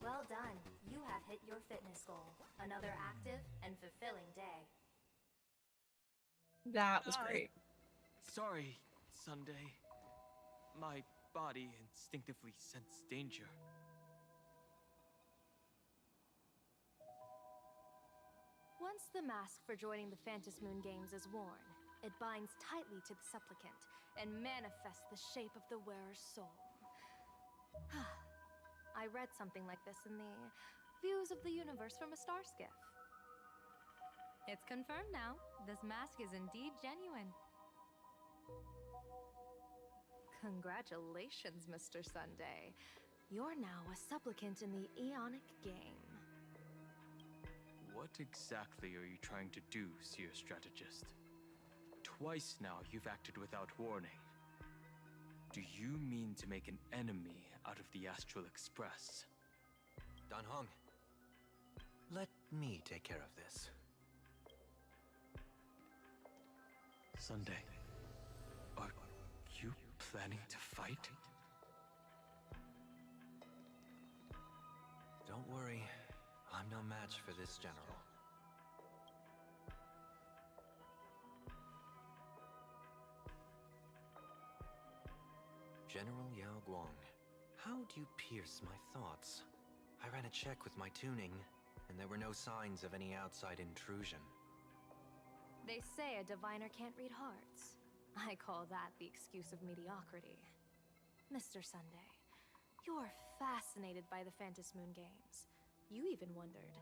Well done. You have hit your fitness goal. Another active and fulfilling day. That was great. Sorry, Sunday. My body instinctively sensed danger. Once the mask for joining the Phantasmoon games is worn, it binds tightly to the supplicant and manifests the shape of the wearer's soul. I read something like this in the Views of the Universe from a Star Skiff. It's confirmed now. This mask is indeed genuine. Congratulations, Mr. Sunday. You're now a supplicant in the Aeonic game. What exactly are you trying to do, Seer Strategist? Twice now you've acted without warning. Do you mean to make an enemy out of the Astral Express? Dan Hong, let me take care of this. Sunday, are you planning to fight? Don't worry, I'm no match for this general. General Yao Guang, how do you pierce my thoughts? I ran a check with my tuning, and there were no signs of any outside intrusion. They say a diviner can't read hearts. I call that the excuse of mediocrity. Mr. Sunday, you're fascinated by the Phantasmoon games. You even wondered,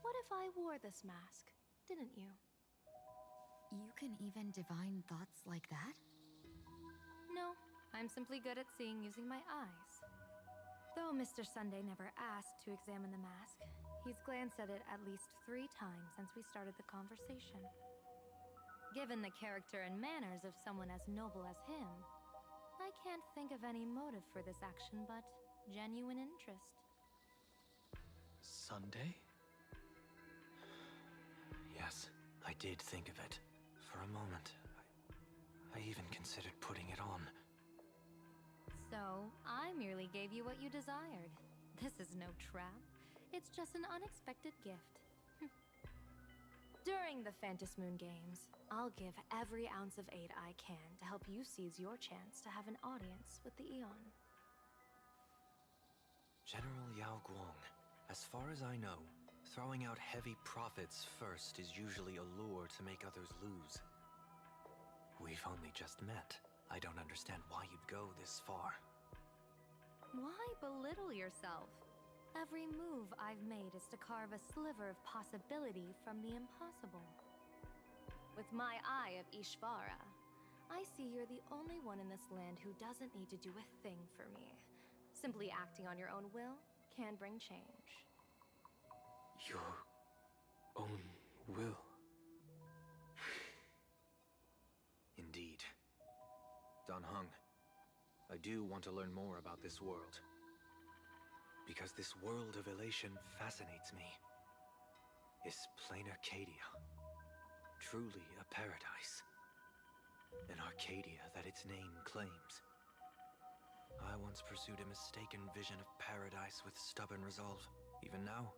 what if I wore this mask, didn't you? You can even divine thoughts like that? No, I'm simply good at seeing using my eyes. Though Mr. Sunday never asked to examine the mask, he's glanced at it at least 3 times since we started the conversation. Given the character and manners of someone as noble as him, I can't think of any motive for this action but genuine interest. Sunday? Yes, I did think of it. For a moment, I even considered putting it on. So, I merely gave you what you desired. This is no trap. It's just an unexpected gift. During the Phantasmoon games, I'll give every ounce of aid I can to help you seize your chance to have an audience with the Aeon. General Yao Guang, as far as I know, throwing out heavy profits first is usually a lure to make others lose. We've only just met. I don't understand why you'd go this far. Why belittle yourself? Every move I've made is to carve a sliver of possibility from the impossible. With my eye of Ishvara, I see you're the only one in this land who doesn't need to do a thing for me. Simply acting on your own will can bring change. Your own will? Indeed. Dan Heng, I do want to learn more about this world. Because this world of elation fascinates me. Is Planarcadia truly a paradise? An Arcadia that its name claims? I once pursued a mistaken vision of paradise with stubborn resolve. Even now,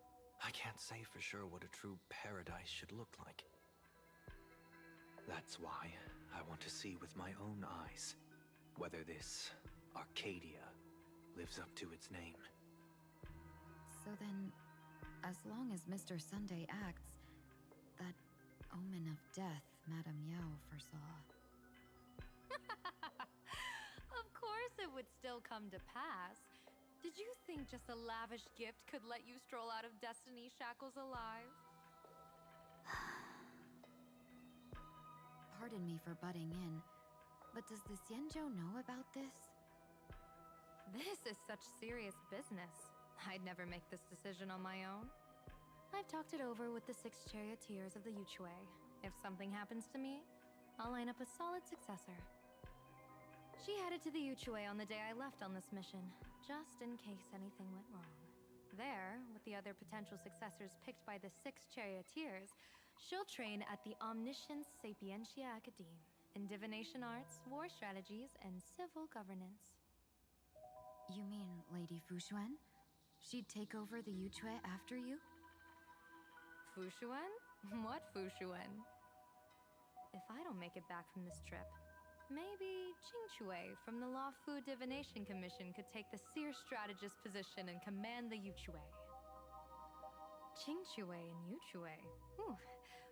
I can't say for sure what a true paradise should look like. That's why I want to see with my own eyes whether this Arcadia lives up to its name. So then, As long as Mr. Sunday acts, that omen of death Madame Yao foresaw. Of course it would still come to pass. Did you think just a lavish gift could let you stroll out of Destiny shackles alive? Pardon me for butting in, but does the Xianzhou know about this? This is such serious business. I'd never make this decision on my own. I've talked it over with the 6 charioteers of the Yuchui. If something happens to me, I'll line up a solid successor. She headed to the Yuchui on the day I left on this mission, just in case anything went wrong. There, with the other potential successors picked by the 6 charioteers, she'll train at the Omniscience Sapientia Academe in divination arts, war strategies, and civil governance. You mean Lady Fushuan? She'd take over the Yuchui after you? Fushuan? What Fushuan? If I don't make it back from this trip, maybe Qingchui from the Law Fu Divination Commission could take the seer strategist position and command the Yuchui. Qingchui and Yuchui. Ooh,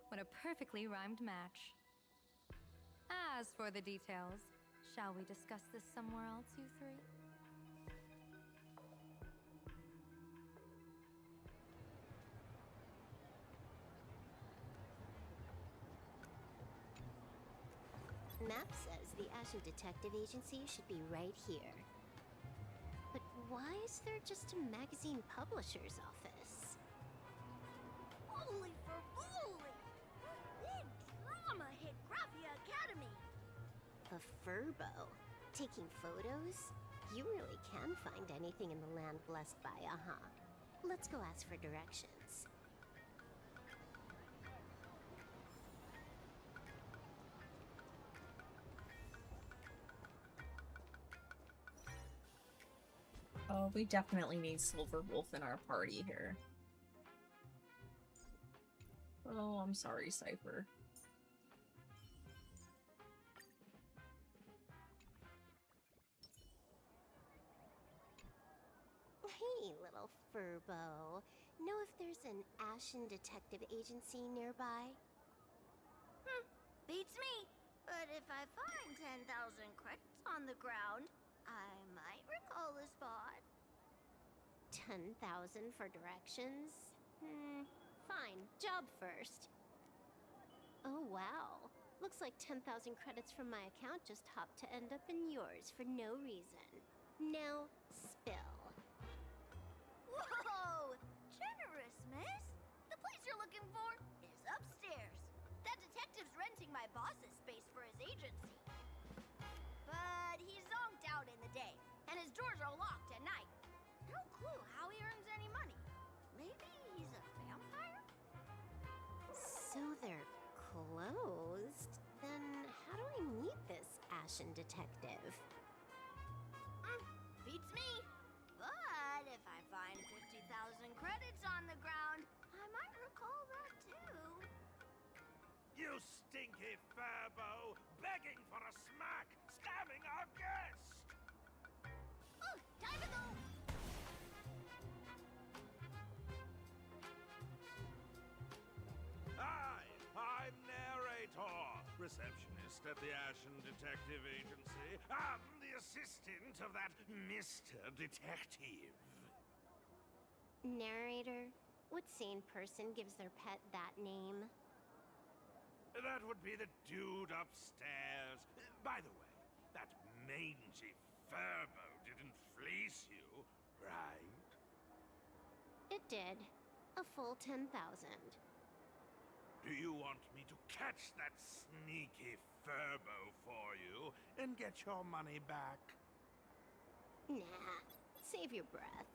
what a perfectly rhymed match. As for the details, shall we discuss this somewhere else, you three? Map says the Ashen Detective Agency should be right here. But why is there just a magazine publisher's office? Holy for holy! Big drama hit Graphia Academy! A Furbo? Taking photos? You really can find anything in the land blessed by, Let's go ask for directions. Oh, we definitely need Silver Wolf in our party here. Oh, I'm sorry, Cypher. Hey, little Furbo. Know if there's an Ashen Detective Agency nearby? Beats me. But if I find 10,000 credits on the ground, I might recall the spot. 10,000 for directions? Fine. Job first. Oh, wow. Looks like 10,000 credits from my account just hopped to end up in yours for no reason. Now, spill. Whoa! Generous, miss. The place you're looking for is upstairs. That detective's renting my boss's space for his agency. But he's zonked out in the day, and his doors are locked at night. No clue how he earns any money. Maybe he's a vampire? So they're closed? Then how do I meet this Ashen Detective? Beats me. But if I find 50,000 credits on the ground, I might recall that too. You stinky Furbo! Begging for a smack! Stabbing our guest! Oh, time to go! Hi, I'm Narrator, receptionist at the Ashen Detective Agency. I'm the assistant of that Mr. Detective. Narrator? What sane person gives their pet that name? That would be the dude upstairs. By the way, that mangy Furbo didn't fleece you, right? It did. A full 10,000. Do you want me to catch that sneaky Furbo for you and get your money back? Nah, save your breath.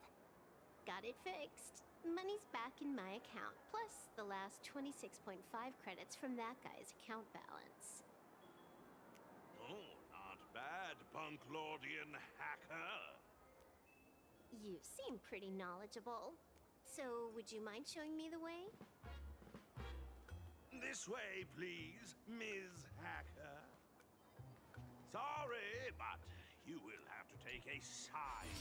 Got it fixed. Money's back in my account, plus the last 26.5 credits from that guy's account balance. Oh, not bad, Punklordian hacker. You seem pretty knowledgeable. So, would you mind showing me the way? This way, please, Ms. Hacker. Sorry, but you will have to take a side.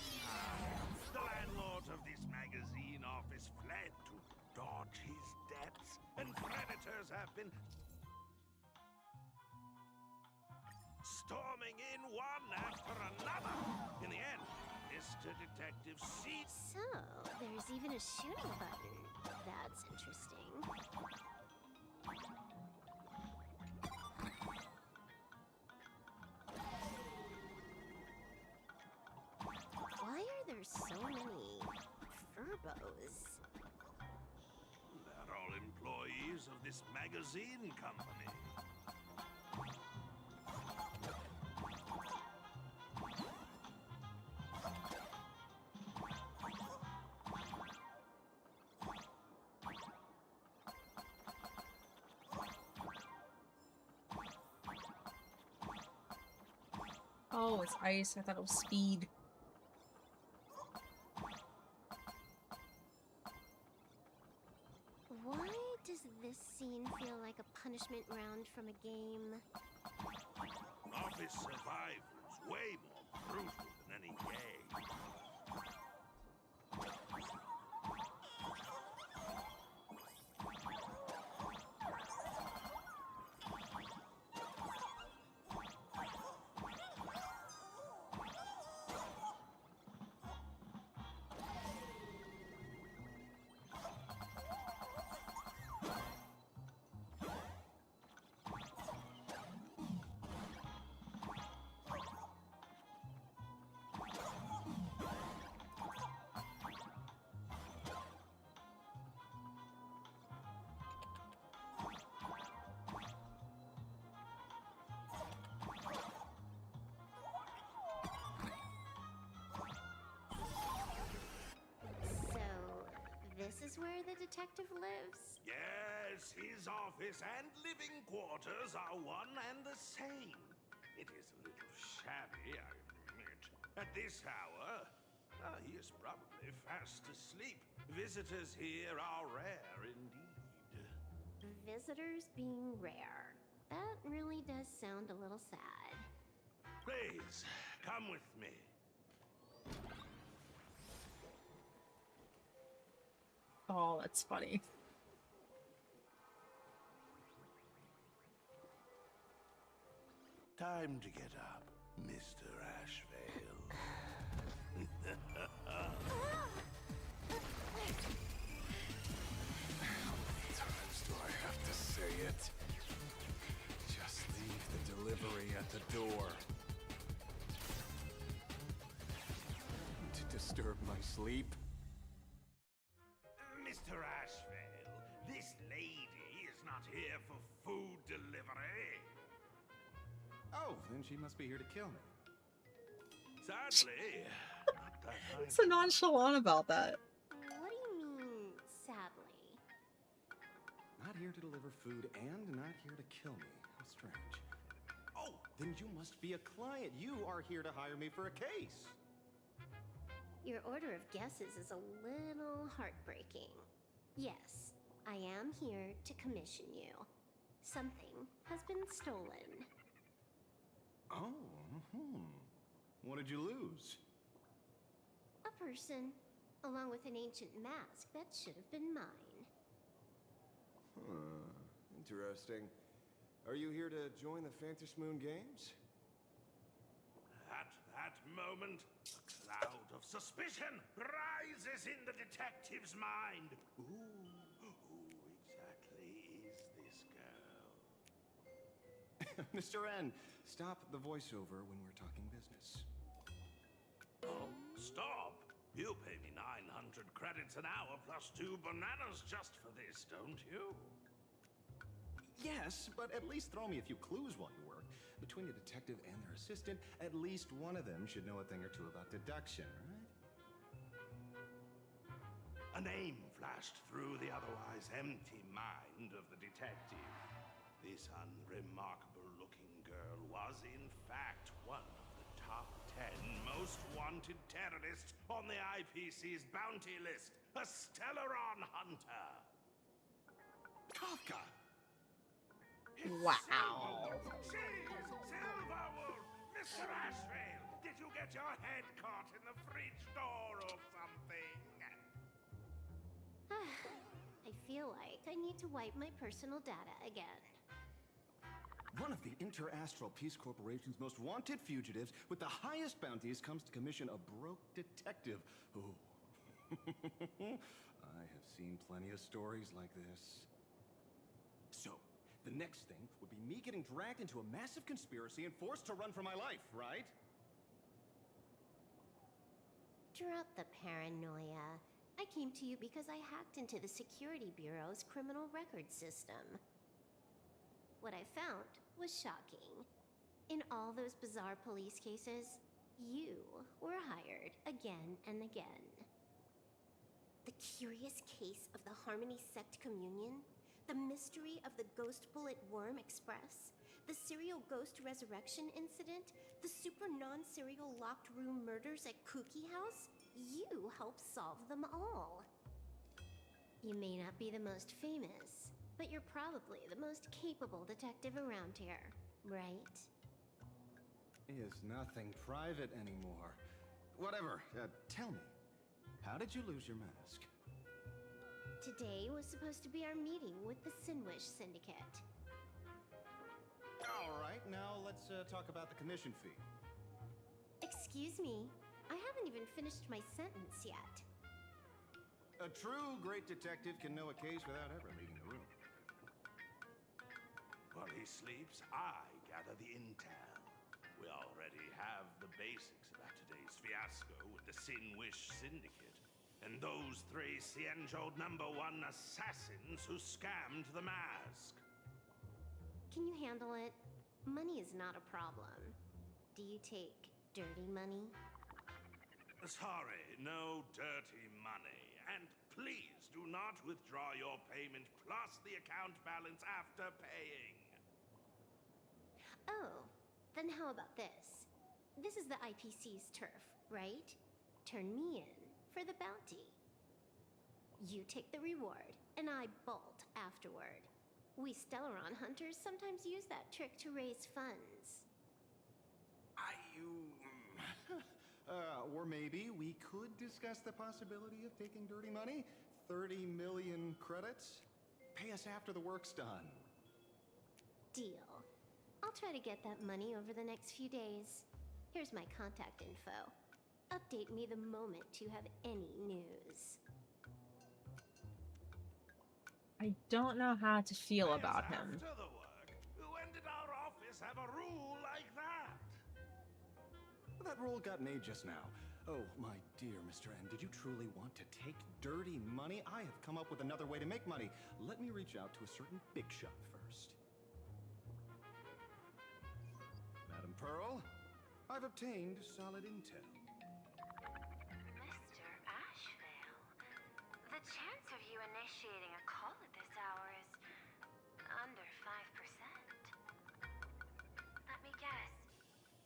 The landlord of this magazine office fled to dodge his debts, and creditors have been storming in one after another. In the end, Mr. Detective sees. So, there's even a shooting button. That's interesting. Why are there so many furbos? They're all employees of this magazine company. Oh, it's ice. I thought it was speed. Why does this scene feel like a punishment round from a game? Office survival's way more brutal than any game. This is where the detective lives? Yes, his office and living quarters are one and the same. It is a little shabby, I admit. At this hour, he is probably fast asleep. Visitors here are rare indeed. Visitors being rare. That really does sound a little sad. Please, come with me. Oh, that's funny. Time to get up, Mr. Ashvale. How many times do I have to say it? Just leave the delivery at the door. To disturb my sleep? Mr. Ashvale, this lady is not here for food delivery. Oh, then she must be here to kill me. Sadly, not that What's so nonchalant about that? What do you mean, sadly? Not here to deliver food and not here to kill me. How strange. Oh, then you must be a client. You are here to hire me for a case. Your order of guesses is a little heartbreaking. Yes, I am here to commission you. Something has been stolen. Oh, What did you lose? A person, along with an ancient mask that should have been mine. Interesting. Are you here to join the Fantasy Moon Games? At that moment, a cloud of suspicion rises in the detective's mind. Who exactly is this girl? Mr. N, stop the voiceover when we're talking business. Oh, stop! You pay me 900 credits an hour plus 2 bananas just for this, don't you? Yes, but at least throw me a few clues while you work. Between a detective and their assistant, at least one of them should know a thing or two about deduction, right? A name flashed through the otherwise empty mind of the detective. This unremarkable-looking girl was, in fact, one of the top 10 most wanted terrorists on the IPC's bounty list, a Stellaron hunter. Kafka! Wow. She's Silverwood! Mr. Ashvale, did get your head caught in the fridge door or something. I feel like I need to wipe my personal data again. One of the Interastral Peace Corporation's most wanted fugitives with the highest bounties comes to commission a broke detective. Ooh. I have seen plenty of stories like this. So, the next thing would be me getting dragged into a massive conspiracy and forced to run for my life, right? Drop the paranoia. I came to you because I hacked into the Security Bureau's criminal record system. What I found was shocking. In all those bizarre police cases, you were hired again and again. The curious case of the Harmony Sect Communion, the mystery of the Ghost Bullet Worm Express, the serial ghost resurrection incident, the super non-serial locked room murders at Kooky House, you helped solve them all. You may not be the most famous, but you're probably the most capable detective around here, right? Is nothing private anymore. Whatever, tell me, how did you lose your mask? Today was supposed to be our meeting with the Sinwish Syndicate. All right, now let's talk about the commission fee. Excuse me, I haven't even finished my sentence yet. A true great detective can know a case without ever leaving the room. While he sleeps, I gather the intel. We already have the basics about today's fiasco with the Sinwish Syndicate and those three Xianzhou #1 assassins who scammed the mask. Can you handle it? Money is not a problem. Do you take dirty money? Sorry, no dirty money. And please do not withdraw your payment plus the account balance after paying. Oh, then how about this? This is the IPC's turf, right? Turn me in for the bounty. You take the reward, and I bolt afterward. We Stellaron hunters sometimes use that trick to raise funds. Or maybe we could discuss the possibility of taking dirty money? 30 million credits? Pay us after the work's done. Deal. I'll try to get that money over the next few days. Here's my contact info. Update me the moment you have any news. I don't know how to feel about him. After the work, when did our office have a rule like that? That rule got made just now. Oh, my dear Mr. N, did you truly want to take dirty money? I have come up with another way to make money. Let me reach out to a certain big shot first. Madam Pearl, I've obtained solid intel. Mr. Ashvale, the chance of you initiating a call at this hour is under 5%. Let me guess.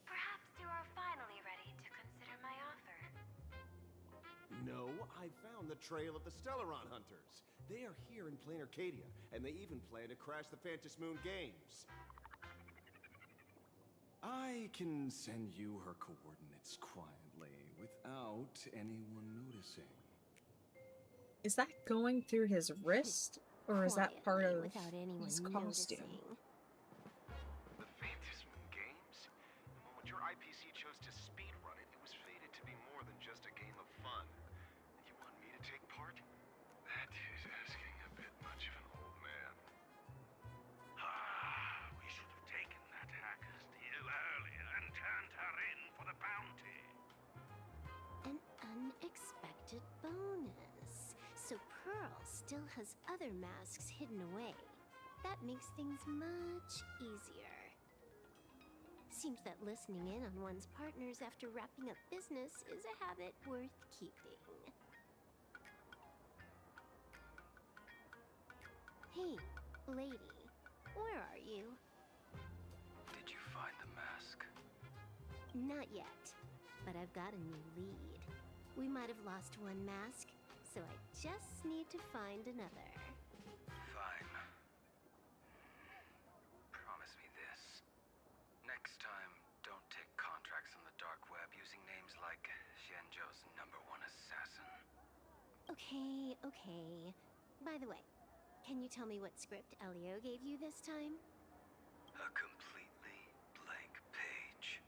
Perhaps you are finally ready to consider my offer. No, I found the trail of the Stellaron hunters. They are here in Planarcadia, and they even plan to crash the Phantom Moon Games. I can send you her coordinates quietly, without anyone noticing. Is that going through his wrist, or is that part of without anyone his costume? noticing. The Phantom Moon Games? The moment your IPC chose to speedrun it, it was fated to be more than just a game of fun. You want me to take part? That is asking a bit much of an old man. We should have taken that hacker's deal earlier and turned her in for the bounty. An unexpected bonus. So Pearl still has other masks hidden away. That makes things much easier. Seems that listening in on one's partners after wrapping up business is a habit worth keeping. Hey, lady, where are you? Did you find the mask? Not yet, but I've got a new lead. We might have lost one mask, so I just need to find another. Fine. Promise me this. Next time, don't take contracts on the dark web using names like Xianzhou's #1 assassin. Okay, okay. By the way, can you tell me what script Elio gave you this time? A completely blank page.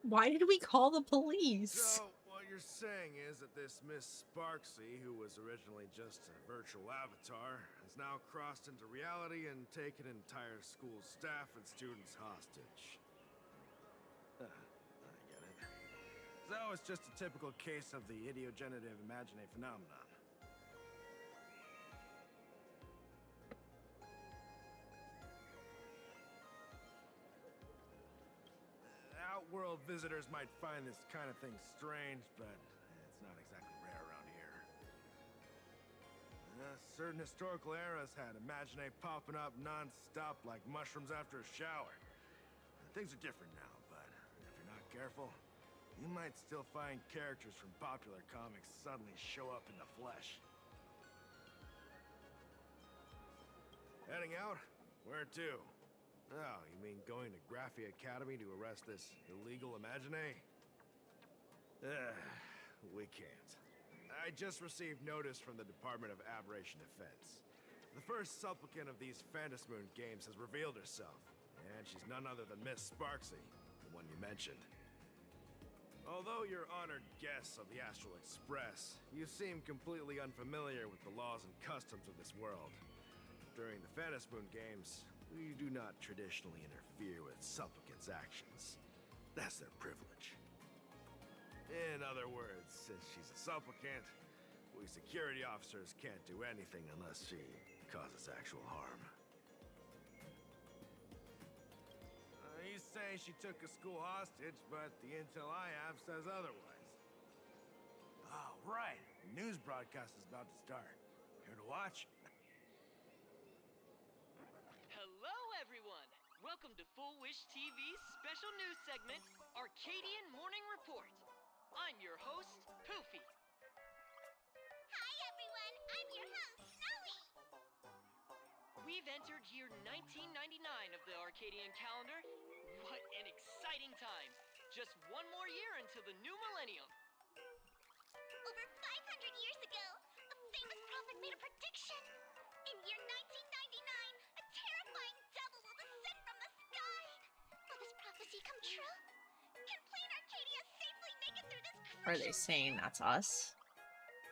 Why did we call the police? So, what you're saying is that this Miss Sparksy, who was originally just a virtual avatar, has now crossed into reality and taken entire school staff and students hostage. I get it. So it's just a typical case of the idiogenerative imagine phenomenon. Outworld visitors might find this kind of thing strange, but it's not exactly rare around here. Certain historical eras had imagine popping up non-stop like mushrooms after a shower. Things are different now, but if you're not careful, you might still find characters from popular comics suddenly show up in the flesh. Heading out? Where to? Oh, you mean going to Graphia Academy to arrest this illegal imagine? We can't. I just received notice from the Department of Aberration Defense. The first supplicant of these Phantasmoon games has revealed herself, and she's none other than Miss Sparksy, the one you mentioned. Although you're honored guests of the Astral Express, you seem completely unfamiliar with the laws and customs of this world. During the Phantasmoon games, we do not traditionally interfere with supplicants' actions. That's their privilege. In other words, since she's a supplicant, we security officers can't do anything unless she causes actual harm. You say she took a school hostage, but the intel I have says otherwise. Oh, right. The news broadcast is about to start. Care to watch? Hello, everyone! Welcome to Full Wish TV's special news segment, Arcadian Morning Report. I'm your host, Poofy. Hi, everyone! I'm your host, Snowy! We've entered year 1999 of the Arcadian calendar. What an exciting time! Just one more year until the new millennium. Over 500 years ago, a famous prophet made a prediction. In year 1999, a terrifying devil will descend from the sky. Will this prophecy come true? Can Planarcadia safely make it through this Are they saying that's us?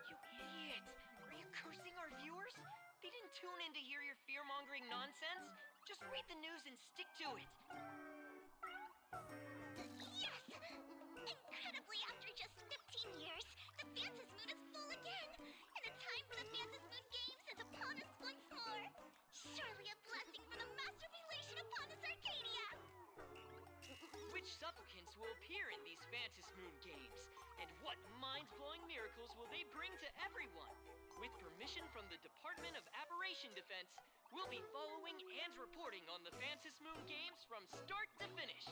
You idiot! Are you cursing our viewers? They didn't tune in to hear your fear-mongering nonsense. Just read the news and stick to it. Yes! Incredibly, after just 15 years, the Phantasmoon is full again, and the time for the Phantasmoon Games is upon us once more. Surely a blessing from the master relation upon us, Arcadia! Which supplicants will appear in these Phantasmoon games? And what mind-blowing miracles will they bring to everyone? With permission from the Department of Aberration Defense, we'll be following and reporting on the Phantasmoon games from start to finish.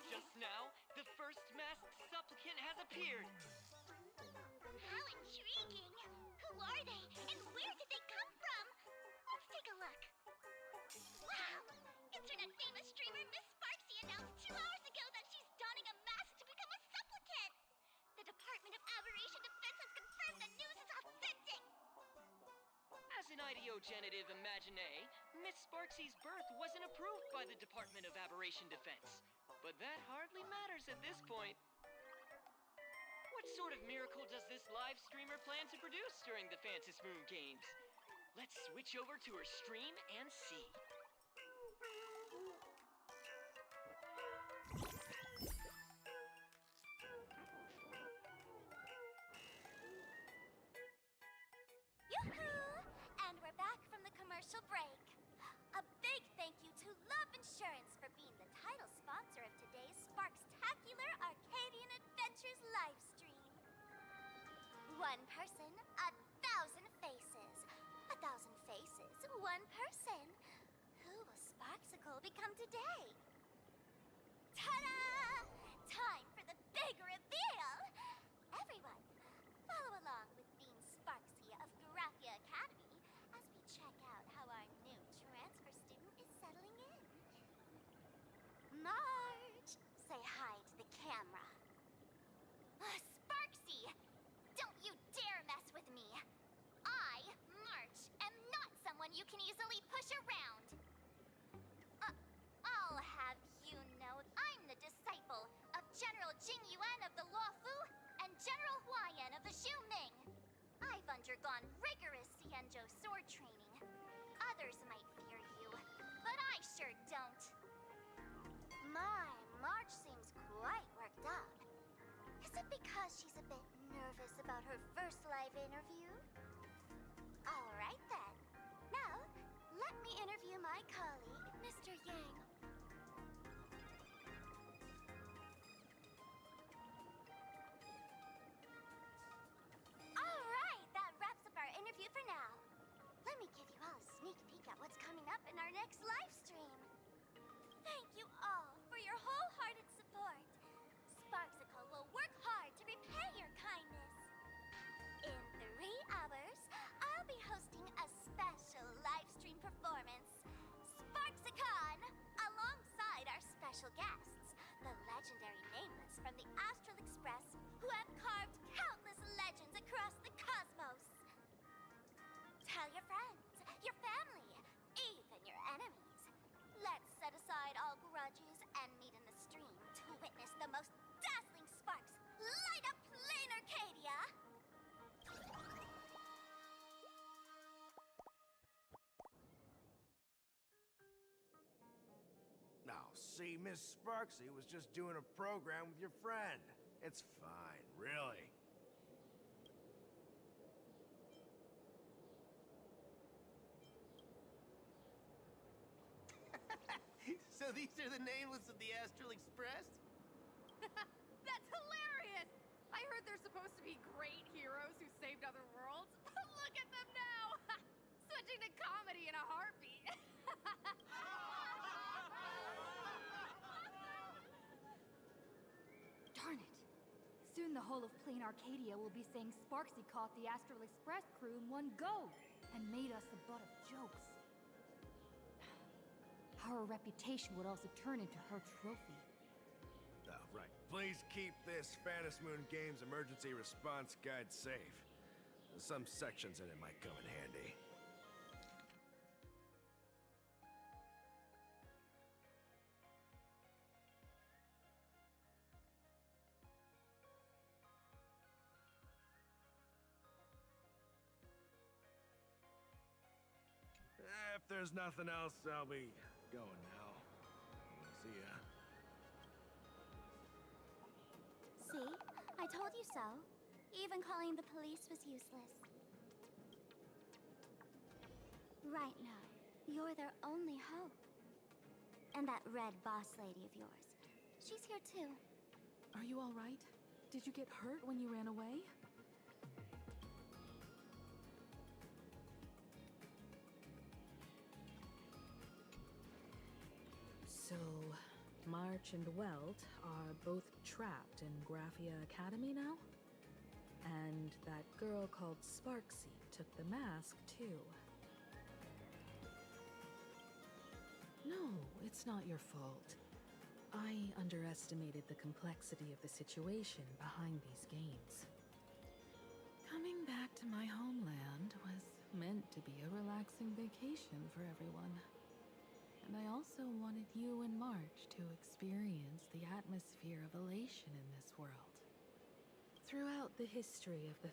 Just now, the first masked supplicant has appeared. How intriguing! Who are they, and where did they come from? Let's take a look. Wow! Internet-famous streamer Miss Sparksy announced 2 hours ago that she's donning a mask to become a supplicant. The Department of Aberration Defense has confirmed the news is authentic. As an ideogenitive imagine, Miss Sparksy's birth wasn't approved by the Department of Aberration Defense. But that hardly matters at this point. What sort of miracle does this live streamer plan to produce during the Phantasmoon games? Let's switch over to her stream and see. Yoo-hoo! And we're back from the commercial break. A big thank you to Love Insurance for being the title sponsor of today's Sparkstacular Arcadian Adventures livestream. One person, 1,000 faces. 1,000 faces, one person. Who will Sparksicle become today? Ta-da! Time for the big reveal! Everyone, follow along with Dean Sparksy of Graphia Academy as you can easily push around. I'll have you know I'm the disciple of General Jing Yuan of the Luofu and General Huayan of the Xu Ming. I've undergone rigorous Xianzhou sword training. Others might fear you, but I sure don't. My, March seems quite worked up. Is it because she's a bit nervous about her first live interview? All right then. Now, let me interview my colleague, Mr. Yang. All right, that wraps up our interview for now. Let me give you all a sneak peek at what's coming up in our next live stream. Thank you all for your wholehearted support. Sparksicle will work hard to repay your kindness. In 3 hours, I'll be hosting a special live stream performance, Sparksicon, alongside our special guests, the legendary Nameless from the Astral Express, who have carved countless legends across the cosmos. Tell your friends, your family, even your enemies. Let's set aside all grudges and meet in the stream to witness the most dazzling sparks light up Planarcadia! Now, see, Miss Sparksy was just doing a program with your friend. It's fine, really. So these are the nameless of the Astral Express? That's hilarious! I heard they're supposed to be great heroes who saved other worlds. Look at them now! Switching to comedy in a heartbeat. Darn it. Soon the whole of Planarcadia will be saying Sparksy caught the Astral Express crew in one go and made us the butt of jokes. Our reputation would also turn into her trophy. Oh, right. Please keep this Phantom Moon Games emergency response guide safe. Some sections in it might come in handy. If there's nothing else, I'll be going now. See ya. See? I told you so. Even calling the police was useless. Right now, you're their only hope. And that red boss lady of yours. She's here too. Are you all right? Did you get hurt when you ran away? So, March and Welt are both trapped in Graphia Academy now? And that girl called Sparksy took the mask, too. No, it's not your fault. I underestimated the complexity of the situation behind these games. Coming back to my homeland was meant to be a relaxing vacation for everyone. And I also wanted you and March to experience the atmosphere of elation in this world. Throughout the history of the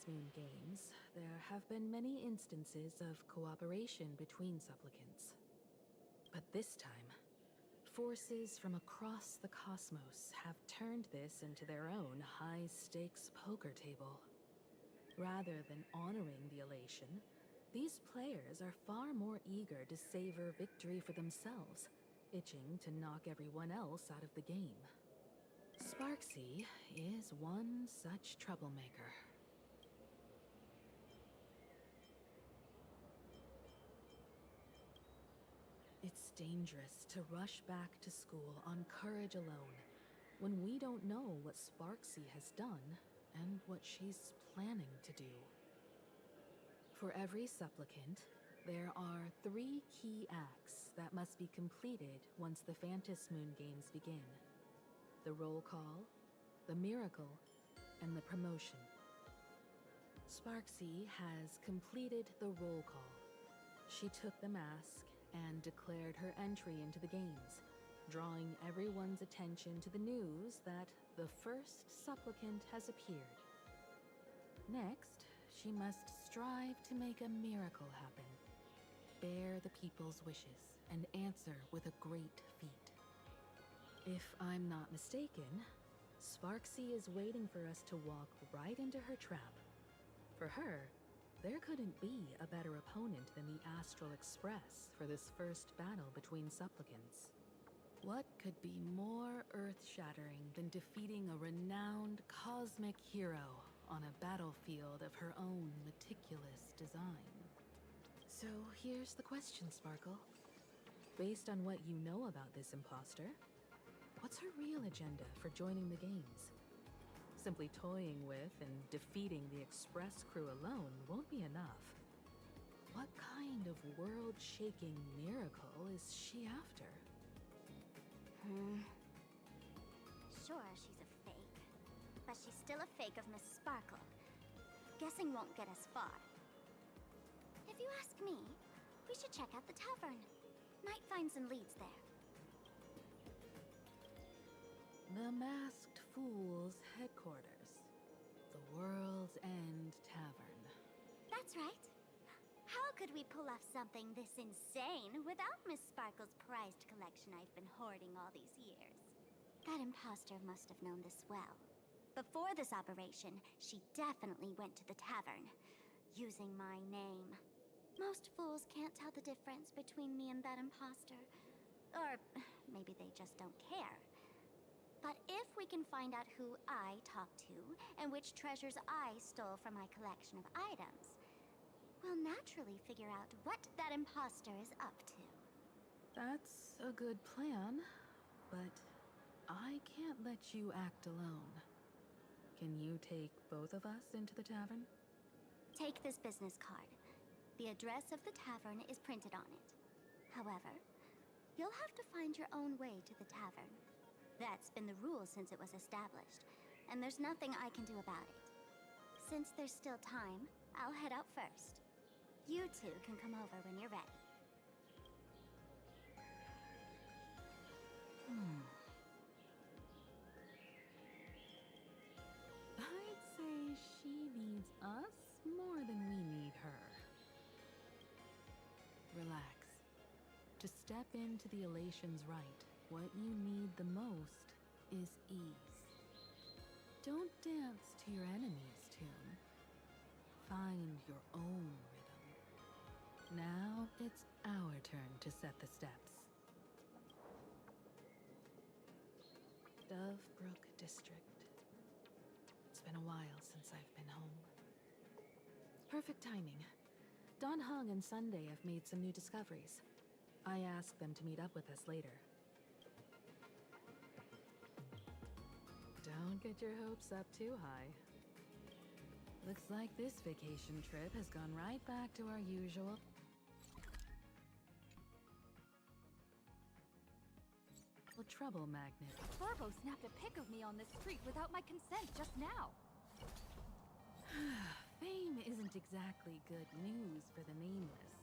Moon Games, there have been many instances of cooperation between supplicants. But this time, forces from across the cosmos have turned this into their own high-stakes poker table. Rather than honoring the elation, these players are far more eager to savor victory for themselves, itching to knock everyone else out of the game. Sparksy is one such troublemaker. It's dangerous to rush back to school on courage alone, when we don't know what Sparksy has done and what she's planning to do. For every supplicant, there are 3 key acts that must be completed once the Moon Games begin. The roll call, the miracle, and the promotion. Sparksy has completed the roll call. she took the mask and declared her entry into the games, drawing everyone's attention to the news that the first supplicant has appeared. Next, she must strive to make a miracle happen, bear the people's wishes, and answer with a great feat. If I'm not mistaken, Sparksy is waiting for us to walk right into her trap. For her, there couldn't be a better opponent than the Astral Express for this first battle between supplicants. What could be more earth-shattering than defeating a renowned cosmic hero on a battlefield of her own meticulous design? So here's the question, Sparkle. Based on what you know about this imposter, what's her real agenda for joining the games? Simply toying with and defeating the Express crew alone won't be enough. What kind of world-shaking miracle is she after? Sure, she's a fake. But she's still a fake of Miss Sparkle. Guessing won't get us far. If you ask me, we should check out the tavern. Might find some leads there. The Masked Fool's headquarters. The World's End Tavern. That's right. How could we pull off something this insane without Miss Sparkle's prized collection I've been hoarding all these years? That imposter must have known this well. Before this operation, she definitely went to the tavern, using my name. Most fools can't tell the difference between me and that imposter. Or maybe they just don't care. But if we can find out who I talked to, and which treasures I stole from my collection of items, we'll naturally figure out what that imposter is up to. That's a good plan, but I can't let you act alone. Can you take both of us into the tavern? Take this business card. The address of the tavern is printed on it. However, you'll have to find your own way to the tavern. That's been the rule since it was established, and there's nothing I can do about it. Since there's still time, I'll head out first. You two can come over when you're ready. I'd say she needs us more than we need her. Relax. To step into the Elation's right, what you need the most is ease. Don't dance to your enemy's tune. Find your own rhythm. Now it's our turn to set the steps. Dovebrook District. It's been a while since I've been home. Perfect timing. Don Hung and Sunday have made some new discoveries. I asked them to meet up with us later. Don't get your hopes up too high. Looks like this vacation trip has gone right back to our usual. Trouble magnet. Burbo snapped a pic of me on this street without my consent just now. Fame isn't exactly good news for the nameless.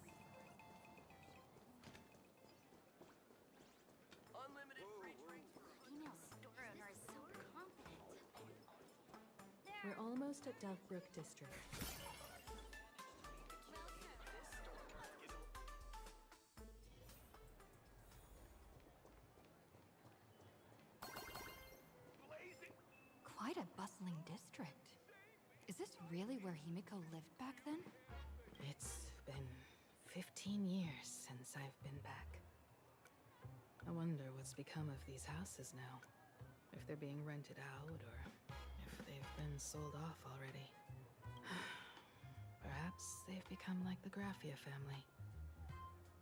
Unlimited free drinks for Female store owner is so confident. We're almost at Dovebrook District. Quite a bustling district. Is this really where Himiko lived back then? It's been 15 years since I've been back. I wonder what's become of these houses now. If they're being rented out, or if they've been sold off already. Perhaps they've become like the Graffia family.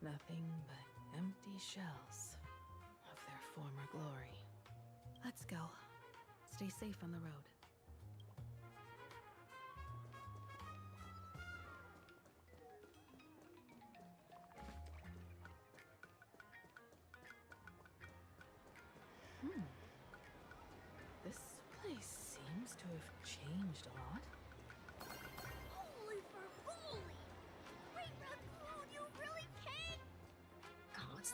Nothing but empty shells of their former glory. Let's go. Stay safe on the road. This place seems to have changed a lot. Holy for holy! Great Raccoon, you really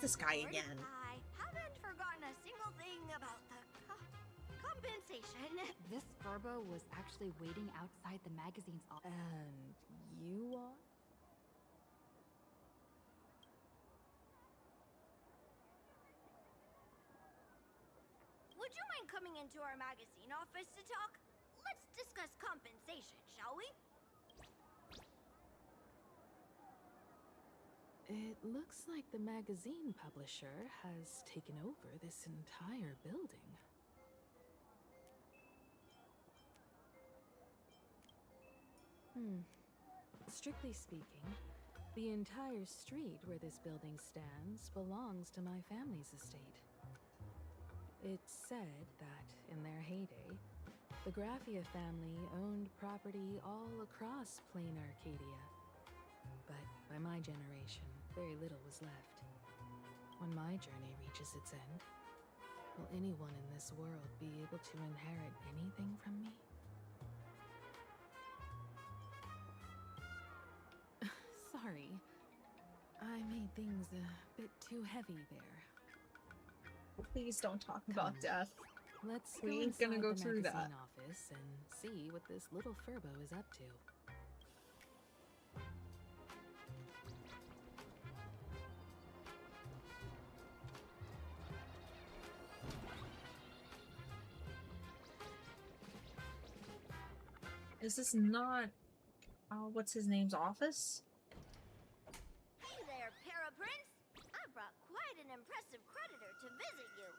this guy again? I haven't forgotten a single thing about the compensation. This Furbo was actually waiting outside the magazine's office. And you are? Would you mind coming into our magazine office to talk? Let's discuss compensation, shall we? It looks like the magazine publisher has taken over this entire building. Strictly speaking, the entire street where this building stands belongs to my family's estate. It's said that, in their heyday, the Graffia family owned property all across Planarcadia. But by my generation, very little was left. When my journey reaches its end, will anyone in this world be able to inherit anything from me? Sorry, I made things a bit too heavy there. Please don't talk about death. Let's We ain't gonna go the through that. magazine office and see what this little Furbo is up to. Is this not what's his name's office? Hey there, Paraprince! I brought quite an impressive creditor to visit you.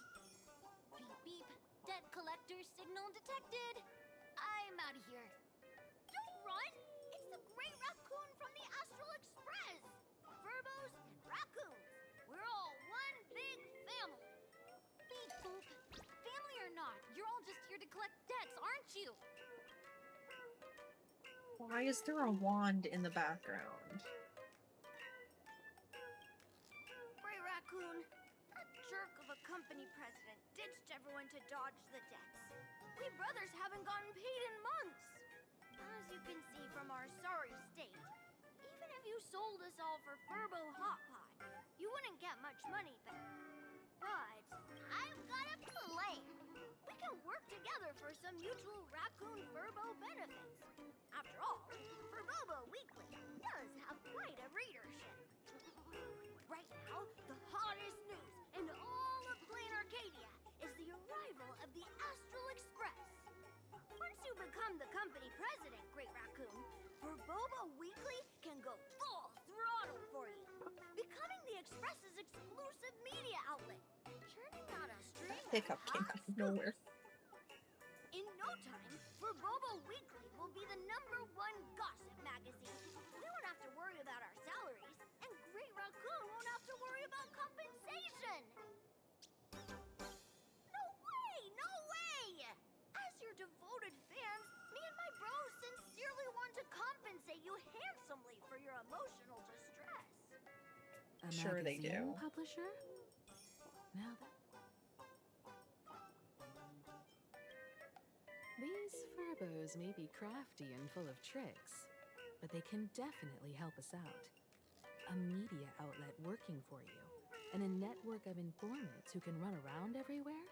Beep beep, debt collector signal detected. I'm out of here. Don't run! It's the Great Raccoon from the Astral Express! Furbos and raccoons. We're all one big family. Beep boop. Family or not, you're all just here to collect debts, aren't you? Why is there a wand in the background? Great Raccoon, that jerk of a company president ditched everyone to dodge the debts. We brothers haven't gotten paid in months. As you can see from our sorry state, even if you sold us all for Furbo Hot Pot, you wouldn't get much money back. But I've got a plan. We can work together for some mutual Raccoon Furbo benefits. After all, Furbobo Weekly does have quite a readership. Right now, the hottest news in all of Planarcadia is the arrival of the Astral Express. Once you become the company president, Great Raccoon, Furbobo Weekly can go full throttle for you, becoming the Express's exclusive media outlet, churning out a string of Hiccup came hot out of nowhere. In no time, Furbobo Weekly will be the #1 gossip magazine. We won't have to worry about our salaries, and Great Raccoon won't have to worry about compensation. No way! No way! As your devoted fans, me and my bros sincerely want to compensate you handsomely for your emotional distress. A Sure they magazine do. publisher? Now that these Furbos may be crafty and full of tricks, but they can definitely help us out. A media outlet working for you, and a network of informants who can run around everywhere?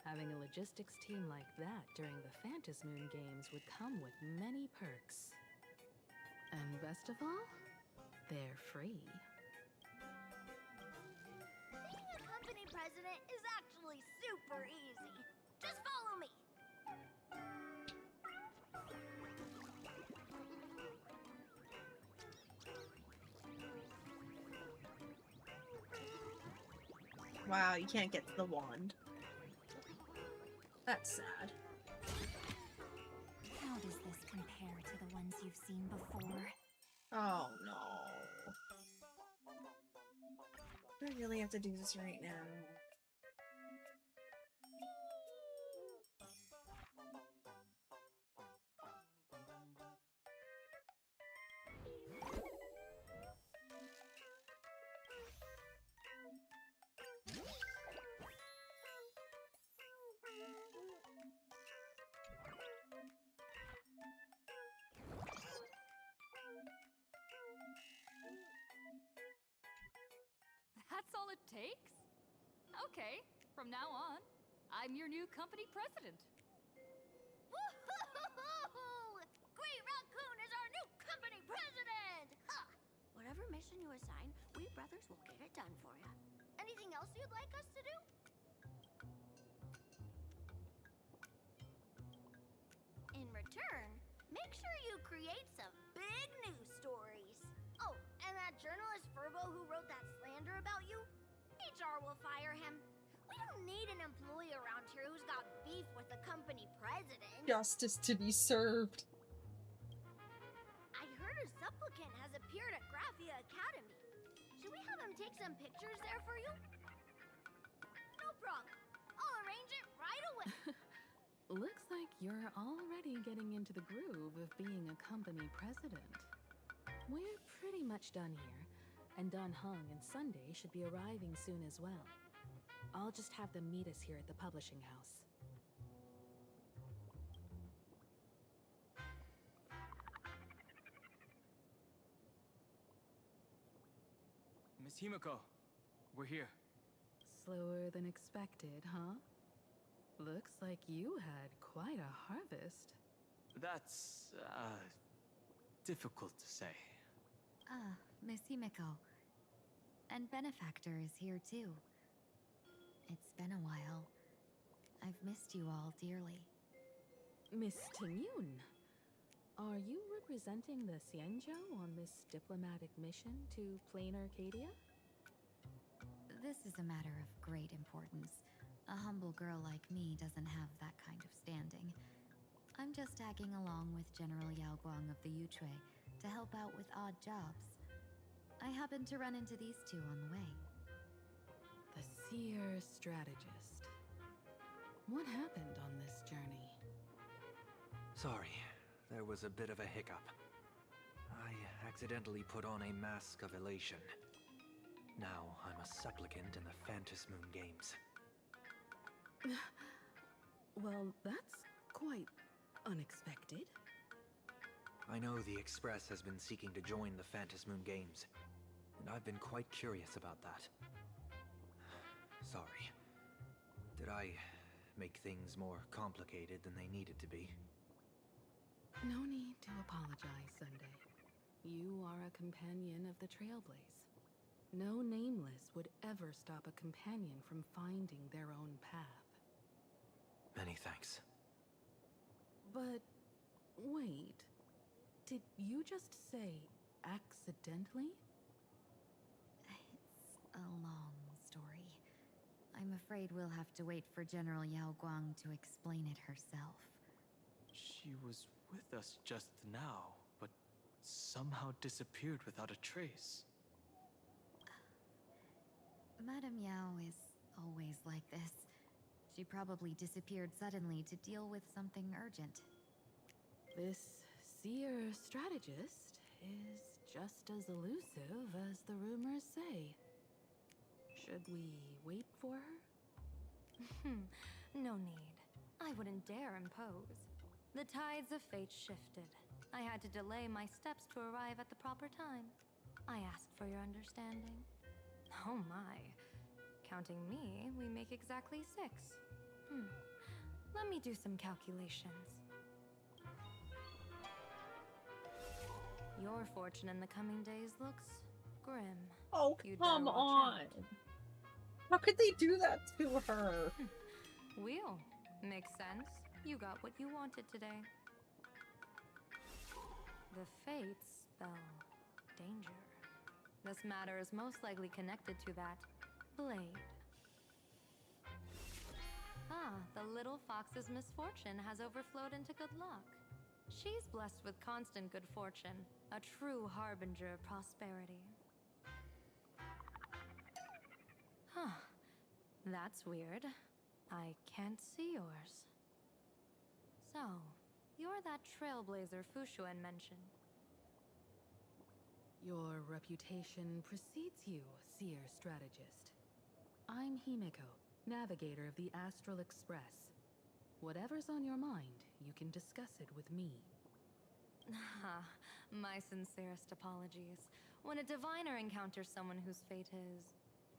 Having a logistics team like that during the Phantasmoon games would come with many perks. And best of all, they're free. Being a company president is actually super easy. Just follow me. Wow, you can't get to the wand. That's sad. How does this compare to the ones you've seen before? Oh no. Do I really have to do this right now? That's all all it takes? Okay, from now on, I'm your new company president. Woohoo! Great Raccoon is our new company president! Ha! Whatever mission you assign, we brothers will get it done for you. Anything else you'd like us to do? In return, make sure you create some big news stories. Oh, and that journalist Furbo who wrote that slander about you? HR will fire him. We don't need an employee around here who's got beef with the company president. Justice to be served. I heard a supplicant has appeared at Graphia Academy. Should we have him take some pictures there for you? No problem. I'll arrange it right away. Looks like you're already getting into the groove of being a company president. We're pretty much done here, and Don Hung and Sunday should be arriving soon as well. I'll just have them meet us here at the publishing house. Miss Himiko, we're here. Slower than expected, huh? Looks like you had quite a harvest. That's, difficult to say. Ah, Miss Himiko. And Benefactor is here too. It's been a while. I've missed you all dearly. Miss Tingyun, are you representing the Xianzhou on this diplomatic mission to Planarcadia? This is a matter of great importance. A humble girl like me doesn't have that kind of standing. I'm just tagging along with General Yao Guang of the Yuchui to help out with odd jobs. I happened to run into these two on the way. The Seer Strategist. What happened on this journey? Sorry, there was a bit of a hiccup. I accidentally put on a mask of elation. Now I'm a supplicant in the Phantom Moon Games. Well, that's quite unexpected. I know the Express has been seeking to join the Phantom Moon Games, and I've been quite curious about that. Sorry. Did I make things more complicated than they needed to be? No need to apologize, Sunday. You are a companion of the Trailblaze. No nameless would ever stop a companion from finding their own path. Many thanks. But wait, did you just say accidentally? It's a long story. I'm afraid we'll have to wait for General Yao Guang to explain it herself. She was with us just now, but somehow disappeared without a trace. Madame Yao is always like this. She probably disappeared suddenly to deal with something urgent. This Seer Strategist is just as elusive as the rumors say. Should we wait for her? No need. I wouldn't dare impose. The tides of fate shifted. I had to delay my steps to arrive at the proper time. I asked for your understanding. Oh my. Counting me, we make exactly 6. Let me do some calculations. Your fortune in the coming days looks grim. Oh, You'd come better watch on. out. How could they do that to her? Wheel. Makes sense. You got what you wanted today. The fates spell danger. This matter is most likely connected to that blade. Ah, the little fox's misfortune has overflowed into good luck. She's blessed with constant good fortune, a true harbinger of prosperity. Huh. That's weird. I can't see yours. So, you're that trailblazer Fushuan mentioned. Your reputation precedes you, Seer Strategist. I'm Himiko, navigator of the Astral Express. Whatever's on your mind, you can discuss it with me. My sincerest apologies. When a diviner encounters someone whose fate is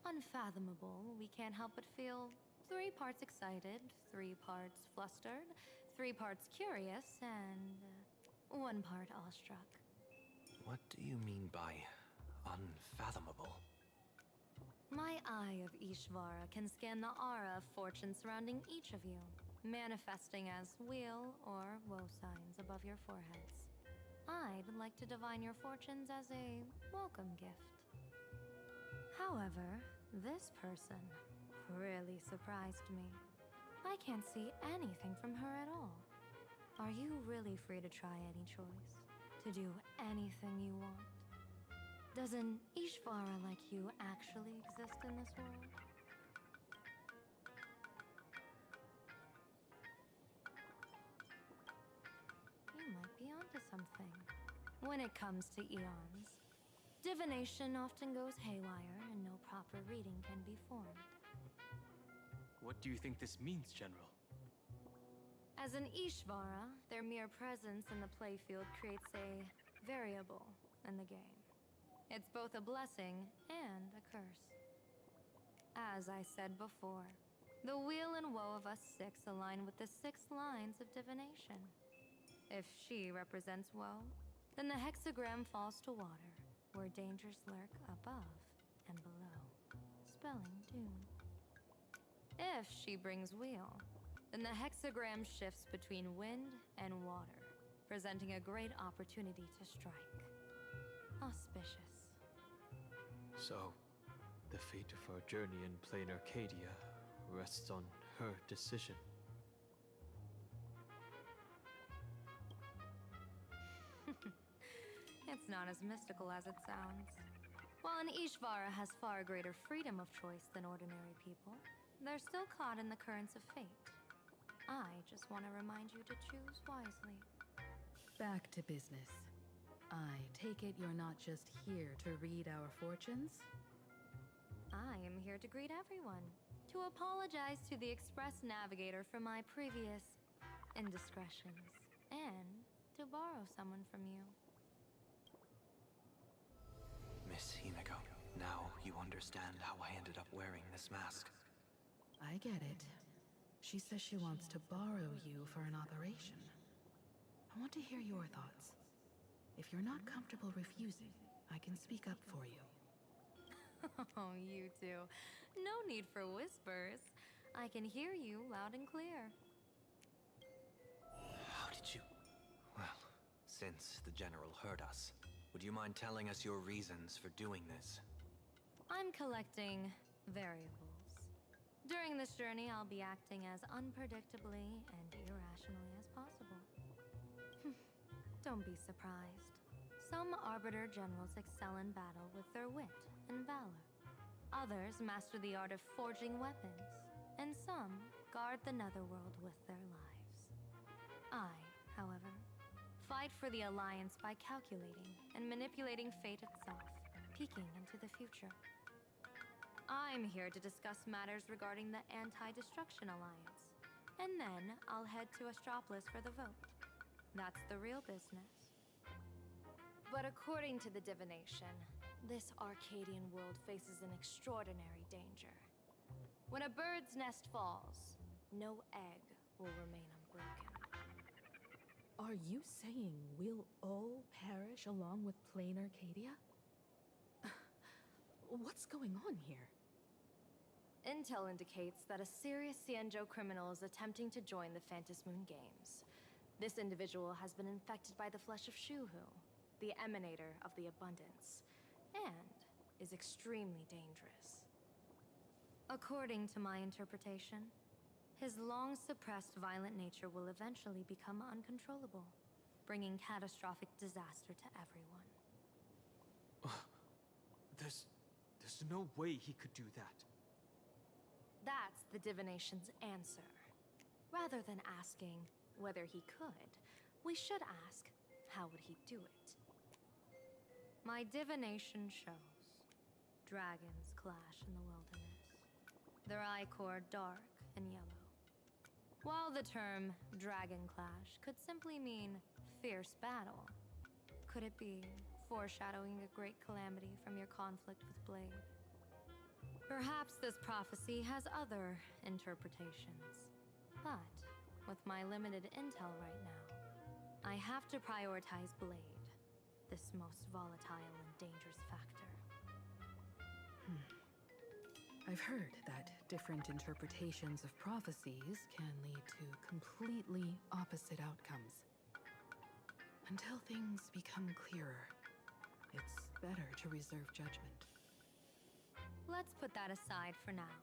Unfathomable, we can't help but feel 3 parts excited, 3 parts flustered, 3 parts curious, and 1 part awestruck. What do you mean by unfathomable? My eye of Ishvara can scan the aura of fortune surrounding each of you, manifesting as weal or woe signs above your foreheads. I'd like to divine your fortunes as a welcome gift. However, this person really surprised me. I can't see anything from her at all. Are you really free to try any choice? To do anything you want? Does an Ishvara like you actually exist in this world? You might be onto something. When it comes to eons, divination often goes haywire and no proper reading can be formed. What do you think this means, General? As an Ishvara, their mere presence in the playfield creates a variable in the game. It's both a blessing and a curse. As I said before, the weal and woe of us 6 align with the 6 lines of divination. If she represents woe, then the hexagram falls to water, where dangers lurk above and below, spelling doom. If she brings weal, then the hexagram shifts between wind and water, presenting a great opportunity to strike. Auspicious. So, the fate of our journey in Planarcadia rests on her decision. It's not as mystical as it sounds. While an Ishvara has far greater freedom of choice than ordinary people, they're still caught in the currents of fate. I just want to remind you to choose wisely. Back to business. I take it you're not just here to read our fortunes? I am here to greet everyone, to apologize to the Express Navigator for my previous indiscretions, and to borrow someone from you. Miss Himeko, now you understand how I ended up wearing this mask. I get it. She says she wants to borrow you for an operation. I want to hear your thoughts. If you're not comfortable refusing, I can speak up for you. Oh, you two. No need for whispers. I can hear you loud and clear. How did you... Well, since the General heard us, would you mind telling us your reasons for doing this? I'm collecting variables. During this journey, I'll be acting as unpredictably and irrationally as possible. Don't be surprised. Some Arbiter Generals excel in battle with their wit and valor. Others master the art of forging weapons, and some guard the Netherworld with their lives. I, however, fight for the Alliance by calculating and manipulating fate itself, peeking into the future. I'm here to discuss matters regarding the Anti-Destruction Alliance, and then I'll head to Astropolis for the vote. That's the real business. But according to the divination, this Arcadian world faces an extraordinary danger. When a bird's nest falls, no egg will remain unbroken. Are you saying we'll all perish along with Planarcadia? What's going on here? Intel indicates that a serious Xianzhou criminal is attempting to join the Phantom Moon Games. This individual has been infected by the flesh of Shuhu, the emanator of the abundance, and is extremely dangerous. According to my interpretation, his long-suppressed violent nature will eventually become uncontrollable, bringing catastrophic disaster to everyone. There's no way he could do that. That's the divination's answer. Rather than asking whether he could, we should ask, how would he do it? My divination shows dragons clash in the wilderness, their ichor dark and yellow. While the term dragon clash could simply mean fierce battle, could it be foreshadowing a great calamity from your conflict with Blade? Perhaps this prophecy has other interpretations. But with my limited intel right now, I have to prioritize Blade, this most volatile and dangerous factor. I've heard that different interpretations of prophecies can lead to completely opposite outcomes. Until things become clearer, it's better to reserve judgment. Let's put that aside for now.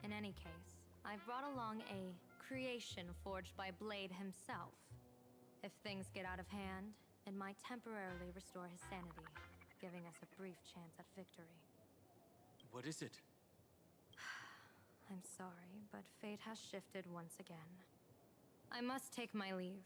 In any case, I've brought along a creation forged by Blade himself. If things get out of hand, it might temporarily restore his sanity, giving us a brief chance at victory. What is it? I'm sorry, but fate has shifted once again. I must take my leave.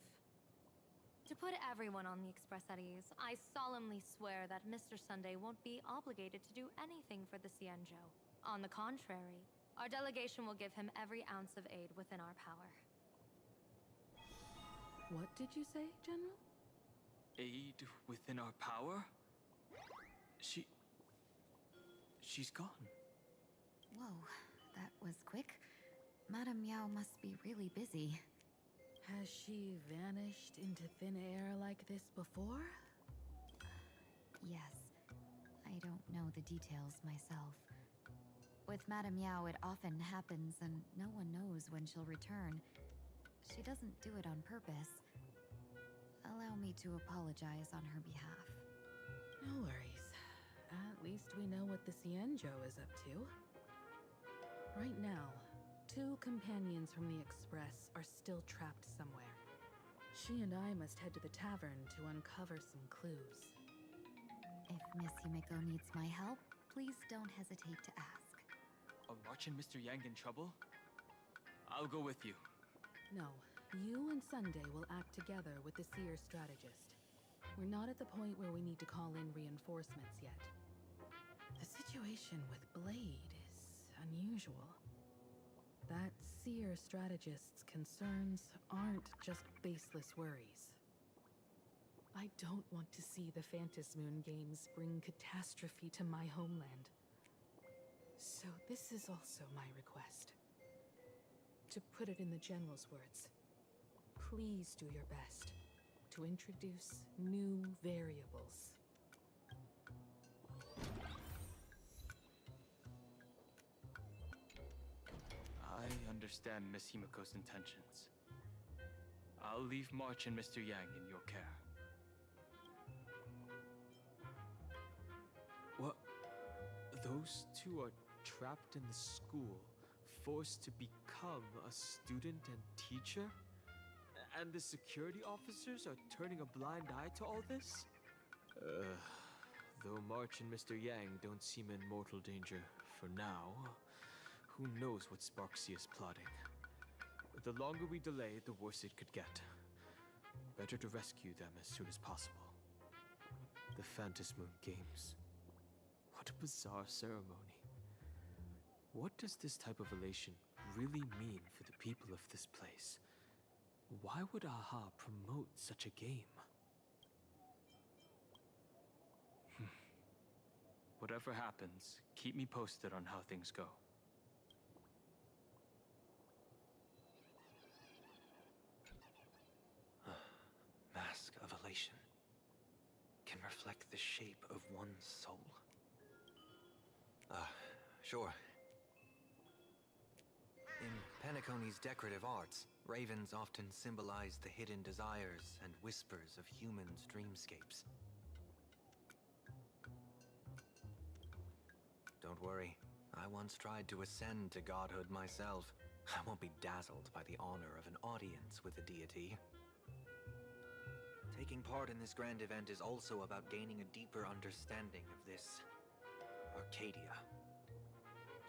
To put everyone on the Express at ease, I solemnly swear that Mr. Sunday won't be obligated to do anything for the Xianzhou. On the contrary, our delegation will give him every ounce of aid within our power. What did you say, General? Aid within our power? She's gone. Whoa, that was quick. Madame Yao must be really busy. Has she vanished into thin air like this before? Yes. I don't know the details myself. With Madame Yao, it often happens and no one knows when she'll return. She doesn't do it on purpose. Allow me to apologize on her behalf. No worries. At least we know what the Xianzhou is up to. Right now, 2 companions from the Express are still trapped somewhere. She and I must head to the tavern to uncover some clues. If Miss Himiko needs my help, please don't hesitate to ask. Are March and Mr. Yang in trouble? I'll go with you. No, you and Sunday will act together with the Seer strategist. We're not at the point where we need to call in reinforcements yet. The situation with Blade is unusual. That Seer strategist's concerns aren't just baseless worries. I don't want to see the Phantasmoon games bring catastrophe to my homeland. So this is also my request. To put it in the General's words, please do your best to introduce new variables. I understand Miss Himiko's intentions. I'll leave March and Mr. Yang in your care. What? Those 2 are trapped in the school, forced to become a student and teacher? And the security officers are turning a blind eye to all this? Though March and Mr. Yang don't seem in mortal danger for now, who knows what Sparksy is plotting? The longer we delay, the worse it could get. Better to rescue them as soon as possible. The Phantasmoon Games. What a bizarre ceremony. What does this type of elation really mean for the people of this place? Why would AHA promote such a game? Whatever happens, keep me posted on how things go. Mask of elation can reflect the shape of one's soul. Sure. In Penacony's decorative arts, ravens often symbolize the hidden desires and whispers of humans' dreamscapes. Don't worry, I once tried to ascend to godhood myself. I won't be dazzled by the honor of an audience with a deity. Taking part in this grand event is also about gaining a deeper understanding of this Arcadia.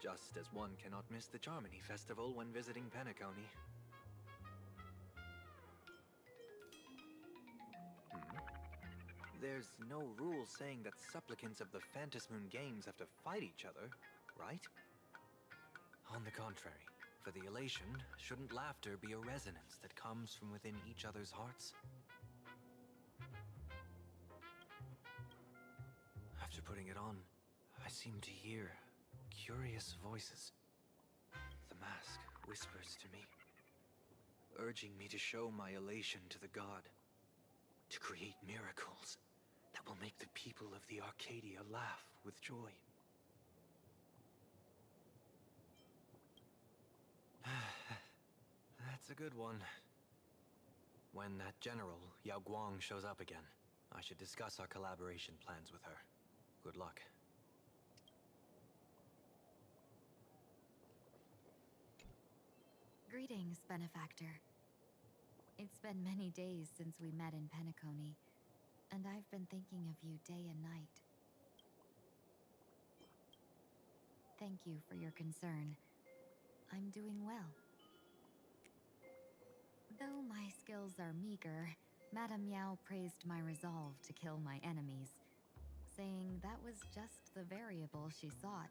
Just as one cannot miss the Charmony Festival when visiting Penacony. There's no rule saying that supplicants of the Phantasmoon Games have to fight each other, right? On the contrary, for the elation, shouldn't laughter be a resonance that comes from within each other's hearts? After putting it on, I seem to hear curious voices. The mask whispers to me, urging me to show my elation to the god, to create miracles that will make the people of the Arcadia laugh with joy. That's a good one. When that general, Yao Guang, shows up again, I should discuss our collaboration plans with her. Good luck. Greetings, benefactor. It's been many days since we met in Penacony, and I've been thinking of you day and night. Thank you for your concern. I'm doing well. Though my skills are meager, Madame Yao praised my resolve to kill my enemies, saying that was just the variable she sought.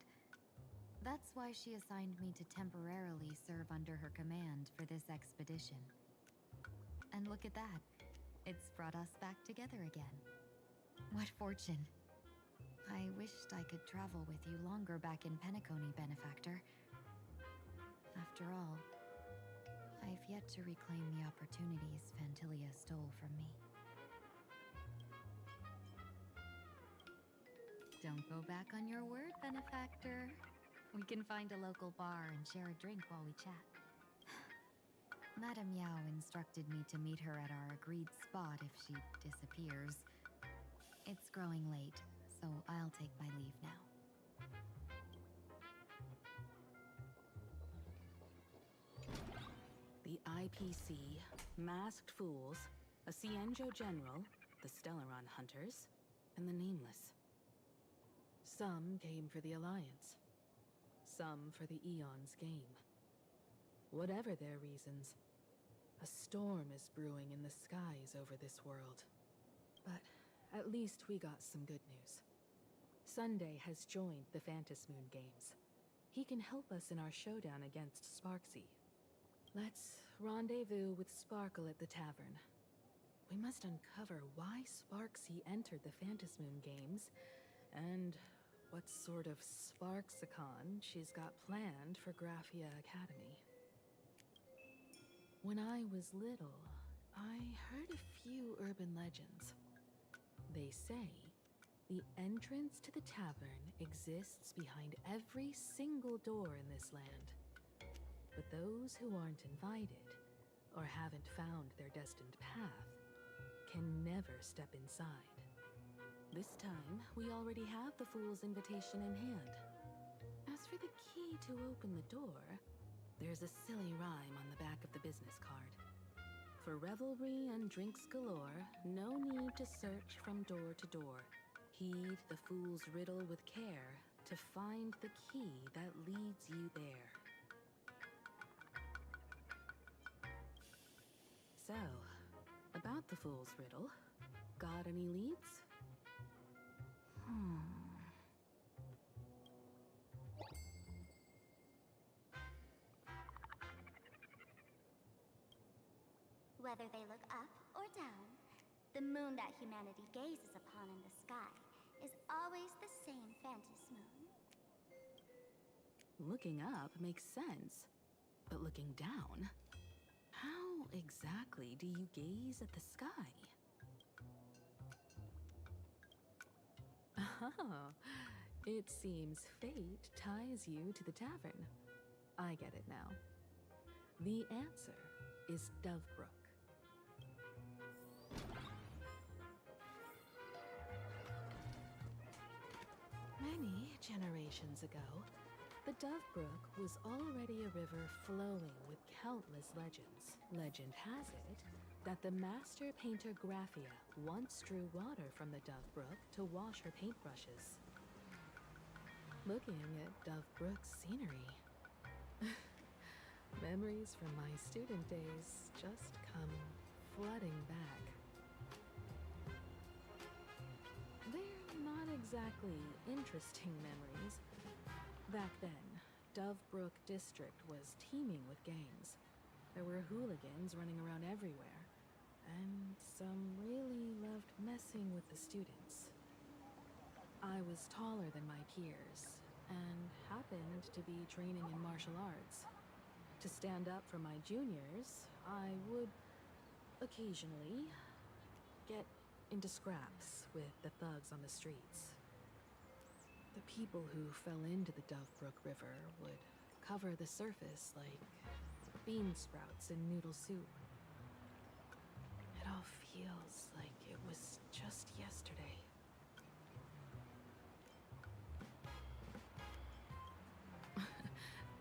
That's why she assigned me to temporarily serve under her command for this expedition. And look at that. It's brought us back together again. What fortune. I wished I could travel with you longer back in Penacony, benefactor. After all, I've yet to reclaim the opportunities Phantilia stole from me. Don't go back on your word, benefactor. We can find a local bar and share a drink while we chat. Madame Yao instructed me to meet her at our agreed spot if she disappears. It's growing late, so I'll take my leave now. The IPC, Masked Fools, a Cienjo General, the Stellaron Hunters, and the Nameless. Some came for the Alliance. Some for the Eon's game. Whatever their reasons, a storm is brewing in the skies over this world. But at least we got some good news. Sunday has joined the Phantasmoon Games. He can help us in our showdown against Sparksy. Let's rendezvous with Sparkle at the tavern. We must uncover why Sparksy entered the Phantasmoon Games, and what sort of Sparksicon she's got planned for Graphia Academy. When I was little, I heard a few urban legends. They say the entrance to the tavern exists behind every single door in this land. But those who aren't invited, or haven't found their destined path, can never step inside. This time, we already have the Fool's invitation in hand. As for the key to open the door, there's a silly rhyme on the back of the business card. For revelry and drinks galore, no need to search from door to door. Heed the Fool's riddle with care to find the key that leads you there. So, about the Fool's riddle, got any leads? Whether they look up or down, the moon that humanity gazes upon in the sky is always the same Phantas moon. Looking up makes sense, but looking down? How exactly do you gaze at the sky? Oh, it seems fate ties you to the tavern. I get it now. The answer is Dovebrook. Many generations ago, the Dovebrook was already a river flowing with countless legends. Legend has it that the master painter Graphia once drew water from the Dovebrook to wash her paintbrushes. Looking at Dovebrook's scenery, memories from my student days just come flooding back. They're not exactly interesting memories. Back then, Dovebrook District was teeming with gangs. There were hooligans running around everywhere, and some really loved messing with the students. I was taller than my peers, and happened to be training in martial arts. To stand up for my juniors, I would occasionally get into scraps with the thugs on the streets. The people who fell into the Dovebrook River would cover the surface like bean sprouts in noodle soup. It all feels like it was just yesterday.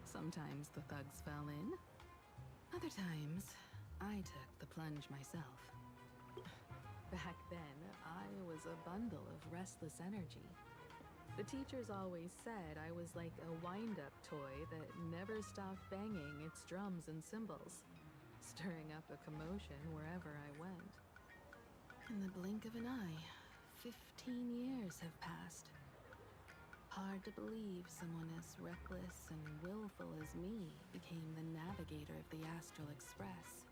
Sometimes the thugs fell in. Other times, I took the plunge myself. Back then, I was a bundle of restless energy. The teachers always said I was like a wind-up toy that never stopped banging its drums and cymbals, stirring up a commotion wherever I went. In the blink of an eye, 15 years have passed. Hard to believe someone as reckless and willful as me became the navigator of the Astral Express.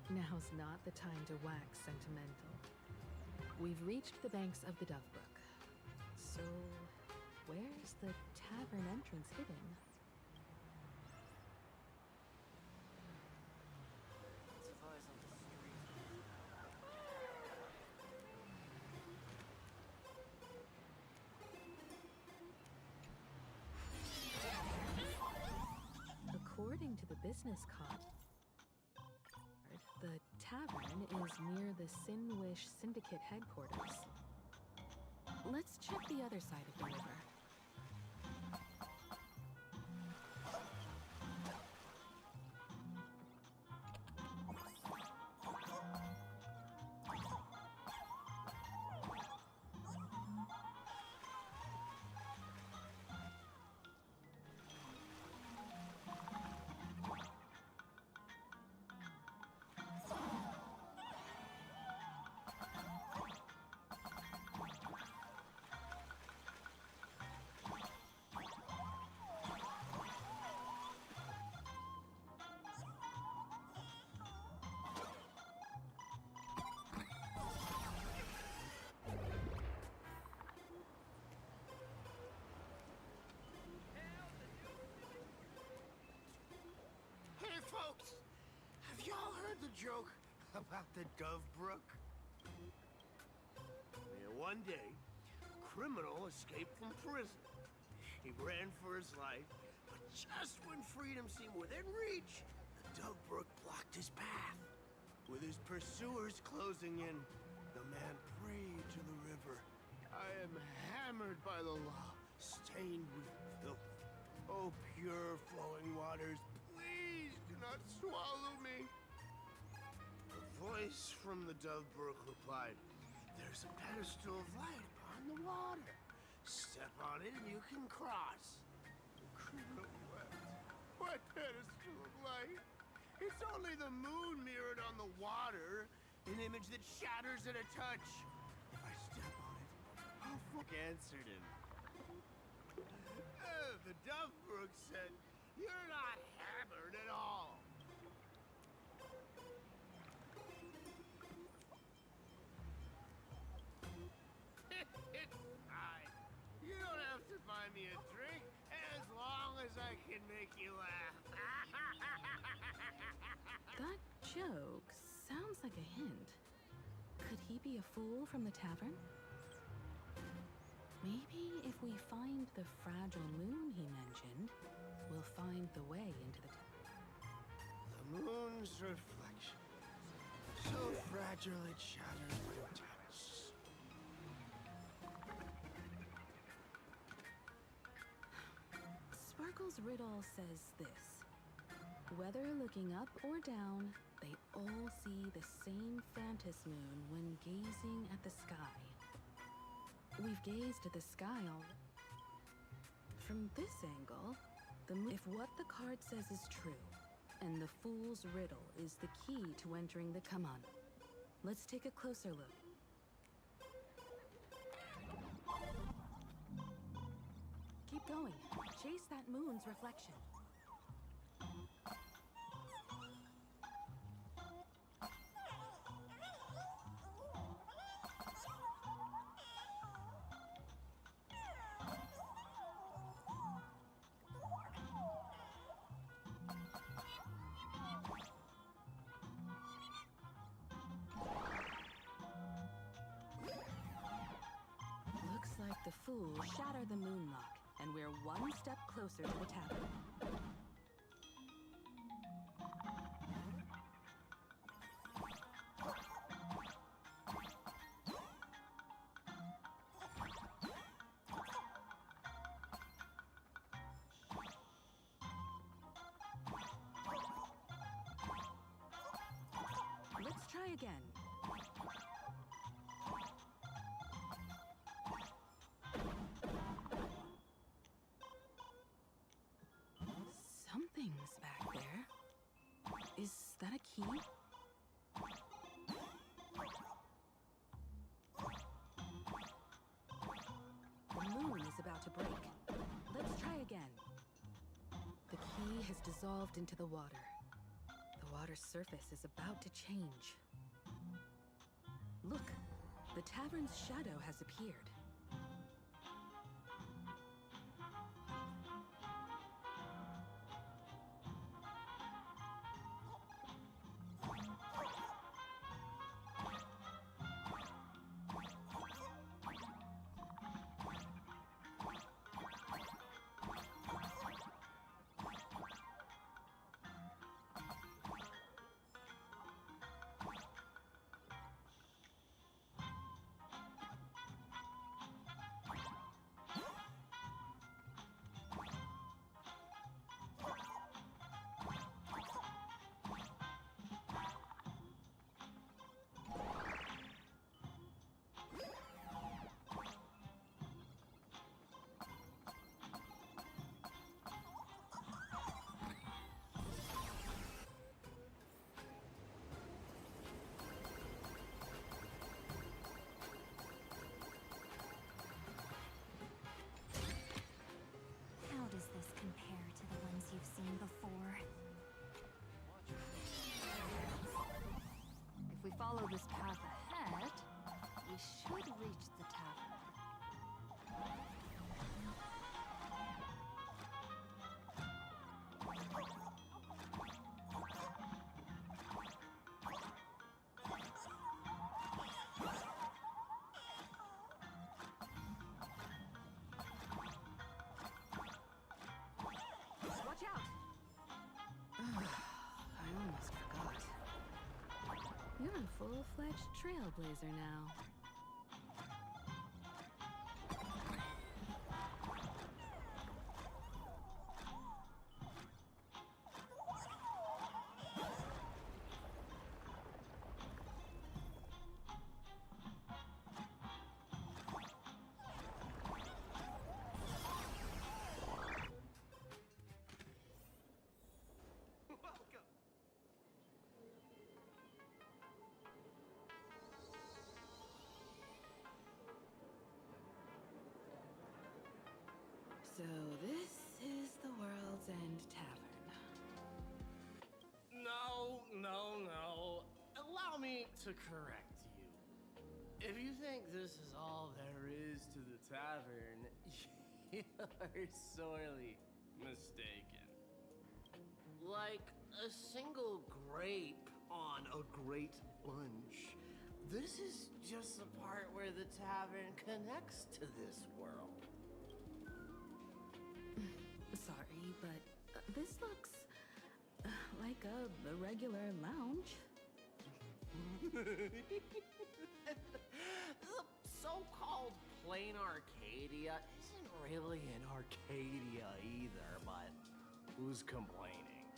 Now's not the time to wax sentimental. We've reached the banks of the Dovebrook. So, where's the tavern entrance hidden? According to the business card, the tavern is near the Sinwish Syndicate headquarters. Let's check the other side of the river. Hey, folks! Have y'all heard the joke about the Dovebrook? One day, a criminal escaped from prison. He ran for his life, but just when freedom seemed within reach, the Dovebrook blocked his path. With his pursuers closing in, the man prayed to the river. I am hammered by the law, stained with filth. Oh, pure flowing waters, please do not swallow me. A voice from the Dovebrook replied, "There's a pedestal of light upon the water. Step on it and you can cross." The criminal wept. What pedestal of light? It's only the moon mirrored on the water, an image that shatters at a touch. If I step on it, I'll answered him. The Dovebrook said, "You're not hammered at all." It's fine. You don't have to buy me a drink as long as I can make you laugh. That joke sounds like a hint. Could he be a fool from the tavern? Maybe if we find the fragile moon he mentioned, we'll find the way into the The moon's reflection. So fragile it shatters my touch. Sparkle's riddle says this. Whether looking up or down, they all see the same phantom moon when gazing at the sky. We've gazed at the sky already. From this angle, if what the card says is true, and the fool's riddle is the key to entering the come on, let's take a closer look. Keep going. Chase that moon's reflection. The fools shatter the moonlock, and we're one step closer to the tavern. Let's try again. Something's back there. Is that a key? The moon is about to break. Let's try again. The key has dissolved into the water. The water's surface is about to change. Look, the tavern's shadow has appeared. How does this compare to the ones you've seen before? If we follow this path ahead, we should reach the tavern. Watch out! I almost forgot. You're a full-fledged trailblazer now. Welcome. So this is the World's End Tavern. No. Allow me to correct you. If you think this is all there is to the tavern, you're sorely mistaken. Like a single grape on a great bunch, this is just the part where the tavern connects to this world. Sorry, but this looks like a regular lounge. The so-called Planarcadia isn't really an Arcadia either, but who's complaining?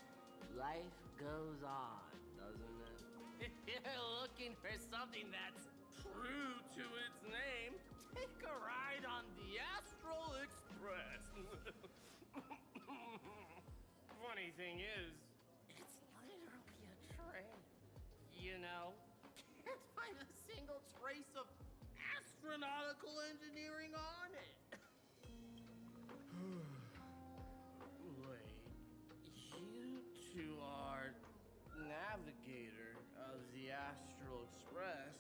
Life goes on, doesn't it? If you're looking for something that's true to its name, take a ride on the Astral Express. Funny thing is, it's literally a train. You know, can't find a single trace of astronautical engineering on it. Wait, you two are navigator of the Astral Express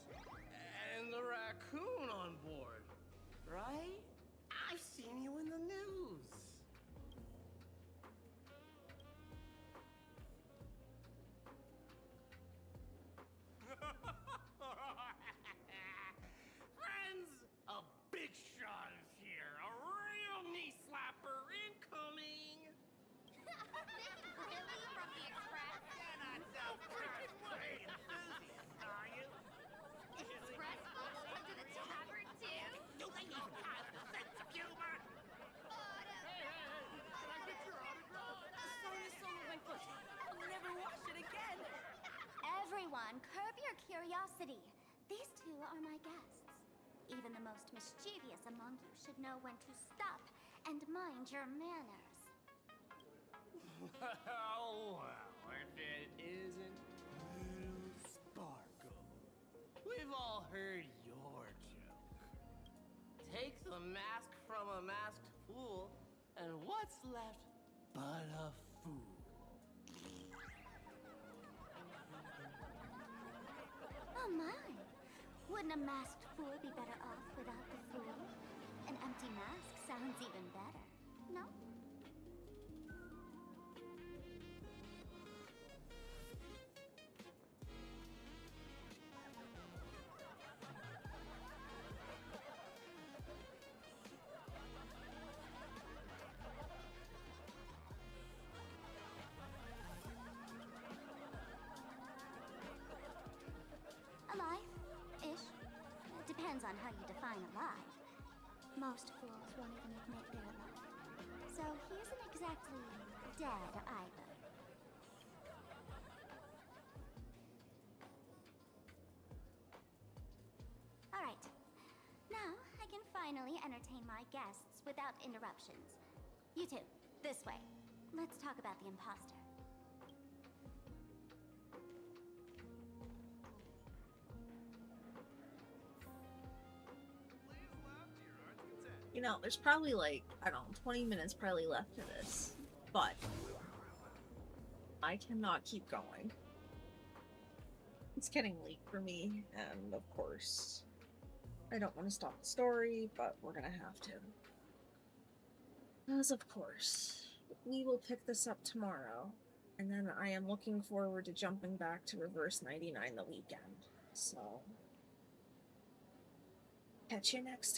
and the raccoon on board, right? I've seen you in the news. Friends, a big shot if curiosity. These two are my guests. Even the most mischievous among you should know when to stop and mind your manners. Well, if it isn't you, Sparkle. We've all heard your joke. Take the mask from a masked fool, and what's left but a fool? Oh my! Wouldn't a masked fool be better off without the fool? An empty mask sounds even better, no? Alive-ish. Depends on how you define alive. Most fools won't even admit they're alive. So he isn't exactly dead either. Alright. Now I can finally entertain my guests without interruptions. You two, this way. Let's talk about the imposter. You know, there's probably like, I don't know, 20 minutes probably left to this, but I cannot keep going. It's getting late for me, and of course, I don't want to stop the story, but we're gonna have to. As of course, we will pick this up tomorrow, and then I am looking forward to jumping back to Reverse 99 the weekend, so catch you next time.